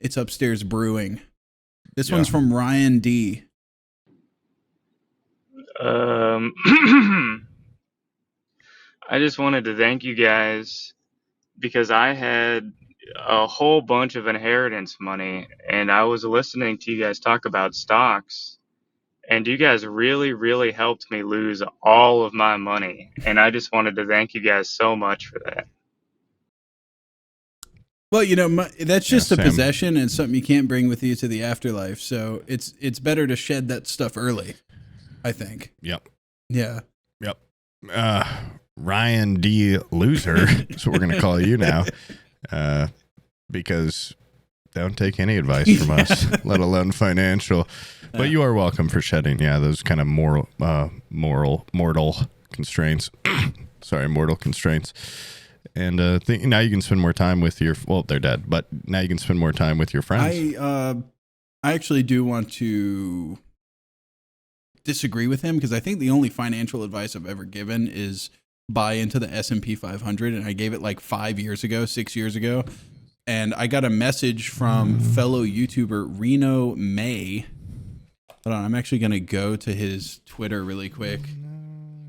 It's upstairs brewing. This one's from Ryan D. I just wanted to thank you guys because I had a whole bunch of inheritance money and I was listening to you guys talk about stocks and you guys really, really helped me lose all of my money. And I just wanted to thank you guys so much for that. Well, you know, that's just a same. possession and something you can't bring with you to the afterlife. So it's better to shed that stuff early, I think. Yep. Yeah. Yep. Ryan D. Loser. That's what we're going to call you now. Because don't take any advice from us, let alone financial. But you are welcome for shedding, those kind of mortal constraints. Sorry, mortal constraints. And now you can spend more time with your, well, they're dead, but now you can spend more time with your friends. I actually do want to disagree with him because I think the only financial advice I've ever given is buy into the S&P 500. And I gave it like 6 years ago. And I got a message from fellow YouTuber Reno May. Hold on, I'm actually going to go to his Twitter really quick.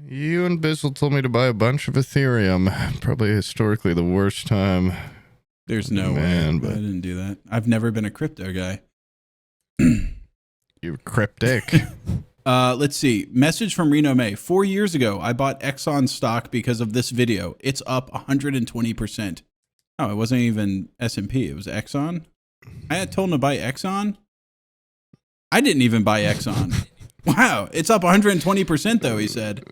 You and Bizzle told me to buy a bunch of Ethereum. Probably historically the worst time. There's no way. But I didn't do that. I've never been a crypto guy. You're cryptic. Let's see. Message from Reno May. 4 years ago, I bought Exxon stock because of this video. It's up 120%. Oh, it wasn't even S&P. It was Exxon. I had told him to buy Exxon. I didn't even buy Exxon. Wow, it's up 120% though, he said.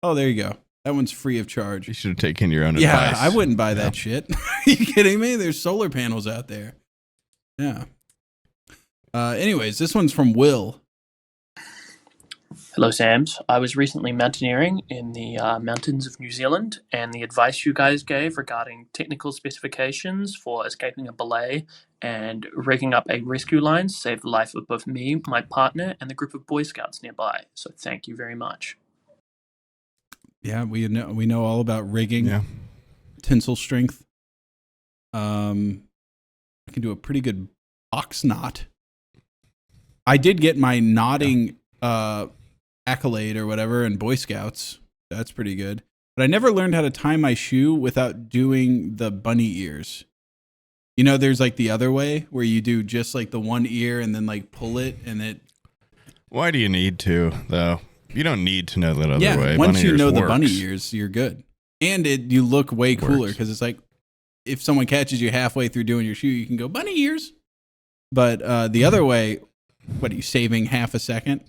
Oh, there you go. That one's free of charge. You should have taken your own yeah, advice. I wouldn't buy that shit. Are you kidding me? There's solar panels out there. Yeah. Anyways, this one's from Will. Hello, Sams. I was recently mountaineering in the mountains of New Zealand, and the advice you guys gave regarding technical specifications for escaping a belay and rigging up a rescue line saved the life of both me, my partner, and the group of Boy Scouts nearby. So thank you very much. Yeah, we know all about rigging. Yeah. Tensile strength. I can do a pretty good box knot. I did get my knotting accolade or whatever in Boy Scouts. That's pretty good. But I never learned how to tie my shoe without doing the bunny ears. You know, there's like the other way where you do just like the one ear and then like pull it and it. Why do you need to, though? You don't need to know that other way. Once Bunny you ears know works. the bunny ears, you're good. And you look way cooler because it's like if someone catches you halfway through doing your shoe, you can go bunny ears. But the other way, what are you saving half a second?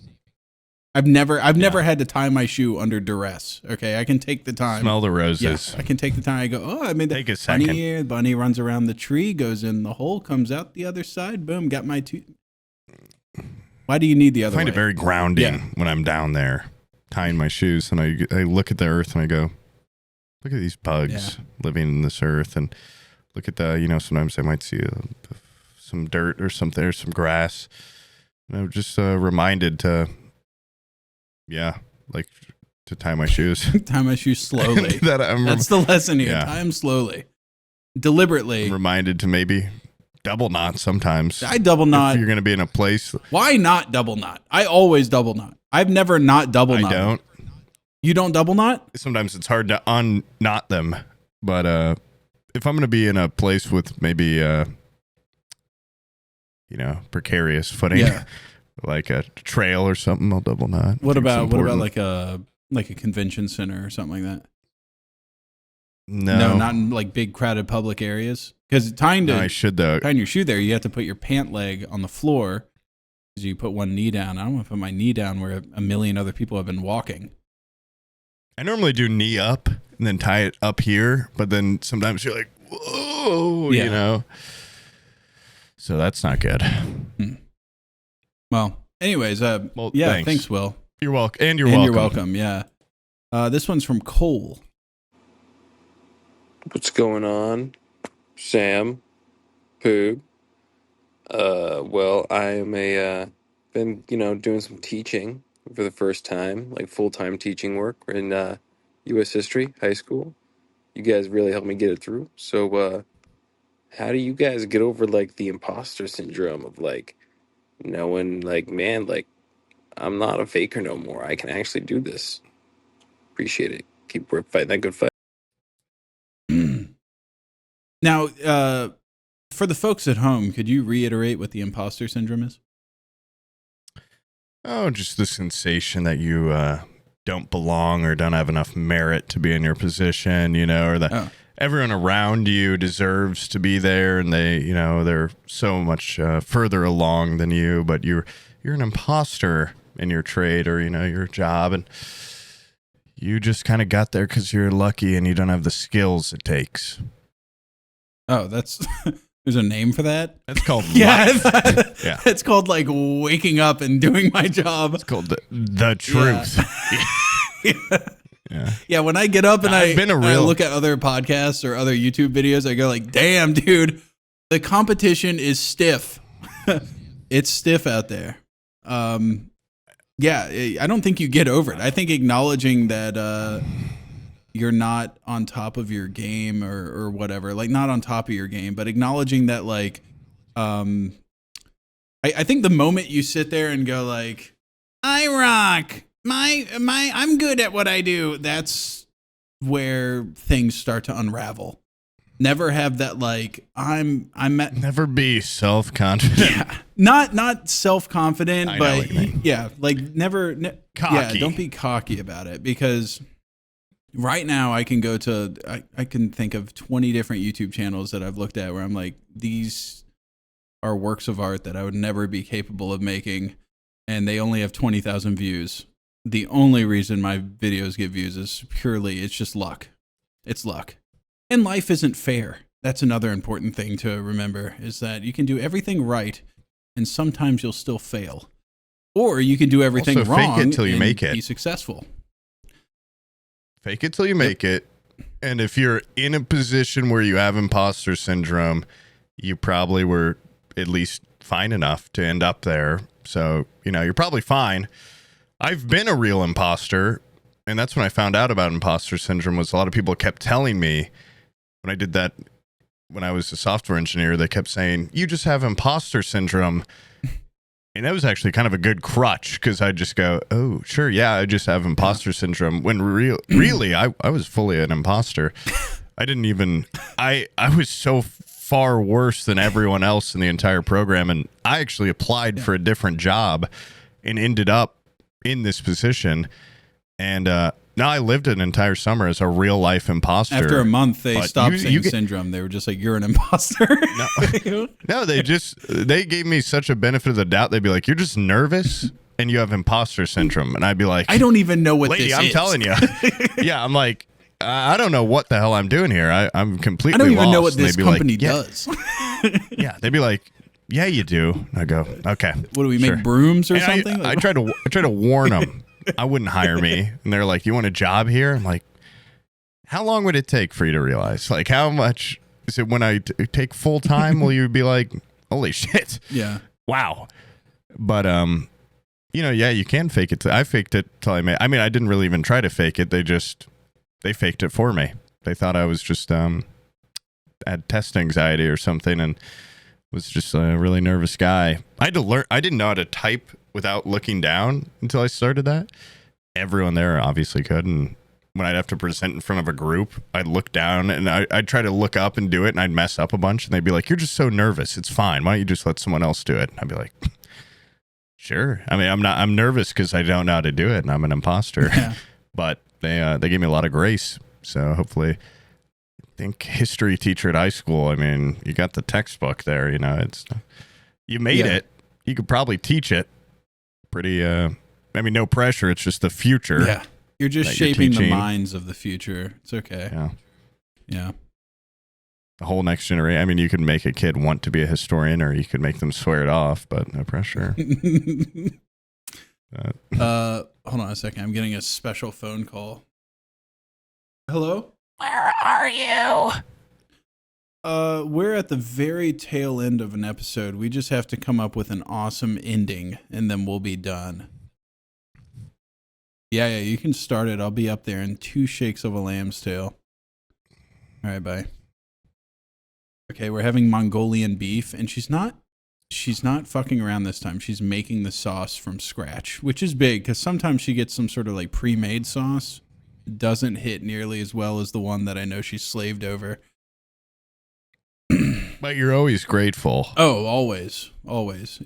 I've never had to tie my shoe under duress. Okay, I can take the time. Smell the roses. Yeah, I can take the time. I go, I made Take a that bunny second. ear. The bunny runs around the tree, goes in the hole, comes out the other side. Boom, got my two. Why do you need the other I find way? it very grounding when I'm down there tying my shoes and I look at the earth and I go, look at these bugs living in this earth, and look at the, sometimes I might see some dirt or something or some grass. And I'm just reminded to tie my shoes. Tie my shoes slowly. That's the lesson here. Yeah. Tie them slowly. Deliberately. I'm reminded to maybe double knot sometimes. I double knot. If you're going to be in a place. Why not double knot? I always double knot. I've never not double knot. I don't. You don't double knot? Sometimes it's hard to unknot them. But if I'm going to be in a place with maybe, precarious footing, like a trail or something, I'll double knot. What about like a convention center or something like that? No, not in like big crowded public areas. Because tying your shoe there, you have to put your pant leg on the floor because you put one knee down. I don't want to put my knee down where a million other people have been walking. I normally do knee up and then tie it up here, but then sometimes you're like, whoa, you know. So that's not good. Well, anyways, thanks, Will. You're welcome. And you're welcome. Yeah. This one's from Cole. What's going on, Sam? Poob? Well, I am been doing some teaching for the first time, like full-time teaching work in U.S. history, high school. You guys really helped me get it through. So, how do you guys get over like the imposter syndrome of like knowing like, man, like I'm not a faker no more. I can actually do this. Appreciate it. Keep fighting that good fight. Now, for the folks at home, could you reiterate what the imposter syndrome is? Oh, just the sensation that you don't belong or don't have enough merit to be in your position, or that everyone around you deserves to be there, and they're so much further along than you, but you're an imposter in your trade or your job, and you just kind of got there because you're lucky and you don't have the skills it takes. Oh, that's there's a name for that? That's called life. Yeah. It's called like waking up and doing my job. It's called the truth. Yeah, when I get up and I look at other podcasts or other YouTube videos, I go like, damn, dude, the competition is stiff. It's stiff out there. I don't think you get over it. I think acknowledging that you're not on top of your game or whatever, like not on top of your game, but acknowledging that like, I think the moment you sit there and go like, I rock, I'm good at what I do, that's where things start to unravel. Never have that like never be self-confident. Yeah, not self-confident, but like never cocky. Yeah, don't be cocky about it, because right now I can I can think of 20 different YouTube channels that I've looked at where I'm like, these are works of art that I would never be capable of making, and they only have 20,000 views. The only reason my videos get views is purely, it's just luck. It's luck. And life isn't fair. That's another important thing to remember, is that you can do everything right and sometimes you'll still fail. Or you can do everything wrong fake it till you and make it. Be successful. Fake it till you make it. And if you're in a position where you have imposter syndrome, you probably were at least fine enough to end up there. So, you're probably fine. I've been a real imposter, and that's when I found out about imposter syndrome. Was a lot of people kept telling me when I did that, when I was a software engineer, they kept saying, you just have imposter syndrome. And that was actually kind of a good crutch, because I'd just go, oh, sure, yeah, I just have imposter syndrome. When really, I was fully an imposter. I didn't even, I was so far worse than everyone else in the entire program. And I actually applied for a different job and ended up in this position. And now I lived an entire summer as a real life imposter. After a month, they stopped saying syndrome. They were just like, you're an imposter. No, they gave me such a benefit of the doubt. They'd be like, you're just nervous and you have imposter syndrome. And I'd be like, I don't even know what lady, this I'm is. telling you. Yeah, I'm like, I don't know what the hell I'm doing here. I'm completely I don't even lost. know what this company like, does. Yeah, they'd be like, yeah, you do. I go, okay. What do we make, brooms or and something? I try to warn them. I wouldn't hire me. And they're like, you want a job here? I'm like, how long would it take for you to realize? Like, how much is it when I take full time? Will you be like, holy shit? Yeah. Wow. But, you can fake it. I faked it till I made, I didn't really even try to fake it. They faked it for me. They thought I was just, had test anxiety or something. And was just a really nervous guy. I had to learn. I didn't know how to type without looking down until I started that. Everyone there obviously could, and when I'd have to present in front of a group, I'd look down and I'd try to look up and do it, and I'd mess up a bunch, and they'd be like, "You're just so nervous. It's fine. Why don't you just let someone else do it?" And I'd be like, "Sure." I mean, I'm nervous because I don't know how to do it, and I'm an imposter. Yeah. But they gave me a lot of grace, so hopefully. Think history teacher at high school. I mean, you got the textbook there, you know, it's you made it. You could probably teach it pretty I mean, no pressure, it's just the future. Yeah. You're just shaping the minds of the future. It's okay. Yeah. Yeah. The whole next generation. I mean, you could make a kid want to be a historian, or you could make them swear it off, but no pressure. Hold on a second. I'm getting a special phone call. Hello? Where are you? We're at the very tail end of an episode. We just have to come up with an awesome ending, and then we'll be done. Yeah, you can start it. I'll be up there in 2 shakes of a lamb's tail. All right, bye. Okay, we're having Mongolian beef, and she's not fucking around this time. She's making the sauce from scratch, which is big, because sometimes she gets some sort of like pre-made sauce. Doesn't hit nearly as well as the one that I know she's slaved over. But you're always grateful. Oh, always.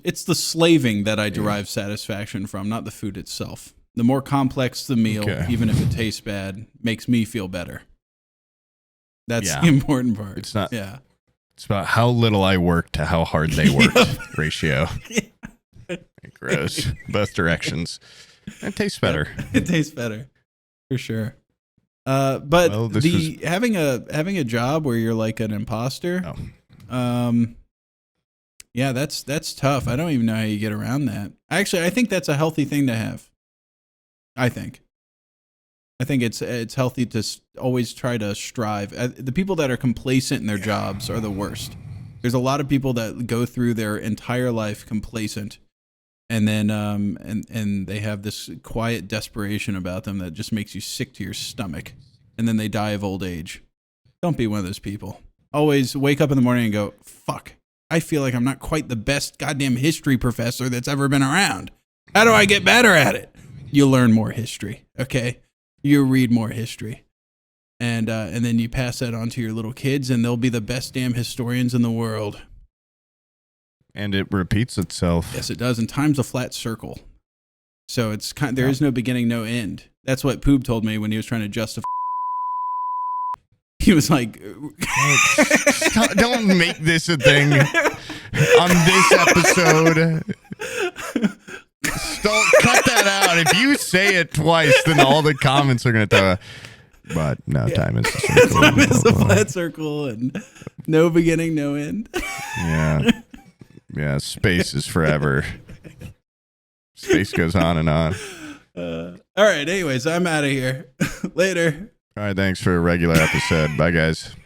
It's the slaving that I derive satisfaction from, not the food itself. The more complex the meal, even if it tastes bad, makes me feel better. That's the important part. It's not. Yeah. It's about how little I work to how hard they worked ratio. Gross. Both directions. It tastes better. It tastes better. For sure. But having a job where you're like an imposter, yeah, that's tough. I don't even know how you get around that. Actually, I think that's a healthy thing to have. I think it's healthy to always try to strive. The people that are complacent in their jobs are the worst. There's a lot of people that go through their entire life complacent, and then and they have this quiet desperation about them that just makes you sick to your stomach, and then they die of old age. Don't be one of those people. Always wake up in the morning and go, fuck, I feel like I'm not quite the best goddamn history professor that's ever been around. How do I get better at it? You learn more history, okay? You read more history. And then you pass that on to your little kids, and they'll be the best damn historians in the world. And it repeats itself. Yes, it does. And time's a flat circle. So it's there is no beginning, no end. That's what Poob told me when he was trying to justify. He was like, don't make this a thing on this episode. Don't cut that out. If you say it twice, then all the comments are going to tell. But no, time is a circle. Time is a flat circle, and no beginning, no end. Yeah, space is forever. Space goes on and on. All right, anyways, I'm out of here. Later. All right, thanks for a regular episode. Bye, guys.